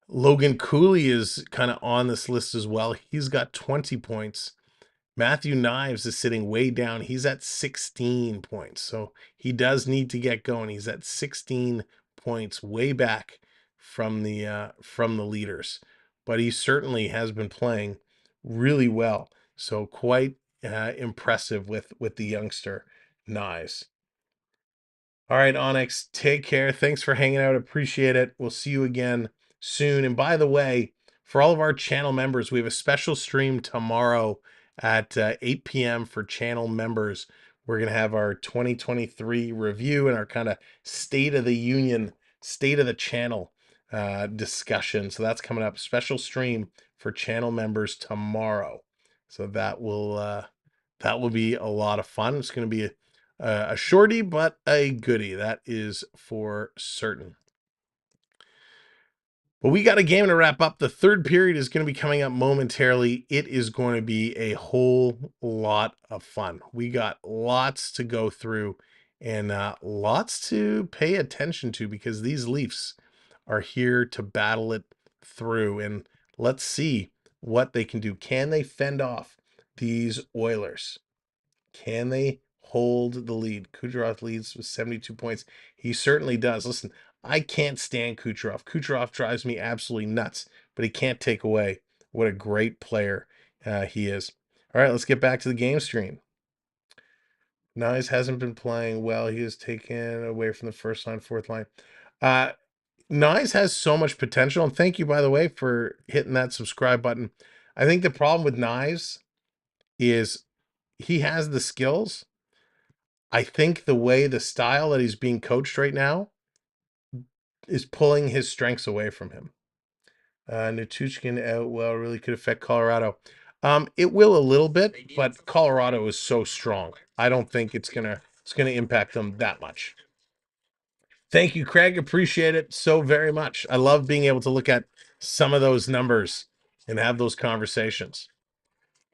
Logan Cooley is kind of on this list as well. He's got 20 points. Matthew Knives is sitting way down. He's at 16 points. So he does need to get going. He's at 16 points, way back from the leaders. But he certainly has been playing really well. So quite impressive with the youngster Knives. All right, Onyx, take care. Thanks for hanging out. Appreciate it. We'll see you again soon. And by the way, for all of our channel members, we have a special stream tomorrow at 8 p.m. for channel members. We're going to have our 2023 review and our kind of state of the union, state of the channel discussion. So that's coming up. Special stream for channel members tomorrow. So that will be a lot of fun. It's going to be a shorty, but a goodie. That is for certain. But we got a game to wrap up. The third period is going to be coming up momentarily. It is going to be a whole lot of fun. We got lots to go through and lots to pay attention to because these Leafs are here to battle it through. And let's see what they can do. Can they fend off these Oilers? Can they hold the lead? Kucherov leads with 72 points. He certainly does. Listen, I can't stand Kucherov. Kucherov drives me absolutely nuts, but he can't take away what a great player he is. All right, let's get back to the game screen. Nyes hasn't been playing well. He is taken away from the first line, fourth line. Nyes has so much potential, and thank you, by the way, for hitting that subscribe button. I think the problem with Nyes is he has the skills. I think the style that he's being coached right now is pulling his strengths away from him. Natushkin out well really could affect Colorado. It will a little bit, but Colorado is so strong. I don't think it's gonna impact them that much. Thank you, Craig. Appreciate it so very much. I love being able to look at some of those numbers and have those conversations.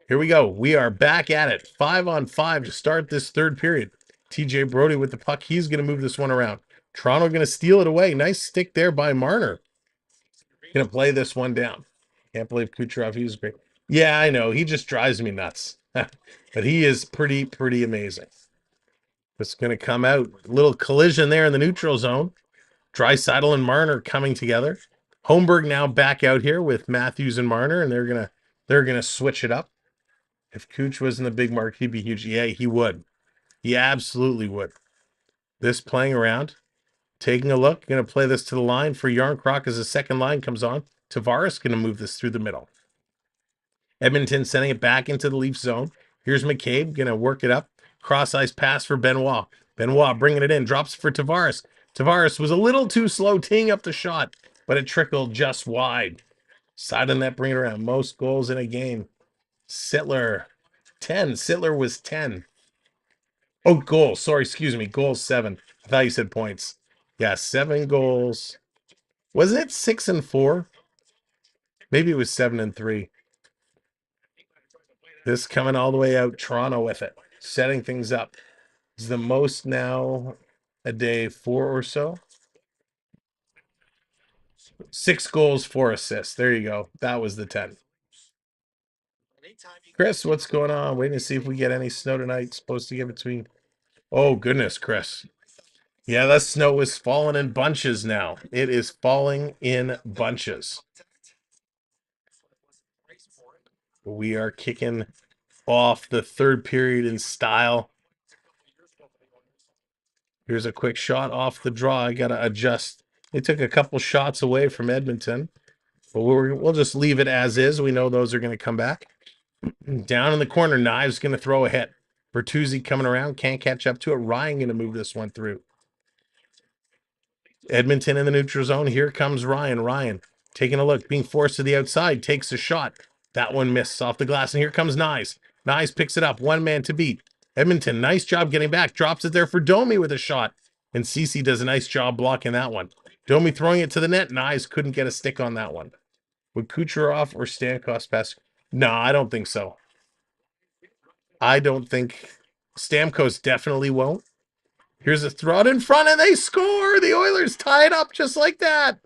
Here we go. We are back at it. 5-on-5 to start this third period. TJ Brody with the puck. He's going to move this one around. Toronto going to steal it away. Nice stick there by Marner. Going to play this one down. Can't believe Kucherov. He was great. Yeah, I know. He just drives me nuts. But he is pretty amazing. It's going to come out. Little collision there in the neutral zone. Draisaitl and Marner coming together. Holmberg now back out here with Matthews and Marner, and they're gonna switch it up. If Cooch was in the big mark, he'd be huge. Yeah, he would. He absolutely would. This playing around, taking a look, going to play this to the line for Yarncroc as the second line comes on. Tavares going to move this through the middle. Edmonton sending it back into the Leaf zone. Here's McCabe going to work it up. Cross-ice pass for Benoit. Benoit bringing it in, drops for Tavares. Tavares was a little too slow teeing up the shot, but it trickled just wide. Side of net, bring it around. Most goals in a game. Sittler, 10. Sittler was 10. Oh, goals. Sorry, excuse me. Goals 7. I thought you said points. Yeah, 7 goals. Wasn't it 6 and 4? Maybe it was 7 and 3. This coming all the way out. Toronto with it. Setting things up. Is the most now a day 4 or so. 6 goals, 4 assists. There you go. That was the 10. Chris, what's going on? Waiting to see if we get any snow tonight. Supposed to get between. Oh, goodness, Chris. Yeah, that snow is falling in bunches now. It is falling in bunches. We are kicking off the third period in style. Here's a quick shot off the draw. I got to adjust They took a couple shots away from Edmonton, but we'll just leave it as is. We know those are going to come back. Down in the corner, Knives going to throw a hit. Bertuzzi coming around, can't catch up to it. Ryan going to move this one through. Edmonton in the neutral zone. Here comes Ryan. Ryan taking a look, being forced to the outside, takes a shot. That one missed off the glass, and here comes Knives. Knives picks it up, one man to beat. Edmonton, nice job getting back, drops it there for Domi with a shot, and Cece does a nice job blocking that one. Domi throwing it to the net. Knives couldn't get a stick on that one. Would Kucherov or Stamkos pass? No, I don't think so. I don't think Stamkos definitely won't. Here's a throw in front, and they score. The Oilers tie it up just like that.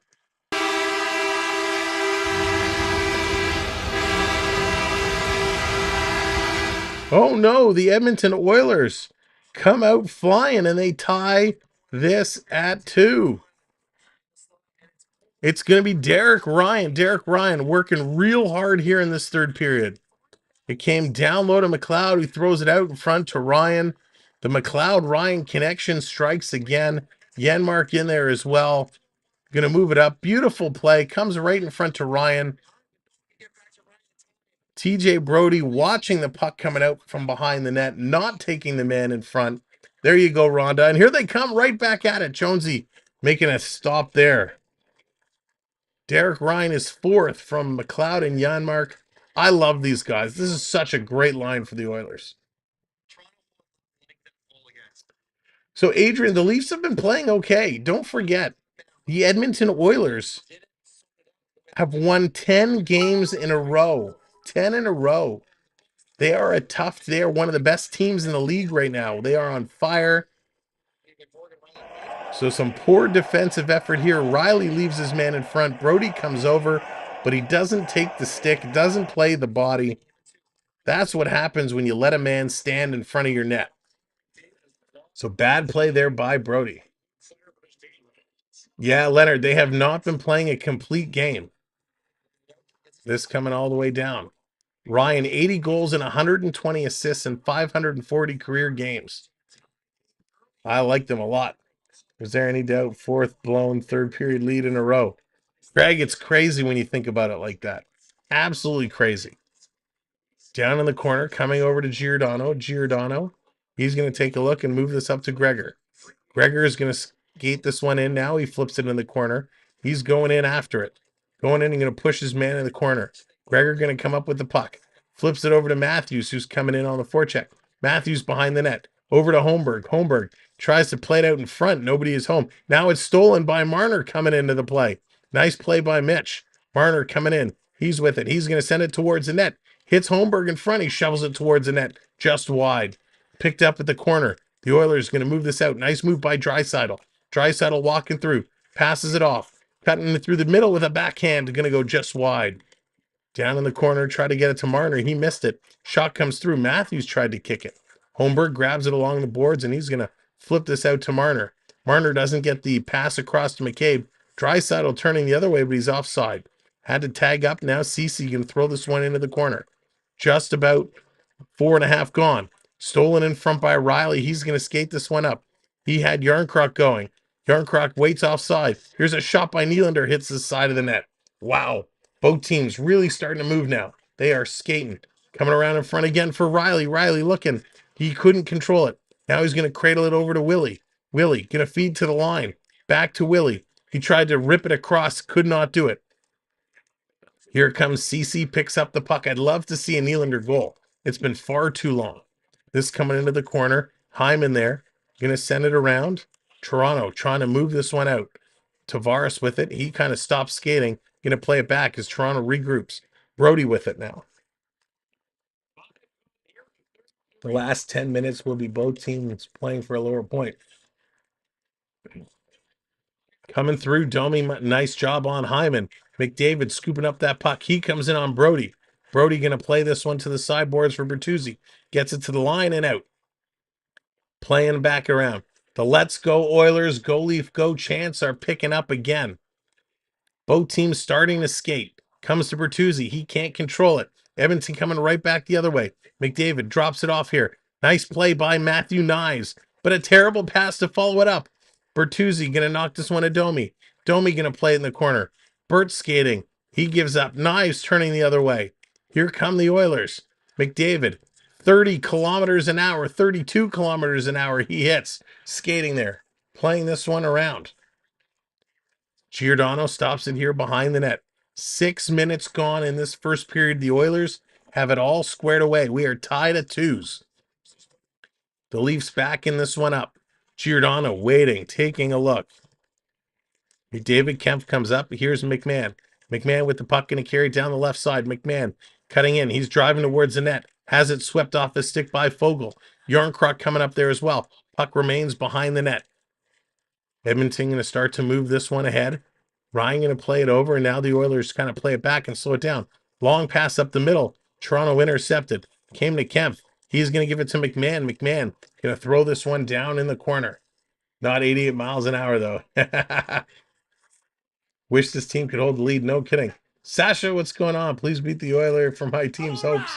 Oh no, the Edmonton Oilers come out flying, and they tie this at 2. It's going to be Derek Ryan. Derek Ryan working real hard here in this third period. It came down low to McLeod, who throws it out in front to Ryan. The McLeod-Ryan connection strikes again. Janmark in there as well. Going to move it up. Beautiful play. Comes right in front to Ryan. TJ Brody watching the puck coming out from behind the net, not taking the man in front. There you go, Rhonda. And here they come right back at it. Jonesy making a stop there. Derek Ryan is 4th from McLeod and Janmark. I love these guys. This is such a great line for the Oilers. So, Adrian, the Leafs have been playing okay. Don't forget, the Edmonton Oilers have won 10 games in a row. 10 in a row. They are one of the best teams in the league right now. They are on fire. So some poor defensive effort here. Riley leaves his man in front. Brody comes over, but he doesn't take the stick, doesn't play the body. That's what happens when you let a man stand in front of your net. So bad play there by Brody. Yeah, Leonard, they have not been playing a complete game. This coming all the way down. Ryan, 80 goals and 120 assists in 540 career games. I like them a lot. Is there any doubt? 4th blown third period lead in a row. Greg, it's crazy when you think about it like that. Absolutely crazy. Down in the corner, coming over to Giordano. Giordano, he's going to take a look and move this up to Gregor. Gregor is going to skate this one in now. He flips it in the corner. He's going in after it. Going in and going to push his man in the corner. Gregor going to come up with the puck. Flips it over to Matthews, who's coming in on the forecheck. Matthews behind the net. Over to Holmberg. Holmberg tries to play it out in front. Nobody is home. Now it's stolen by Marner coming into the play. Nice play by Mitch. Marner coming in. He's with it. He's going to send it towards the net. Hits Holmberg in front. He shovels it towards the net. Just wide. Picked up at the corner. The Oilers going to move this out. Nice move by Draisaitl. Draisaitl walking through. Passes it off. Cutting it through the middle with a backhand. Going to go just wide. Down in the corner. Try to get it to Marner. He missed it. Shot comes through. Matthews tried to kick it. Holmberg grabs it along the boards, and he's going to flip this out to Marner. Marner doesn't get the pass across to McCabe. Draisaitl turning the other way, but he's offside. Had to tag up. Now Cece can throw this one into the corner. Just about 4.5 gone. Stolen in front by Riley. He's going to skate this one up. He had Yarncroc going. Yarncroc waits offside. Here's a shot by Nylander. Hits the side of the net. Wow. Both teams really starting to move now. They are skating. Coming around in front again for Riley. Riley looking. He couldn't control it. Now he's going to cradle it over to Willie. Willie going to feed to the line. Back to Willie. He tried to rip it across. Could not do it. Here comes Cece. Picks up the puck. I'd love to see a Nylander goal. It's been far too long. This coming into the corner. Hyman there. Going to send it around. Toronto trying to move this one out. Tavares with it. He kind of stops skating. Going to play it back as Toronto regroups. Brody with it now. The last 10 minutes will be both teams playing for a lower point. Coming through, Domi, nice job on Hyman. McDavid scooping up that puck. He comes in on Brody. Brody going to play this one to the sideboards for Bertuzzi. Gets it to the line and out. Playing back around. The Let's Go Oilers, Go Leaf, Go chants are picking up again. Both teams starting to skate. Comes to Bertuzzi. He can't control it. Edmonton coming right back the other way. McDavid drops it off here. Nice play by Matthew Knives, but a terrible pass to follow it up. Bertuzzi going to knock this one to Domi. Domi going to play it in the corner. Burt skating. He gives up. Knives turning the other way. Here come the Oilers. McDavid, 30 kilometers an hour, 32 kilometers an hour. He hits. Skating there. Playing this one around. Giordano stops it here behind the net. 6 minutes gone in this first period. The Oilers have it all squared away. We are tied at 2s. The Leafs back in this one up. Giordano waiting, taking a look. David Kempf comes up. Here's McMahon. McMahon with the puck going to carry down the left side. McMahon cutting in. He's driving towards the net. Has it swept off his stick by Fogle. Yarncroc coming up there as well. Puck remains behind the net. Edmonton going to start to move this one ahead. Ryan going to play it over, and now the Oilers kind of play it back and slow it down. Long pass up the middle. Toronto intercepted. Came to Kempf. He's going to give it to McMahon. McMahon going to throw this one down in the corner. Not 88 miles an hour, though. Wish this team could hold the lead. No kidding. Sasha, what's going on? Please beat the Oilers for my team's hopes.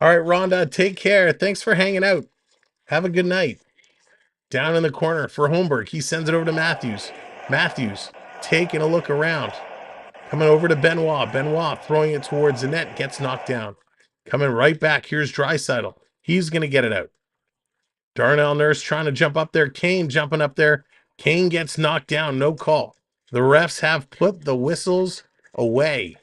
All right, Rhonda, take care. Thanks for hanging out. Have a good night. Down in the corner for Holmberg. He sends it over to Matthews. Matthews taking a look around. Coming over to Benoit. Benoit throwing it towards the net. Gets knocked down. Coming right back. Here's Draisaitl. He's going to get it out. Darnell Nurse trying to jump up there. Kane jumping up there. Kane gets knocked down. No call. The refs have put the whistles away.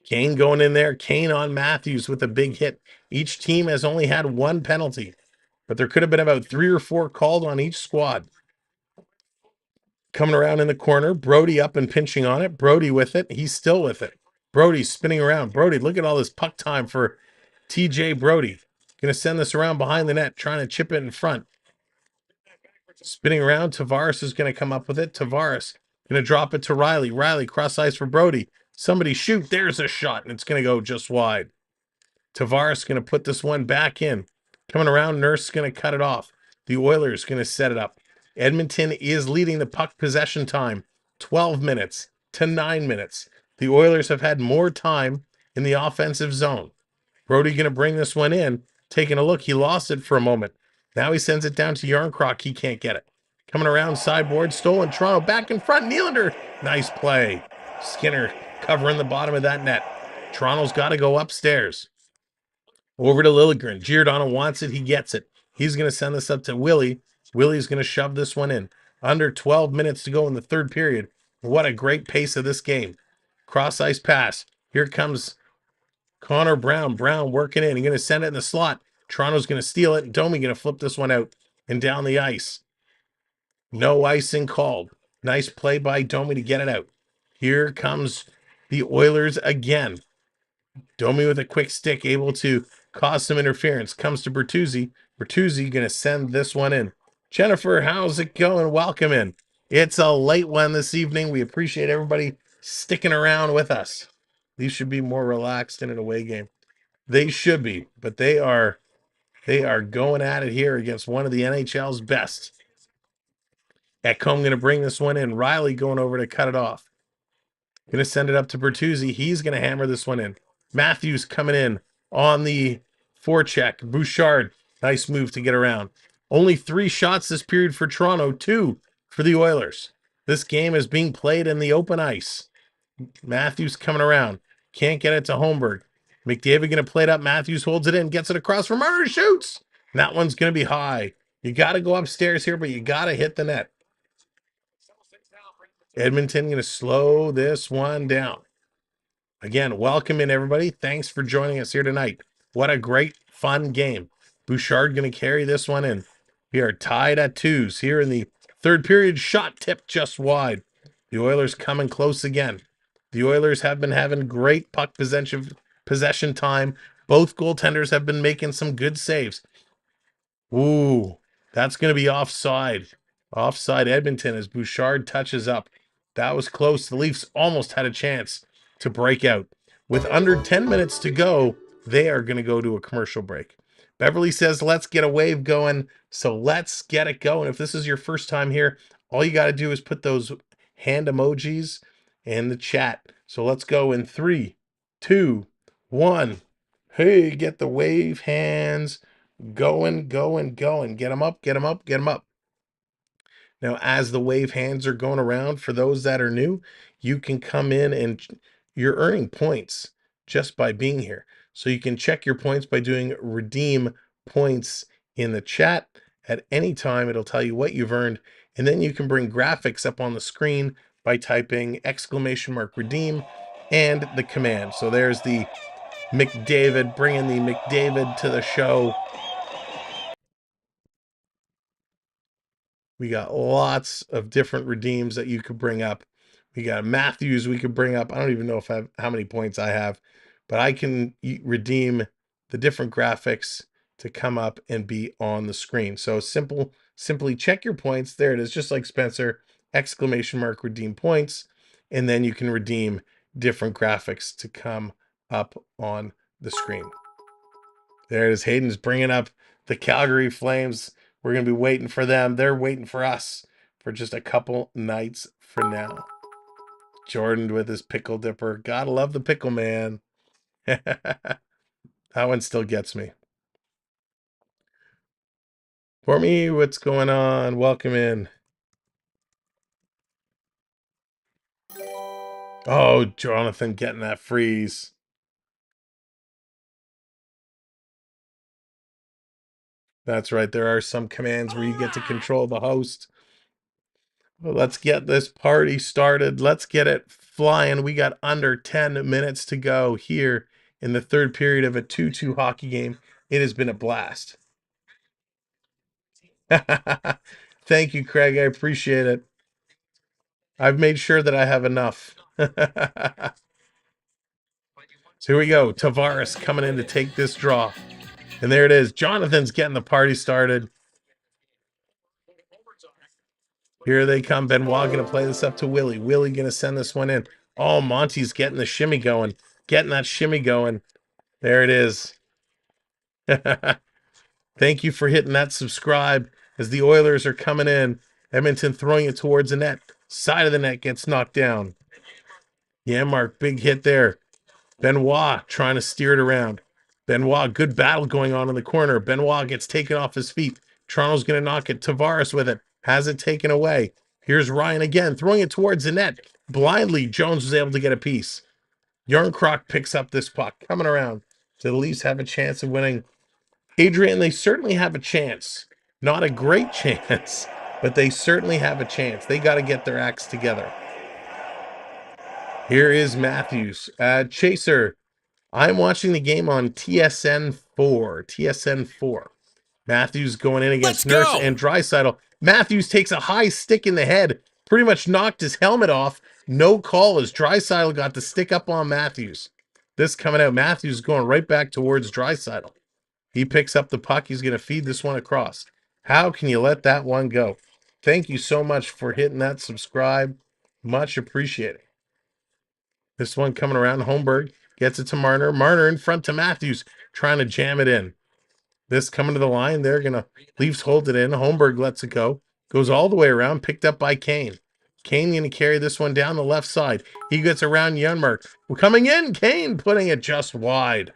Kane going in there. Kane on Matthews with a big hit. Each team has only had one penalty, but there could have been about 3 or 4 called on each squad. Coming around in the corner. Brody up and pinching on it. Brody with it. He's still with it. Brody spinning around. Brody, look at all this puck time for TJ Brody. Going to send this around behind the net, trying to chip it in front. Spinning around, Tavares is going to come up with it. Tavares going to drop it to Riley. Riley cross ice for Brody. Somebody shoot. There's a shot, and it's going to go just wide. Tavares going to put this one back in. Coming around, Nurse going to cut it off. The Oilers going to set it up. Edmonton is leading the puck possession time, 12 minutes to 9 minutes. The Oilers have had more time in the offensive zone. Brody going to bring this one in. Taking a look, he lost it for a moment. Now he sends it down to Yarncroc. He can't get it. Coming around sideboard, stolen. Toronto back in front. Nylander. Nice play. Skinner covering the bottom of that net. Toronto's got to go upstairs. Over to Liljegren. Giordano wants it. He gets it. He's going to send this up to Willie. Willie's going to shove this one in. Under 12 minutes to go in the third period. What a great pace of this game. Cross ice pass. Here comes Connor Brown. Brown working in. He's going to send it in the slot. Toronto's going to steal it. Domi going to flip this one out and down the ice. No icing called. Nice play by Domi to get it out. Here comes the Oilers again. Domi with a quick stick, able to cause some interference. Comes to Bertuzzi. Bertuzzi going to send this one in. Jennifer, how's it going? Welcome in. It's a late one this evening. We appreciate everybody sticking around with us. These should be more relaxed in an away game. They should be, but they are going at it here against one of the NHL's best. Ekholm going to bring this one in. Riley going over to cut it off. Going to send it up to Bertuzzi. He's going to hammer this one in. Matthews coming in on the forecheck. Bouchard, nice move to get around. Only 3 shots this period for Toronto, 2 for the Oilers. This game is being played in the open ice. Matthews coming around. Can't get it to Holmberg. McDavid going to play it up. Matthews holds it in, gets it across from Murray, shoots. And that one's going to be high. You got to go upstairs here, but you got to hit the net. Edmonton going to slow this one down. Again, welcome in, everybody. Thanks for joining us here tonight. What a great, fun game. Bouchard going to carry this one in. We are tied at 2s here in the third period. Shot tipped just wide. The Oilers coming close again. The Oilers have been having great puck possession time. Both goaltenders have been making some good saves. Ooh, that's going to be offside. Offside Edmonton as Bouchard touches up. That was close. The Leafs almost had a chance to break out. With under 10 minutes to go, they are going to go to a commercial break. Beverly says, let's get a wave going. So let's get it going. If this is your first time here, all you got to do is put those hand emojis in the chat. So let's go in 3, 2, 1. Hey, get the wave hands going. Get them up, get them up, get them up. Now, as the wave hands are going around, for those that are new, you can come in and you're earning points just by being here. So you can check your points by doing redeem points in the chat. At any time, it'll tell you what you've earned. And then you can bring graphics up on the screen by typing !redeem and the command. So there's the McDavid, bringing the McDavid to the show. We got lots of different redeems that you could bring up. We got Matthews we could bring up. I don't even know if I have how many points I have, but I can redeem the different graphics to come up and be on the screen. So simply check your points. There it is, just like Spencer, !redeem points, and then you can redeem different graphics to come up on the screen. There it is. Hayden's bringing up the Calgary Flames. We're going to be waiting for them. They're waiting for us for just a couple nights for now. Jordan with his pickle dipper. Gotta love the pickle man. That one still gets me. For me, what's going on? Welcome in. Oh, Jonathan getting that freeze. That's right. There are some commands where you get to control the host. Well, let's get this party started. Let's get it flying. We got under 10 minutes to go here in the third period of a 2-2 hockey game. It has been a blast. Thank you, Craig. I appreciate it. I've made sure that I have enough. So here we go. Tavares coming in to take this draw. And there it is. Jonathan's getting the party started. Here they come. Benoit going to play this up to Willie. Willie going to send this one in. Oh, Monty's getting the shimmy going. Getting that shimmy going. There it is. Thank you for hitting that subscribe as the Oilers are coming in. Edmonton throwing it towards the net. Side of the net gets knocked down. Yeah, Mark, big hit there. Benoit trying to steer it around. Benoit, good battle going on in the corner. Benoit gets taken off his feet. Toronto's going to knock it. Tavares with it. Has it taken away. Here's Ryan again, throwing it towards the net. Blindly, Jones was able to get a piece. Yarncroc picks up this puck. Coming around. So the Leafs have a chance of winning. Adrian, they certainly have a chance. Not a great chance, but they certainly have a chance. They got to get their acts together. Here is Matthews. Chaser, I'm watching the game on TSN 4. TSN 4. Matthews going in against Nurse and Draisaitl. Matthews takes a high stick in the head. Pretty much knocked his helmet off. No call as Draisaitl got the stick up on Matthews. This coming out. Matthews going right back towards Draisaitl. He picks up the puck. He's going to feed this one across. How can you let that one go? Thank you so much for hitting that subscribe. Much appreciated. This one coming around. Holmberg gets it to Marner. Marner in front to Matthews, trying to jam it in. This coming to the line. They're going to, Leafs hold it in. Holmberg lets it go. Goes all the way around, picked up by Kane. Kane going to carry this one down the left side. He gets around Janmark. We're coming in. Kane putting it just wide.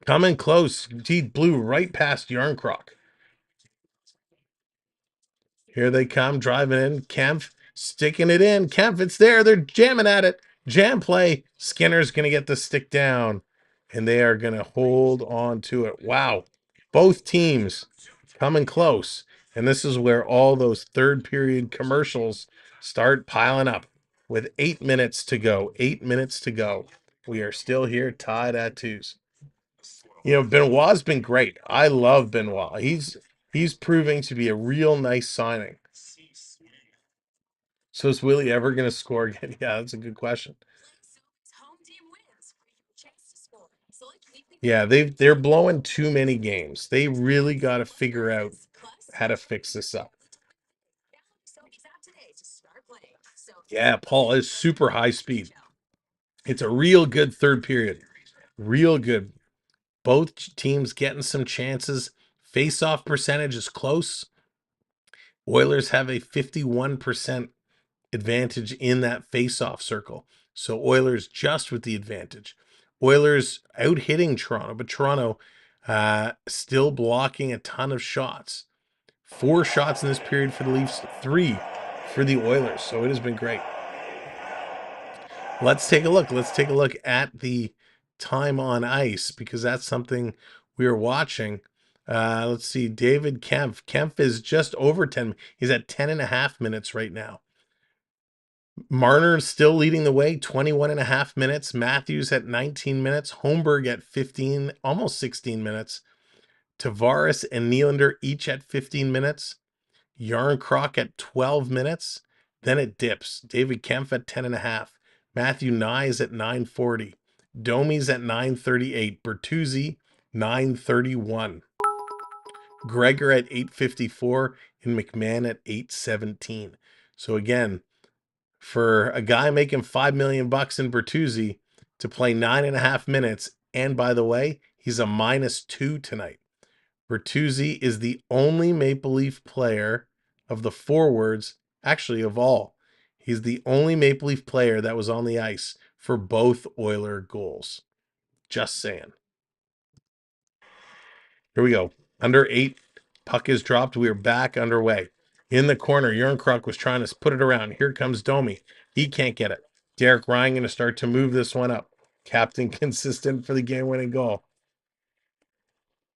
Coming close. He blew right past Yarncroc. Here they come, driving in. Kempf sticking it in. Kempf, it's there. They're jamming at it. Jam play. Skinner's going to get the stick down, and they are going to hold on to it. Wow. Both teams coming close. And this is where all those third period commercials start piling up. With 8 minutes to go. 8 minutes to go. We are still here tied at 2s. You know, Benoit's been great. I love Benoit. He's proving to be a real nice signing. So is Willie ever going to score again? Yeah, that's a good question. Yeah, they're blowing too many games. They really got to figure out how to fix this up. Yeah, Paul is super high speed. It's a real good third period. Real good. Both teams getting some chances. Face-off percentage is close. Oilers have a 51% advantage in that face-off circle. So Oilers just with the advantage. Oilers out-hitting Toronto, but Toronto still blocking a ton of shots. 4 shots in this period for the Leafs, 3 for the Oilers. So it has been great. Let's take a look. Let's take a look at the time on ice because that's something we are watching. Let's see. David Kempf. Kempf is just over 10. He's at 10.5 minutes right now. Marner still leading the way, 21.5 minutes. Matthews at 19 minutes. Holmberg at 15, almost 16 minutes. Tavares and Nylander each at 15 minutes. Yarncroc at 12 minutes. Then it dips. David Kempf at 10.5. Matthew Nyes at 9:40. Domi's at 9:38. Bertuzzi, 9:31. Gregor at 8:54. And McMahon at 8:17. So again, for a guy making $5 million in Bertuzzi to play 9.5 minutes, and by the way, he's a -2 tonight. Bertuzzi is the only Maple Leaf player of the forwards, actually of all. He's the only Maple Leaf player that was on the ice for both Oiler goals. Just saying. Here we go. Under 8. Puck is dropped. We are back underway. In the corner, Yarncroc was trying to put it around. Here comes Domi. He can't get it. Derek Ryan going to start to move this one up. Captain consistent for the game-winning goal.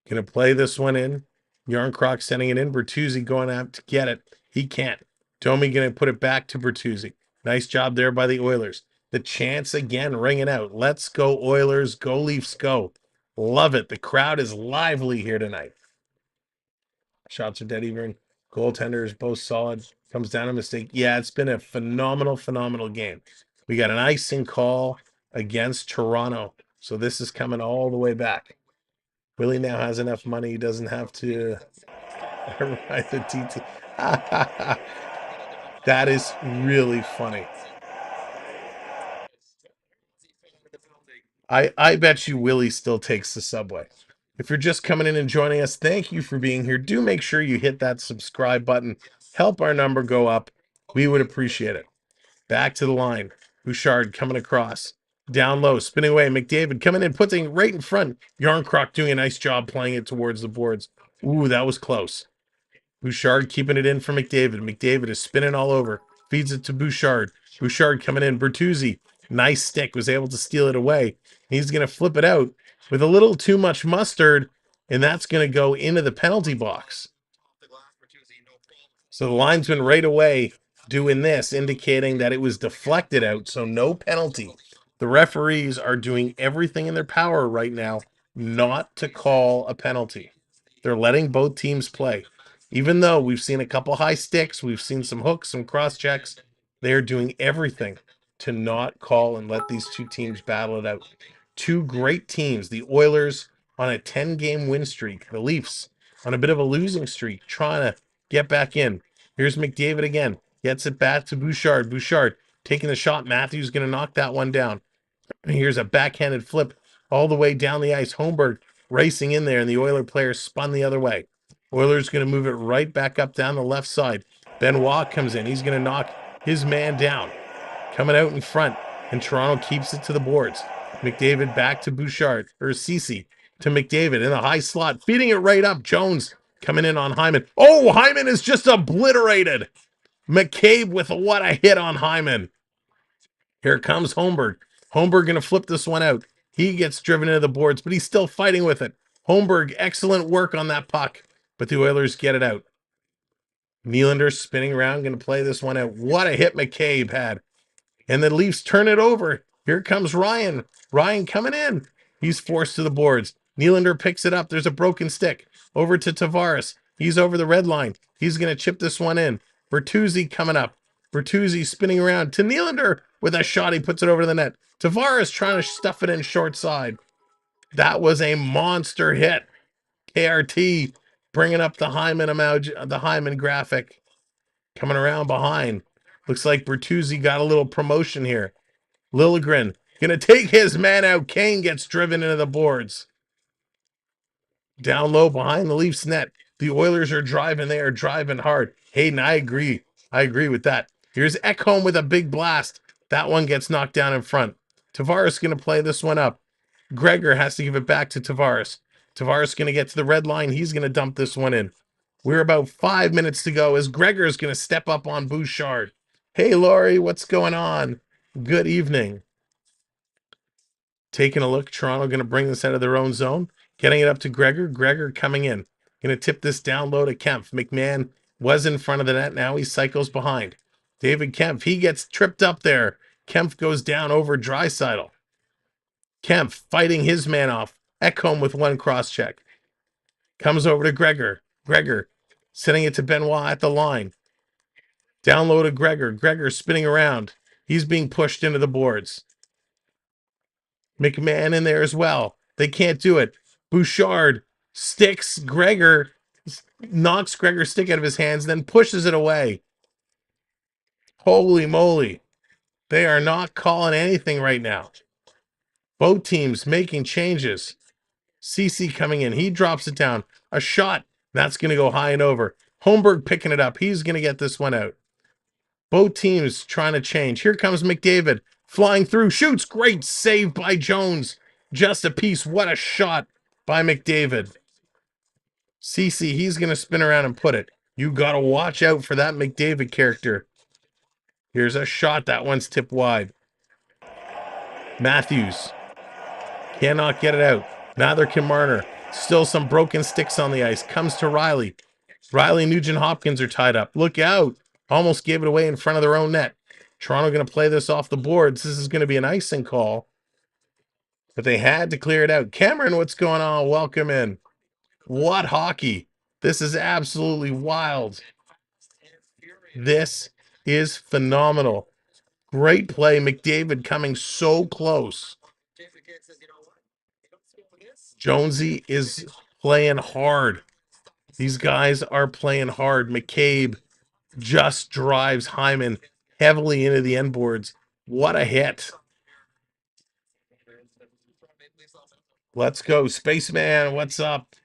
Going to play this one in. Yarncroc sending it in. Bertuzzi going out to get it. He can't. Domi going to put it back to Bertuzzi. Nice job there by the Oilers. The chance again ringing out. Let's go Oilers. Go Leafs go. Love it. The crowd is lively here tonight. Shots are dead even. Goaltenders both solid. Comes down a mistake. Yeah, it's been a phenomenal game. We got an icing call against Toronto. So this is coming all the way back. Willie now has enough money. He doesn't have to ride the TT. That is really funny. I bet you Willie still takes the subway. If you're just coming in and joining us, thank you for being here. Do make sure you hit that subscribe button. Help our number go up. We would appreciate it. Back to the line. Bouchard coming across. Down low, spinning away. McDavid coming in, putting it right in front. Yarncroc doing a nice job playing it towards the boards. Ooh, that was close. Bouchard keeping it in for McDavid. McDavid is spinning all over. Feeds it to Bouchard. Bouchard coming in. Bertuzzi, nice stick, was able to steal it away. He's going to flip it out with a little too much mustard, and that's going to go into the penalty box. So the linesman right away doing this, indicating that it was deflected out, so no penalty. The referees are doing everything in their power right now not to call a penalty. They're letting both teams play. Even though we've seen a couple high sticks, we've seen some hooks, some cross checks, they're doing everything to not call and let these two teams battle it out. Two great teams, the Oilers on a 10-game win streak, the Leafs on a bit of a losing streak, trying to get back in. Here's McDavid again. Gets it back to Bouchard. Bouchard taking the shot. Matthews going to knock that one down. Here's a backhanded flip all the way down the ice. Holmberg racing in there, and the Oiler player spun the other way. Oilers going to move it right back up down the left side. Benoit comes in. He's going to knock his man down. Coming out in front, and Toronto keeps it to the boards. McDavid back to Bouchard, or Ceci to McDavid in the high slot, feeding it right up. Jones coming in on Hyman. Oh, Hyman is just obliterated. McCabe with what a hit on Hyman. Here comes Holmberg. Holmberg going to flip this one out. He gets driven into the boards, but he's still fighting with it. Holmberg, excellent work on that puck, but the Oilers get it out. Nylander spinning around, going to play this one out. What a hit McCabe had. And the Leafs turn it over. Here comes Ryan. Ryan coming in. He's forced to the boards. Nylander picks it up. There's a broken stick. Over to Tavares. He's over the red line. He's going to chip this one in. Bertuzzi coming up. Bertuzzi spinning around to Nylander with a shot. He puts it over the net. Tavares trying to stuff it in short side. That was a monster hit. KRT bringing up the Hyman graphic. Coming around behind. Looks like Bertuzzi got a little promotion here. Liljegren going to take his man out. Kane gets driven into the boards. Down low behind the Leafs net. The Oilers are driving. They are driving hard. Hayden, I agree. I agree with that. Here's Ekholm with a big blast. That one gets knocked down in front. Tavares going to play this one up. Gregor has to give it back to Tavares. Tavares going to get to the red line. He's going to dump this one in. We're about 5 minutes to go as Gregor is going to step up on Bouchard. Hey, Laurie, what's going on? Good evening. Taking a look. Toronto going to bring this out of their own zone. Getting it up to Gregor. Gregor coming in. Going to tip this down low to Kempf. McMahon was in front of the net. Now he cycles behind. David Kempf. He gets tripped up there. Kempf goes down over Draisaitl. Kempf fighting his man off. Ekholm with one cross check. Comes over to Gregor. Gregor sending it to Benoit at the line. Down low to Gregor. Gregor spinning around. He's being pushed into the boards. McMahon in there as well. They can't do it. Bouchard sticks Gregor, knocks Gregor's stick out of his hands, then pushes it away. Holy moly. They are not calling anything right now. Both teams making changes. CC coming in. He drops it down. A shot. That's going to go high and over. Holmberg picking it up. He's going to get this one out. Both teams trying to change. Here comes McDavid. Flying through. Shoots. Great save by Jones. Just a piece. What a shot by McDavid. CC, he's going to spin around and put it. You got to watch out for that McDavid character. Here's a shot. That one's tipped wide. Matthews cannot get it out. Neither can Marner. Still some broken sticks on the ice. Comes to Riley. Riley and Nugent Hopkins are tied up. Look out. Almost gave it away in front of their own net. Toronto going to play this off the boards. This is going to be an icing call. But they had to clear it out. Cameron, what's going on? Welcome in. What hockey? This is absolutely wild. This is phenomenal. Great play. McDavid coming so close. Jonesy is playing hard. These guys are playing hard. McCabe just drives Hyman heavily into the end boards. What a hit. Let's go. Spaceman, what's up?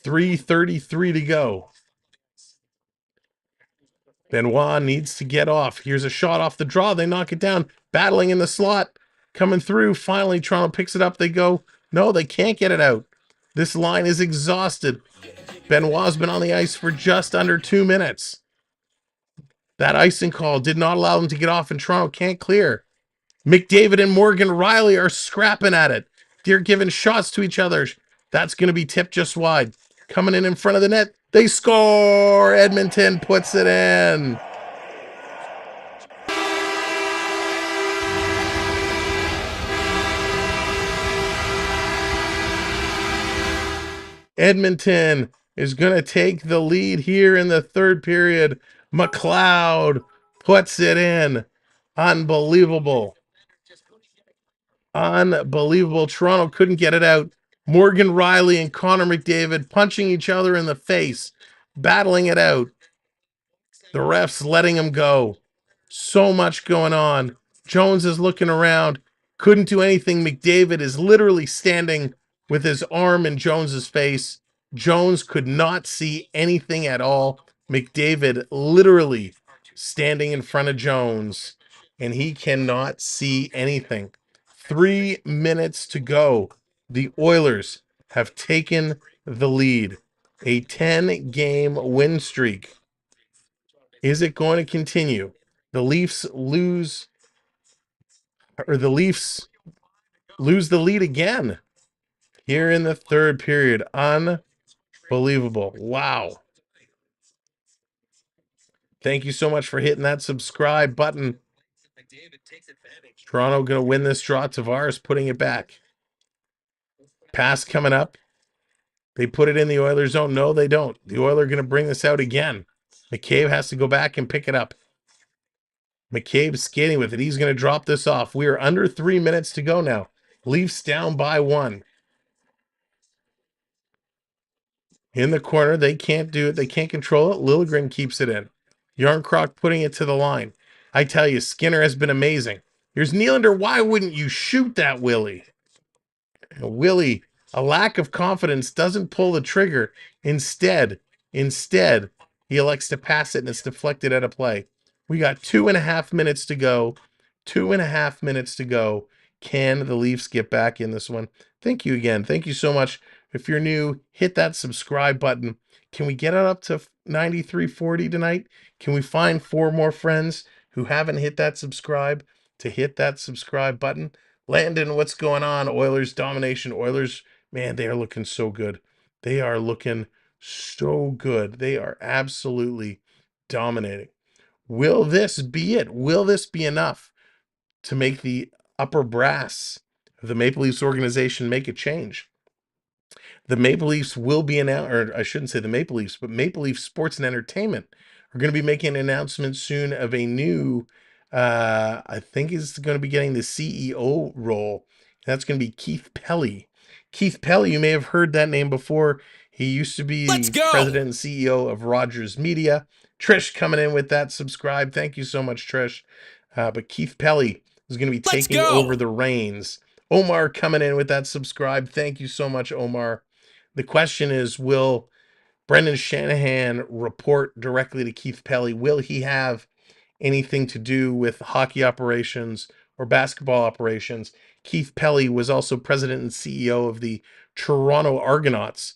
3:33 to go. Benoit needs to get off. Here's a shot off the draw. They knock it down. Battling in the slot. Coming through. Finally, Toronto picks it up. They go. No, they can't get it out. This line is exhausted. Benoit's been on the ice for just under 2 minutes. That icing call did not allow them to get off, and Toronto can't clear. McDavid and Morgan Riley are scrapping at it. They're giving shots to each other. That's going to be tipped just wide. Coming in front of the net. They score. Edmonton puts it in. Edmonton is going to take the lead here in the third period. McLeod puts it in. Unbelievable. Unbelievable. Toronto couldn't get it out. Morgan Riley and Connor McDavid punching each other in the face, battling it out. The refs letting them go. So much going on. Jones is looking around. Couldn't do anything. McDavid is literally standing with his arm in Jones's face. Jones could not see anything at all. McDavid literally standing in front of Jones, and he cannot see anything. 3 minutes to go. The Oilers have taken the lead. A 10-game win streak. Is it going to continue? The Leafs lose the lead again here in the third period. Unbelievable. Wow. Thank you so much for hitting that subscribe button. Toronto going to win this draw. Tavares putting it back. Pass coming up. They put it in the Oilers zone. No, they don't. The Oilers are going to bring this out again. McCabe has to go back and pick it up. McCabe skating with it. He's going to drop this off. We are under 3 minutes to go now. Leafs down by 1. In the corner, they can't do it. They can't control it. Liljegren keeps it in. Yarncroc putting it to the line. I tell you, Skinner has been amazing. Here's Nylander. Why wouldn't you shoot that, Willie? Willie, a lack of confidence, doesn't pull the trigger. Instead, he elects to pass it, and it's deflected out of play. We got 2.5 minutes to go. 2.5 minutes to go. Can the Leafs get back in this one? Thank you again. Thank you so much. If you're new, hit that subscribe button. Can we get it up to 9340 tonight? Can we find 4 more friends who haven't hit that subscribe to hit that subscribe button? Landon, what's going on? Oilers domination. Oilers, man, they are looking so good. They are looking so good. They are absolutely dominating. Will this be it? Will this be enough to make the upper brass of the Maple Leafs organization make a change? The Maple Leafs will be announced, or I shouldn't say the Maple Leafs, but Maple Leaf Sports and Entertainment are going to be making an announcement soon of a new, I think is going to be getting the CEO role. That's going to be Keith Pelly. Keith Pelly, you may have heard that name before. He used to be the president and CEO of Rogers Media. Trish coming in with that subscribe. Thank you so much, Trish. But Keith Pelly is going to be taking over the reins. Omar coming in with that subscribe. Thank you so much, Omar. The question is, will Brendan Shanahan report directly to Keith Pelly? Will he have anything to do with hockey operations or basketball operations? Keith Pelly was also president and CEO of the Toronto Argonauts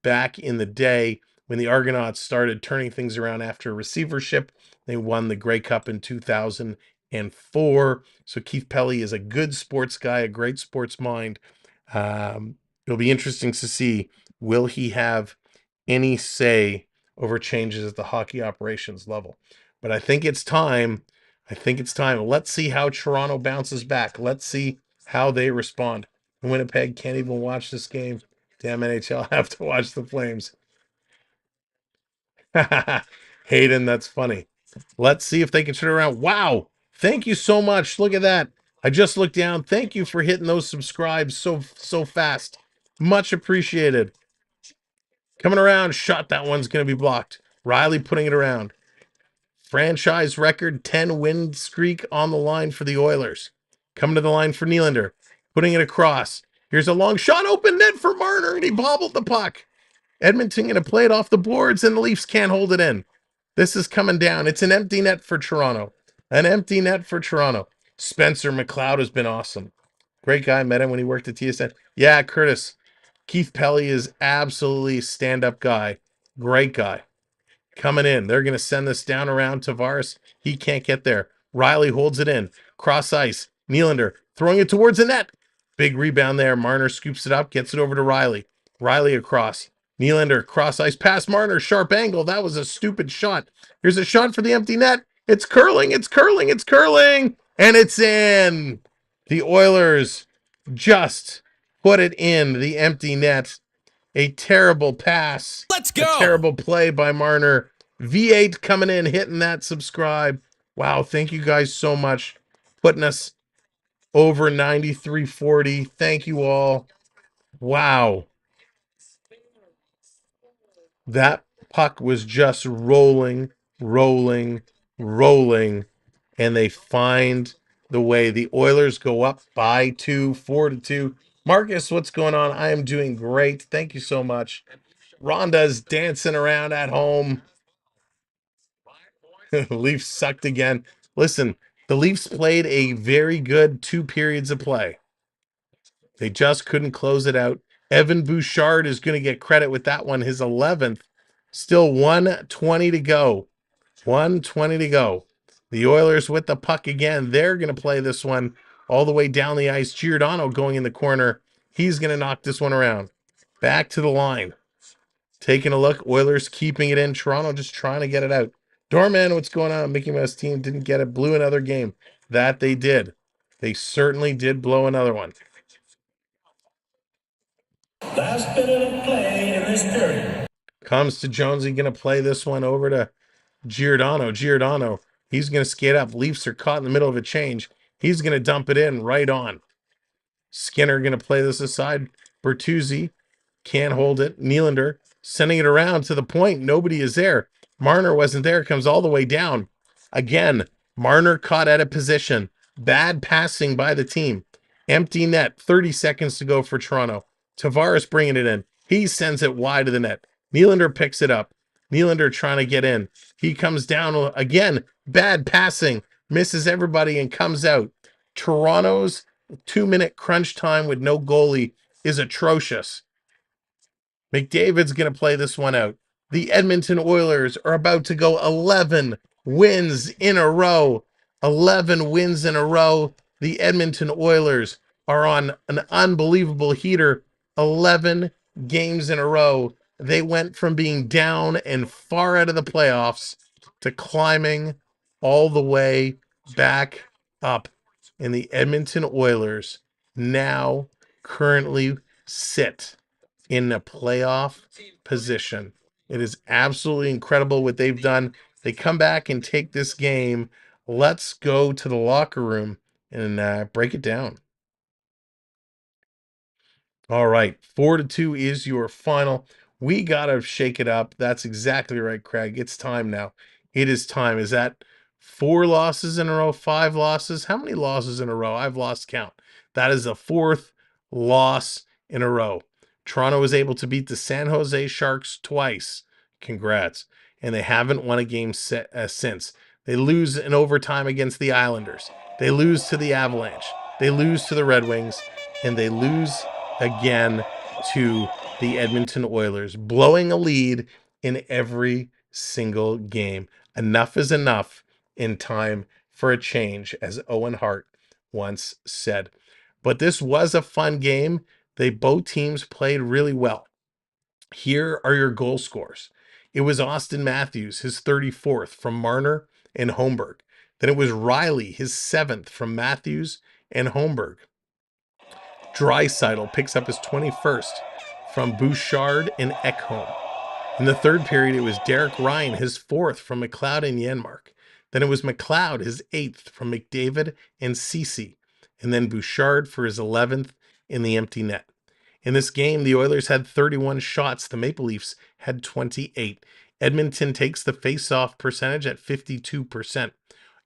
back in the day when the Argonauts started turning things around after receivership. They won the Grey Cup in 2004. So Keith Pelly is a good sports guy, a great sports mind. It'll be interesting to see, will he have any say over changes at the hockey operations level? But I think it's time. Let's see how Toronto bounces back. Let's see how they respond. Winnipeg can't even watch this game. Damn NHL, have to watch the Flames. Hayden, that's funny. Let's see if they can turn around. Wow. Thank you so much. Look at that. I just looked down. Thank you for hitting those subscribes so fast. Much appreciated. Coming around. Shot. That one's going to be blocked. Riley putting it around. Franchise record 10 win streak on the line for the Oilers. Coming to the line for Nylander. Putting it across. Here's a long shot. Open net for Marner, and he bobbled the puck. Edmonton going to play it off the boards, and the Leafs can't hold it in. This is coming down. It's an empty net for Toronto. An empty net for Toronto. Spencer McLeod has been awesome. Great guy. Met him when he worked at TSN. Yeah, Curtis. Keith Pelly is absolutely a stand-up guy. Great guy. Coming in. They're going to send this down around Tavares. He can't get there. Riley holds it in. Cross ice. Nylander throwing it towards the net. Big rebound there. Marner scoops it up. Gets it over to Riley. Riley across. Nylander cross ice past Marner. Sharp angle. That was a stupid shot. Here's a shot for the empty net. It's curling. It's curling. It's curling. And it's in. The Oilers just put it in the empty net. A terrible pass. Let's go. A terrible play by Marner. V8 coming in, hitting that subscribe. Wow, thank you guys so much. Putting us over 9340. Thank you all. Wow. That puck was just rolling, and they find the way. The Oilers go up by 2, 4-2. Marcus, what's going on? I am doing great. Thank you so much. Rhonda's dancing around at home. Leafs sucked again. Listen, the Leafs played a very good 2 periods of play. They just couldn't close it out. Evan Bouchard is going to get credit with that one, his 11th. Still 1:20 to go. 1:20 to go. The Oilers with the puck again. They're going to play this one all the way down the ice. Giordano going in the corner. He's going to knock this one around. Back to the line. Taking a look. Oilers keeping it in. Toronto just trying to get it out. Doorman, what's going on? Mickey Mouse team didn't get it. Blew another game. That they did. They certainly did blow another one. Last minute of play in this period. Comes to Jonesy. Going to play this one over to Giordano. Giordano. He's going to skate up. Leafs are caught in the middle of a change. He's going to dump it in right on. Skinner going to play this aside. Bertuzzi can't hold it. Nylander sending it around to the point. Nobody is there. Marner wasn't there. Comes all the way down. Again, Marner caught out of position. Bad passing by the team. Empty net. 30 seconds to go for Toronto. Tavares bringing it in. He sends it wide of the net. Nylander picks it up. Nylander trying to get in. He comes down again. Bad passing. Misses everybody and comes out. Toronto's 2-minute crunch time with no goalie is atrocious. McDavid's going to play this one out. The Edmonton Oilers are about to go 11 wins in a row. 11 wins in a row. The Edmonton Oilers are on an unbelievable heater. 11 games in a row. They went from being down and far out of the playoffs to climbing all the way back up. And the Edmonton Oilers now currently sit in a playoff position. It is absolutely incredible what they've done. They come back and take this game. Let's go to the locker room and break it down. All right, 4-2 is your final. We got to shake it up. That's exactly right, Craig. It's time now. It is time. Is that 4 losses in a row, 5 losses? How many losses in a row? I've lost count. That is the 4th loss in a row. Toronto was able to beat the San Jose Sharks twice. Congrats. And they haven't won a game since. They lose in overtime against the Islanders. They lose to the Avalanche. They lose to the Red Wings. And they lose again to the Edmonton Oilers, blowing a lead in every single game. Enough is enough in time for a change, as Owen Hart once said. But this was a fun game. Both teams played really well. Here are your goal scores. It was Austin Matthews, his 34th from Marner and Holmberg. Then it was Riley, his 7th from Matthews and Holmberg. Draisaitl picks up his 21st from Bouchard and Ekholm. In the third period, it was Derek Ryan, his 4th from McLeod and Janmark. Then it was McLeod, his 8th from McDavid and Ceci. And then Bouchard for his 11th in the empty net. In this game, the Oilers had 31 shots. The Maple Leafs had 28. Edmonton takes the face-off percentage at 52%.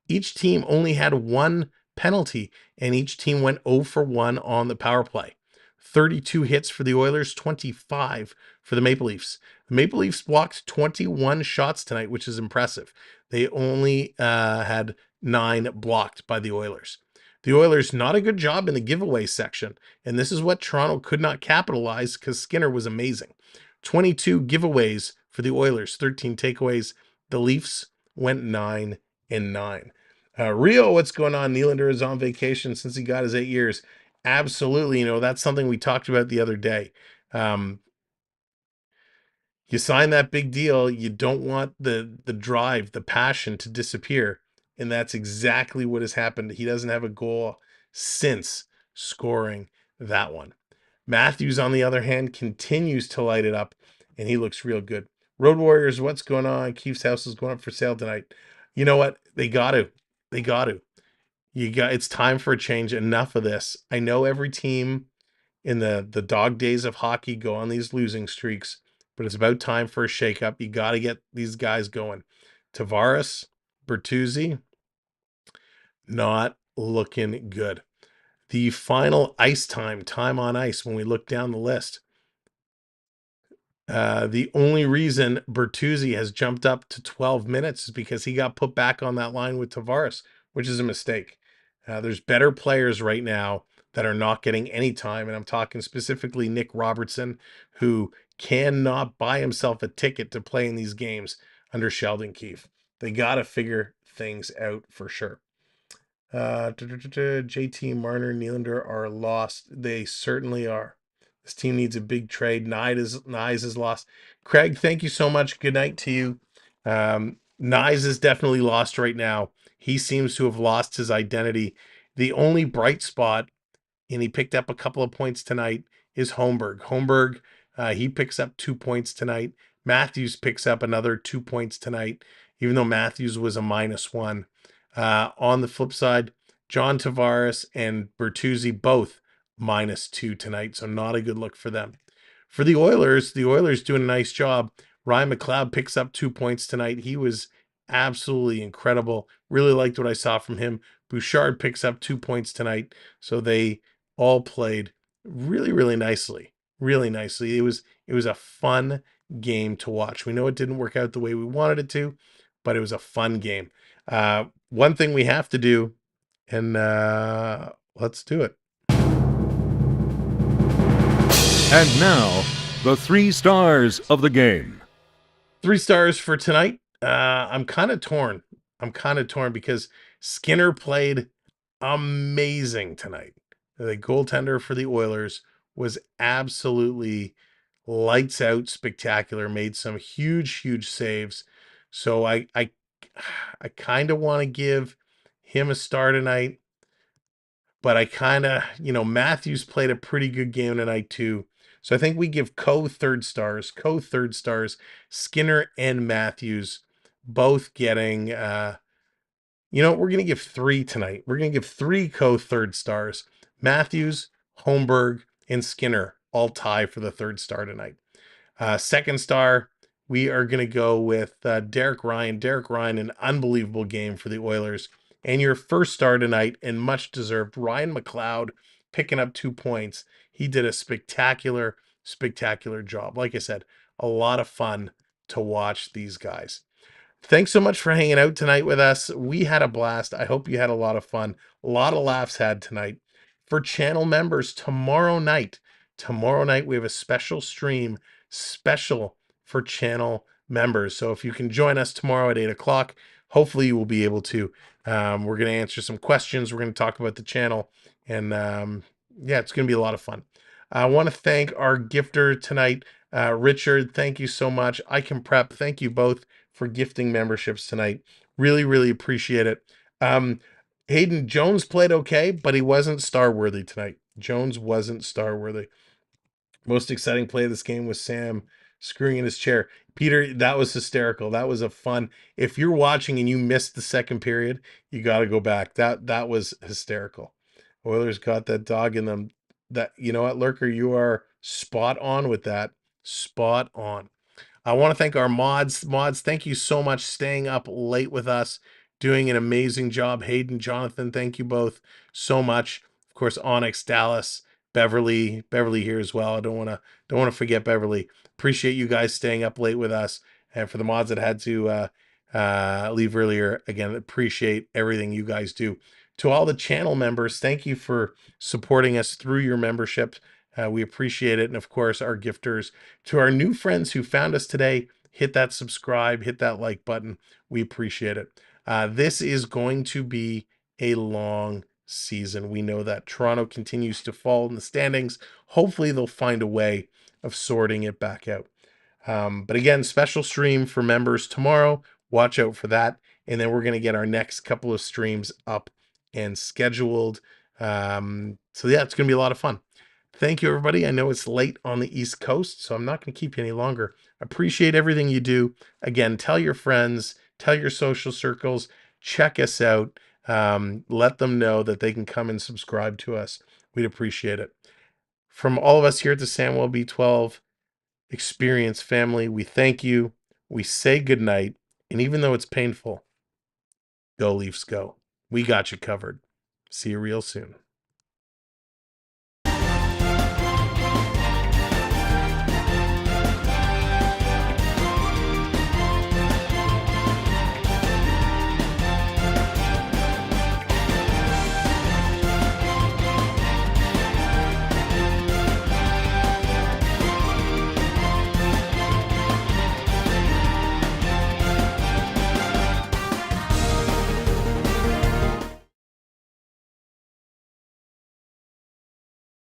Each team only had 1 penalty, and each team went 0 for 1 on the power play. 32 hits for the Oilers, 25 for the Maple Leafs. The Maple Leafs blocked 21 shots tonight, which is impressive. They only had 9 blocked by the Oilers. The Oilers, not a good job in the giveaway section, and this is what Toronto could not capitalize because Skinner was amazing. 22 giveaways for the Oilers, 13 takeaways. The Leafs went 9-9. Rio, what's going on? Nylander is on vacation since he got his 8 years. Absolutely, that's something we talked about the other day. You sign that big deal, you don't want the drive, the passion to disappear. And that's exactly what has happened. He doesn't have a goal since scoring that one. Matthews, on the other hand, continues to light it up, and he looks real good. Road Warriors, what's going on? Keith's house is going up for sale tonight. You know what? They got to. It's time for a change. Enough of this. I know every team in the dog days of hockey go on these losing streaks, but it's about time for a shakeup. You got to get these guys going. Tavares, Bertuzzi, not looking good. The final ice time on ice, when we look down the list, the only reason Bertuzzi has jumped up to 12 minutes is because he got put back on that line with Tavares, which is a mistake. There's better players right now that are not getting any time, and I'm talking specifically Nick Robertson, who cannot buy himself a ticket to play in these games under Sheldon Keefe. They got to figure things out for sure. JT, Marner, Nylander are lost. They certainly are. This team needs a big trade. Nyes is lost. Craig, thank you so much. Good night to you. Nyes is definitely lost right now. He seems to have lost his identity. The only bright spot, and he picked up a couple of points tonight, is Holmberg. Holmberg, he picks up 2 points tonight. Matthews picks up another 2 points tonight, even though Matthews was a -1. On the flip side, John Tavares and Bertuzzi both -2 tonight, so not a good look for them. For the Oilers doing a nice job. Ryan McLeod picks up 2 points tonight. He was absolutely incredible. Really liked what I saw from him. Bouchard picks up 2 points tonight, so they all played really, really nicely. Really nicely. It was a fun game to watch. We know it didn't work out the way we wanted it to, but it was a fun game. One thing we have to do, and let's do it. And now, the 3 stars of the game. 3 stars for tonight. I'm kind of torn. Because Skinner played amazing tonight. The goaltender for the Oilers was absolutely lights out, spectacular, made some huge saves. So I kind of want to give him a star tonight, but I kind of, Matthews played a pretty good game tonight too. So I think we give co-third stars, Skinner and Matthews both getting we're going to give 3 tonight. We're going to give 3 co-third stars. Matthews, Holmberg, and Skinner all tie for the third star tonight. Second star, we are going to go with Derek Ryan. Derek Ryan, an unbelievable game for the Oilers. And your first star tonight, and much deserved, Ryan McLeod picking up 2 points. He did a spectacular job. Like I said, a lot of fun to watch these guys. Thanks so much for hanging out tonight with us. We had a blast. I hope you had a lot of fun. A lot of laughs had tonight. For channel members, tomorrow night, we have a special stream, special for channel members. So if you can join us tomorrow at 8 o'clock, hopefully you will be able to. We're going to answer some questions. We're going to talk about the channel. And it's going to be a lot of fun. I want to thank our gifter tonight, Richard. Thank you so much. I Can Prep. Thank you both for gifting memberships tonight. Really appreciate it. Hayden Jones played okay, but he wasn't star worthy tonight. Jones wasn't star worthy. Most exciting play of this game was Sam screwing in his chair. Peter, that was hysterical. That was a fun. If you're watching and you missed the second period, you got to go back. That was hysterical. Oilers got that dog in them. That, you know what, Lurker, you are spot on with that. Spot on. I want to thank our mods. Mods, thank you so much staying up late with us, doing an amazing job. Hayden, Jonathan, thank you both so much. Of course, Onyx, Dallas, Beverly here as well. I don't want to forget Beverly. Appreciate you guys staying up late with us. And for the mods that had to leave earlier, again, appreciate everything you guys do. To all the channel members, thank you for supporting us through your membership. We appreciate it. And of course, our gifters. To our new friends who found us today, hit that subscribe, hit that like button. We appreciate it. This is going to be a long season. We know that Toronto continues to fall in the standings. Hopefully they'll find a way of sorting it back out. But again, special stream for members tomorrow. Watch out for that. And then we're going to get our next couple of streams up and scheduled. It's going to be a lot of fun. Thank you, everybody. I know it's late on the East Coast, so I'm not going to keep you any longer. Appreciate everything you do. Again, tell your friends, tell your social circles, check us out. Let them know that they can come and subscribe to us. We'd appreciate it. From all of us here at the Samwell B12 Experience family, we thank you. We say goodnight. And even though it's painful, go Leafs go. We got you covered. See you real soon.